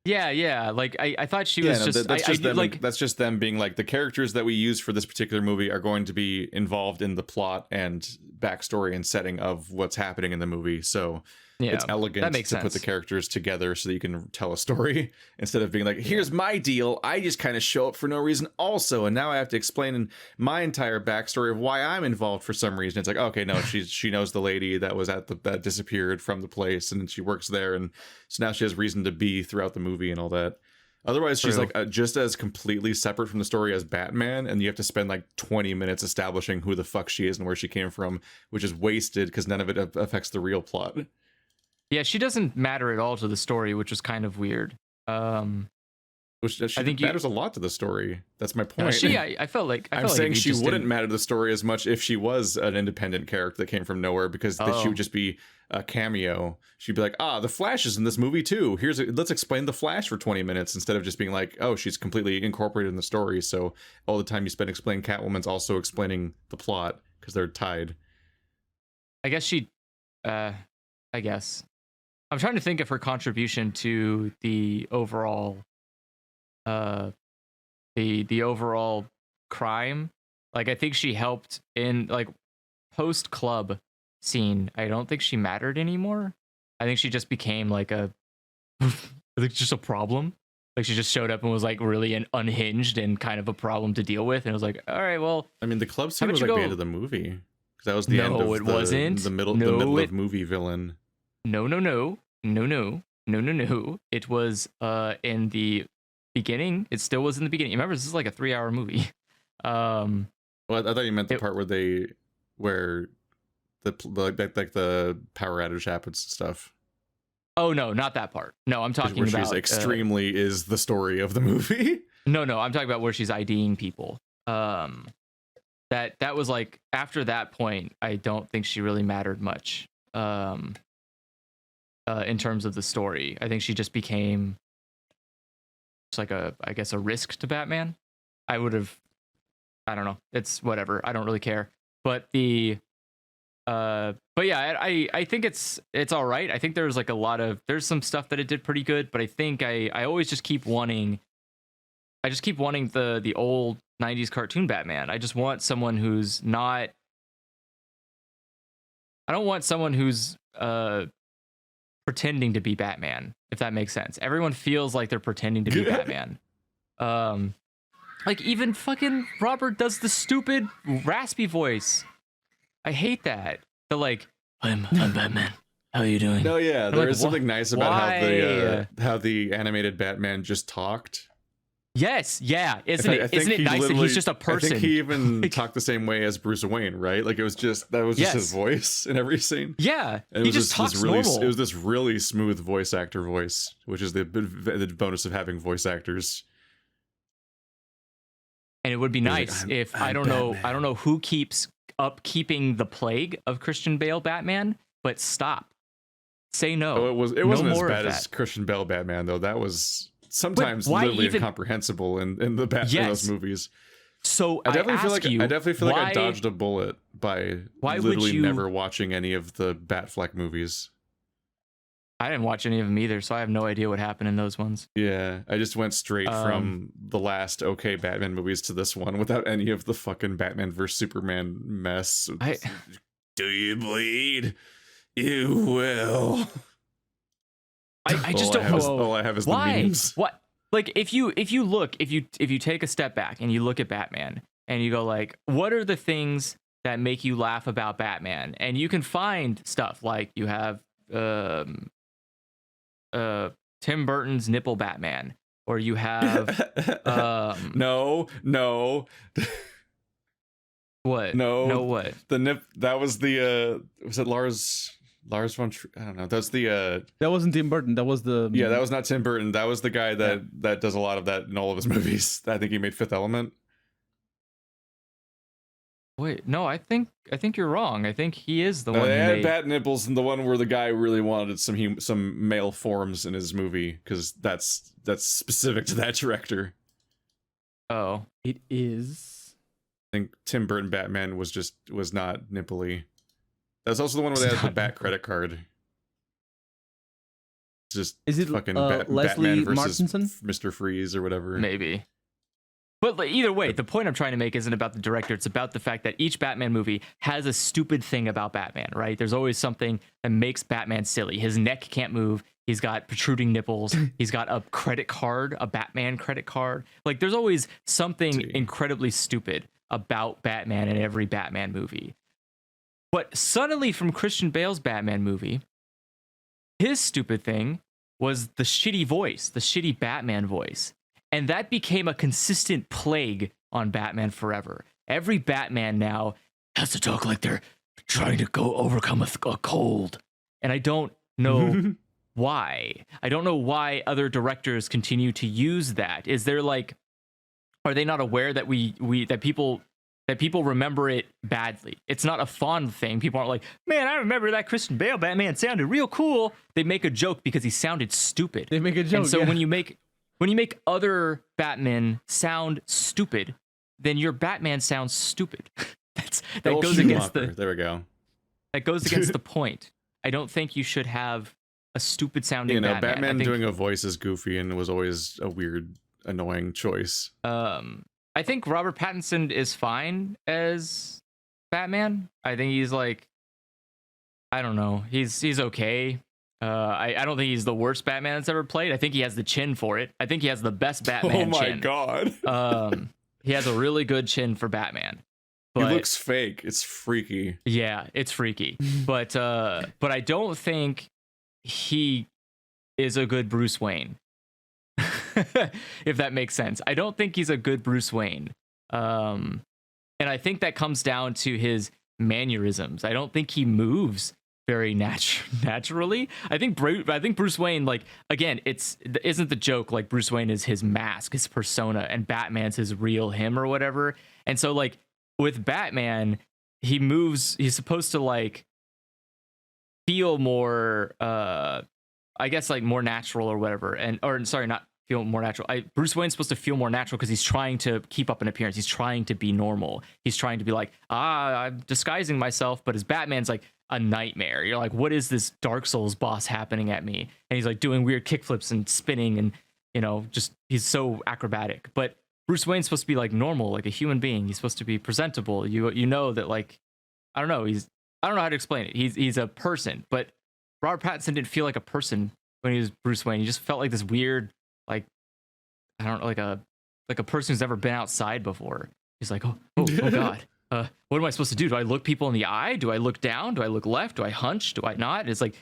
Yeah. Like I thought she was that's just them being like the characters that we use for this particular movie are going to be involved in the plot and backstory and setting of what's happening in the movie. So it's elegant to put the characters together so that you can tell a story instead of being like, here's my deal. I just kind of show up for no reason also, and now I have to explain my entire backstory of why I'm involved for some reason. It's like, okay, no, she knows the lady that was that disappeared from the place and she works there, and so now she has reason to be throughout the movie and all that. Otherwise, she's like just as completely separate from the story as Batman, and you have to spend like 20 minutes establishing who the fuck she is and where she came from, which is wasted because none of it affects the real plot. Yeah, she doesn't matter at all to the story, which is kind of weird. Which I think matters a lot to the story. That's my point. I felt like I'm saying she wouldn't matter to the story as much if she was an independent character that came from nowhere, because she would just be a cameo. She'd be like, the Flash is in this movie too. Let's explain the Flash for 20 minutes instead of just being like, oh, she's completely incorporated in the story. So all the time you spend explaining Catwoman's also explaining the plot because they're tied. I guess I'm trying to think of her contribution to the overall the overall crime. Like, I think she helped in like post club scene. I don't think she mattered anymore. I think she just became like I think just a problem. Like, she just showed up and was like really unhinged and kind of a problem to deal with, and it was like, all right, well, I mean, the club scene was like the end of the movie, because that was the end of the middle of movie villain. No. It was in the beginning. It still was in the beginning. Remember, this is like a 3-hour movie. Well, I thought you meant the part where the power outage happens and stuff. Oh no, not that part. No, I'm talking about where she's extremely is the story of the movie. No, I'm talking about where she's IDing people. That was like after that point. I don't think she really mattered much. In terms of the story, I think she just became just like a risk to Batman. I don't know. It's whatever. I don't really care. But yeah, I think it's all right. I think there's like there's some stuff that it did pretty good, but I think I always just keep wanting the old 90s cartoon Batman. I just want someone who's not, I don't want someone who's pretending to be Batman, if that makes sense. Everyone feels like they're pretending to be Batman. Like, even fucking Robert does the stupid raspy voice. I hate that. The like, I'm Batman. How are you doing? No, yeah, there is something nice about how the animated Batman just talked. Yes, yeah, isn't it nice that he's just a person? I think he even talked the same way as Bruce Wayne, right? Like, that was just his voice in every scene. Yeah, and he just talks normal. It was this really smooth voice actor voice, which is the bonus of having voice actors. And it would be nice if I don't know who keeps upkeeping the plague of Christian Bale Batman, but stop. Say no. Oh, it wasn't as bad as Christian Bale Batman, though. That was sometimes literally incomprehensible in the Batman in those movies. So I definitely feel like I dodged a bullet by literally never watching any of the Batfleck movies. I didn't watch any of them either, so I have no idea what happened in those ones. Yeah, I just went straight from the last Batman movies to this one without any of the fucking Batman vs Superman mess. Do you bleed? You will. I just don't know. All I have is the memes. What? Like, if you take a step back and you look at Batman and you go like, what are the things that make you laugh about Batman? And you can find stuff like you have Tim Burton's nipple Batman, or you have no what that was the was it Lars von I don't know, that's the that wasn't Tim Burton, that was the that was not Tim Burton, that was the guy that does a lot of that in all of his movies. I think he made Fifth Element. Wait, no, I think you're wrong. I think he is the one. They had bat nipples, and the one where the guy really wanted some male forms in his movie, because that's specific to that director. Oh, it is. I think Tim Burton Batman was not nipply. That's also the one where they had the Bat credit card. Just is it fucking Leslie Batman versus Martinson? Mr. Freeze or whatever. Maybe. But either way, the point I'm trying to make isn't about the director. It's about the fact that each Batman movie has a stupid thing about Batman, right? There's always something that makes Batman silly. His neck can't move. He's got protruding nipples. He's got a credit card, a Batman credit card. Like, there's always something incredibly stupid about Batman in every Batman movie. But suddenly, from Christian Bale's Batman movie, his stupid thing was the shitty voice, the shitty Batman voice. And that became a consistent plague on Batman Forever. Every Batman now has to talk like they're trying to go overcome a cold. And I don't know why. I don't know why other directors continue to use that. Is there like, are they not aware that that people remember it badly? It's not a fond thing. People aren't like, man, I remember that Christian Bale Batman sounded real cool. They make a joke because he sounded stupid. They make a joke. And so yeah. when you make other Batman sound stupid, then your Batman sounds stupid. That goes against the. There we go. That goes against the point. I don't think you should have a stupid sounding Batman. Doing a voice is goofy and was always a weird, annoying choice. I think Robert Pattinson is fine as Batman. I think he's like, I don't know, he's okay. I don't think he's the worst Batman that's ever played. I think he has the chin for it. I think he has the best Batman chin. Oh my god. He has a really good chin for Batman. But, he looks fake. It's freaky. Yeah, it's freaky. But I don't think he is a good Bruce Wayne. If that makes sense. I don't think he's a good Bruce Wayne. And I think that comes down to his mannerisms. I don't think he moves very naturally. I think Bruce Wayne, like, again, isn't the joke like Bruce Wayne is his mask, his persona, and Batman's his real him or whatever. And so like with Batman, he's supposed to like feel more I guess like more natural or whatever. Not feel more natural. Bruce Wayne's supposed to feel more natural because he's trying to keep up an appearance. He's trying to be normal. He's trying to be like, I'm disguising myself, but his Batman's like a nightmare. You're like, what is this Dark Souls boss happening at me? And he's like doing weird kickflips and spinning and, just he's so acrobatic. But Bruce Wayne's supposed to be like normal, like a human being. He's supposed to be presentable. You know that, like, I don't know. I don't know how to explain it. He's a person, but Robert Pattinson didn't feel like a person when he was Bruce Wayne. He just felt like this weird, like, I don't know, like a person who's never been outside before. He's like, oh god, what am I supposed to do? Do I look people in the eye? Do I look down? Do I look left? Do I hunch? Do I not? It's like,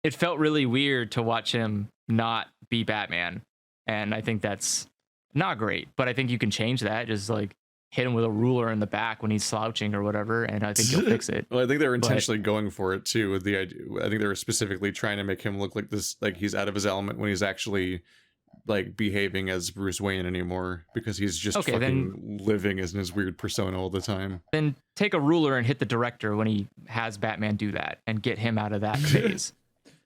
it felt really weird to watch him not be Batman, and I think that's not great. But I think you can change that. Just like hit him with a ruler in the back when he's slouching or whatever, and I think he'll fix it. Well, I think they were intentionally going for it too with the idea. I think they were specifically trying to make him look like this, like he's out of his element when he's actually like behaving as Bruce Wayne anymore, because he's just living as in his weird persona all the time. Then take a ruler and hit the director when he has Batman do that and get him out of that phase.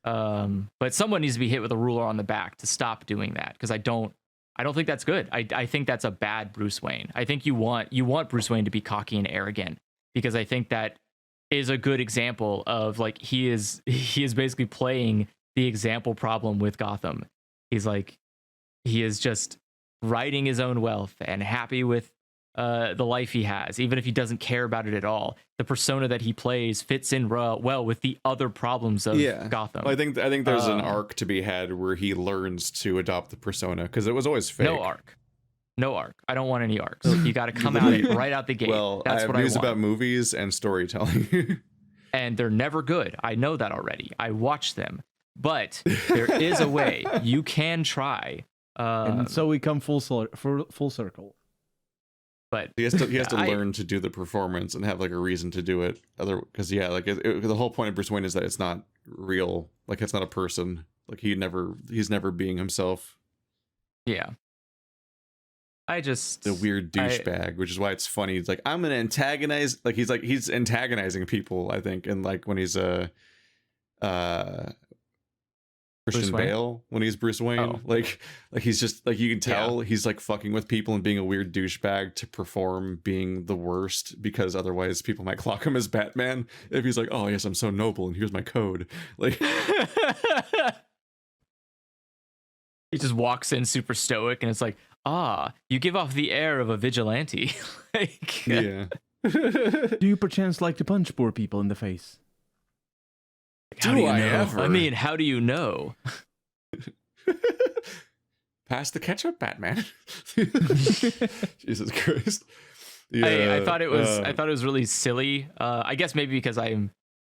But someone needs to be hit with a ruler on the back to stop doing that, because I don't think that's good. I think that's a bad Bruce Wayne. I think you want Bruce Wayne to be cocky and arrogant, because I think that is a good example of like he is basically playing the example problem with Gotham. He is just riding his own wealth and happy with the life he has, even if he doesn't care about it at all. The persona that he plays fits in well with the other problems of Gotham. Well, I think there's an arc to be had where he learns to adopt the persona, because it was always fake. No arc. I don't want any arcs. You got to come out right out the gate. Well, that's what I want. About movies and storytelling. And they're never good. I know that already. I watch them. But there is a way. You can try. And so we come full circle. But he has to learn to do the performance and have like a reason to do it. Because the whole point of Bruce Wayne is that it's not real. Like, it's not a person. Like, he's never being himself. Yeah. The weird douchebag, which is why it's funny. He's like, I'm gonna antagonize. Like, he's antagonizing people, I think, and like when he's Christian Bale, when he's Bruce Wayne, like he's just like, you can tell he's like fucking with people and being a weird douchebag to perform being the worst, because otherwise people might clock him as Batman if he's like, oh yes, I'm so noble and here's my code. Like, he just walks in super stoic and it's like, you give off the air of a vigilante. Like, yeah. Do you perchance like to punch poor people in the face? How do you know? I mean, how do you know? Pass the ketchup, Batman. Jesus Christ. Yeah, I thought it was really silly. I guess maybe because I'm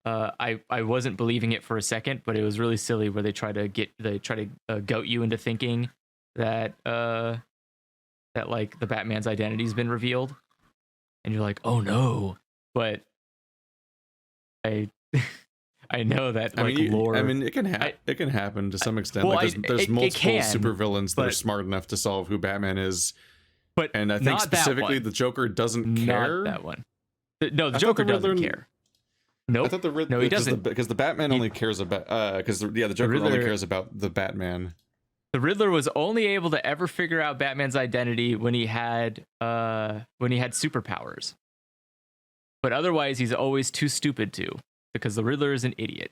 I wasn't believing it for a second, but it was really silly where they try to goat you into thinking that that like the Batman's identity's been revealed, and you're like, oh no, but I know that lore. I mean, it can happen to some extent. Well, there's multiple supervillains that are smart enough to solve who Batman is. And I think specifically the Joker doesn't care. Not that one. No, the Joker doesn't care. Nope. I thought the Riddler. No, he doesn't. Because the Batman only cares about. Because the Joker only cares about the Batman. The Riddler was only able to ever figure out Batman's identity when he had superpowers. But otherwise, he's always too stupid to, because the Riddler is an idiot.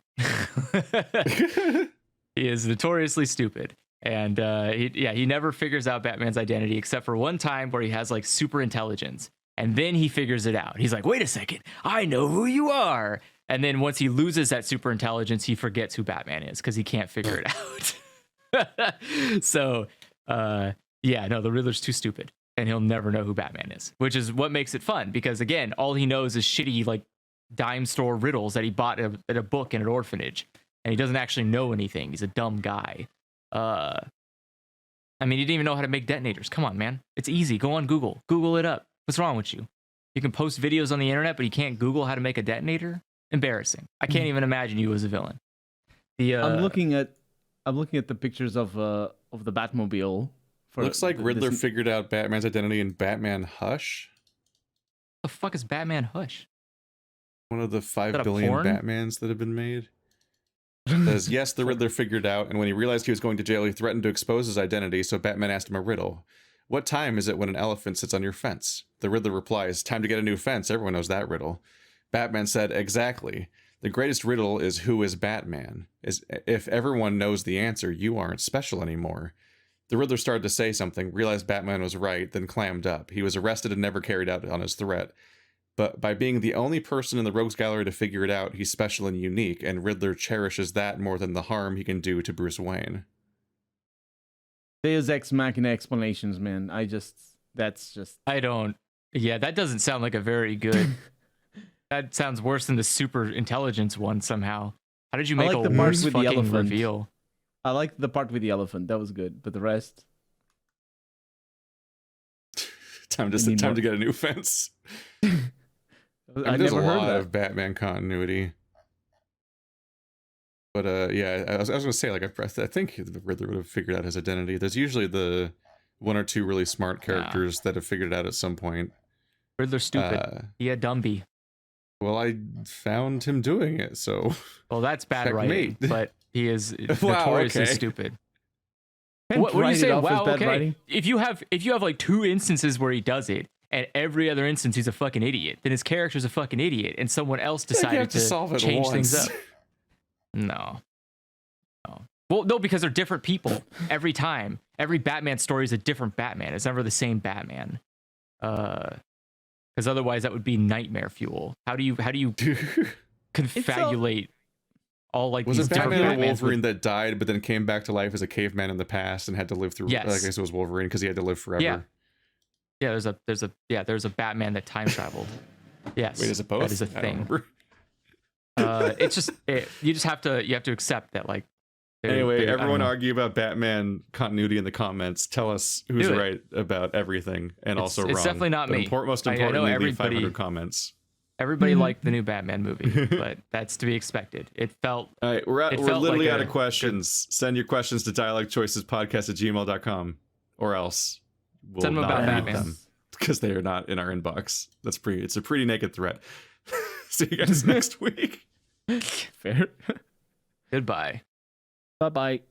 He is notoriously stupid. And he never figures out Batman's identity except for one time where he has like super intelligence. And then he figures it out. He's like, wait a second, I know who you are. And then once he loses that super intelligence, he forgets who Batman is because he can't figure it out. So, the Riddler's too stupid. And he'll never know who Batman is, which is what makes it fun. Because again, all he knows is shitty like dime store riddles that he bought at a book in an orphanage. And he doesn't actually know anything. He's a dumb guy. I mean, he didn't even know how to make detonators. Come on, man. It's easy. Go on Google. Google it up. What's wrong with you? You can post videos on the internet, but you can't Google how to make a detonator? Embarrassing. I can't even imagine you as a villain. I'm looking at the pictures of the Batmobile. Looks like Riddler figured out Batman's identity in Batman Hush. The fuck is Batman Hush? One of the 5 billion Batmans that have been made. Says, yes, the Riddler figured out, and when he realized he was going to jail, he threatened to expose his identity, so Batman asked him a riddle. What time is it when an elephant sits on your fence? The Riddler replies, time to get a new fence. Everyone knows that riddle. Batman said, exactly. The greatest riddle is who is Batman? If everyone knows the answer, you aren't special anymore. The Riddler started to say something, realized Batman was right, then clammed up. He was arrested and never carried out on his threat. But by being the only person in the Rogues Gallery to figure it out, he's special and unique, and Riddler cherishes that more than the harm he can do to Bruce Wayne. Deus Ex Machina explanations, man. That doesn't sound like a very good... That sounds worse than the super intelligence one somehow. How did you make a worse fucking reveal? I like the part with the elephant. That was good. But the rest... time to get a new fence. There's a lot of Batman continuity. But I was going to say, like, I think the Riddler would have figured out his identity. There's usually the one or two really smart characters that have figured it out at some point. Riddler's stupid. He a Dumby. Well, I found him doing it, so... Well, that's bad writing, but he is notoriously stupid. What do you say? Wow, okay. Writing? If you have like 2 instances where he does it, and every other instance he's a fucking idiot, then his character's a fucking idiot, and someone else decided to change things up. No. Well, no, because they're different people every time. Every Batman story is a different Batman. It's never the same Batman. Because otherwise that would be nightmare fuel. How do you confabulate all like was these it Batman different or Wolverine that died but then came back to life as a caveman in the past and had to live through? Yes. I guess it was Wolverine because he had to live forever. Yeah, there's a Batman that time traveled. Yes. Wait, is it both? That is a thing. You have to accept that, like. Anyway, everyone argue about Batman continuity in the comments. Tell us who's right about everything and also wrong. It's definitely not me. Most importantly, leave 500 comments. Everybody liked the new Batman movie, but that's to be expected. It felt. All right, we're literally out of questions. Send your questions to dialogchoicespodcast@gmail.com, or else we'll send them about Batman because they are not in our inbox. It's a pretty naked threat. See you guys next week. Fair. Goodbye. Bye-bye.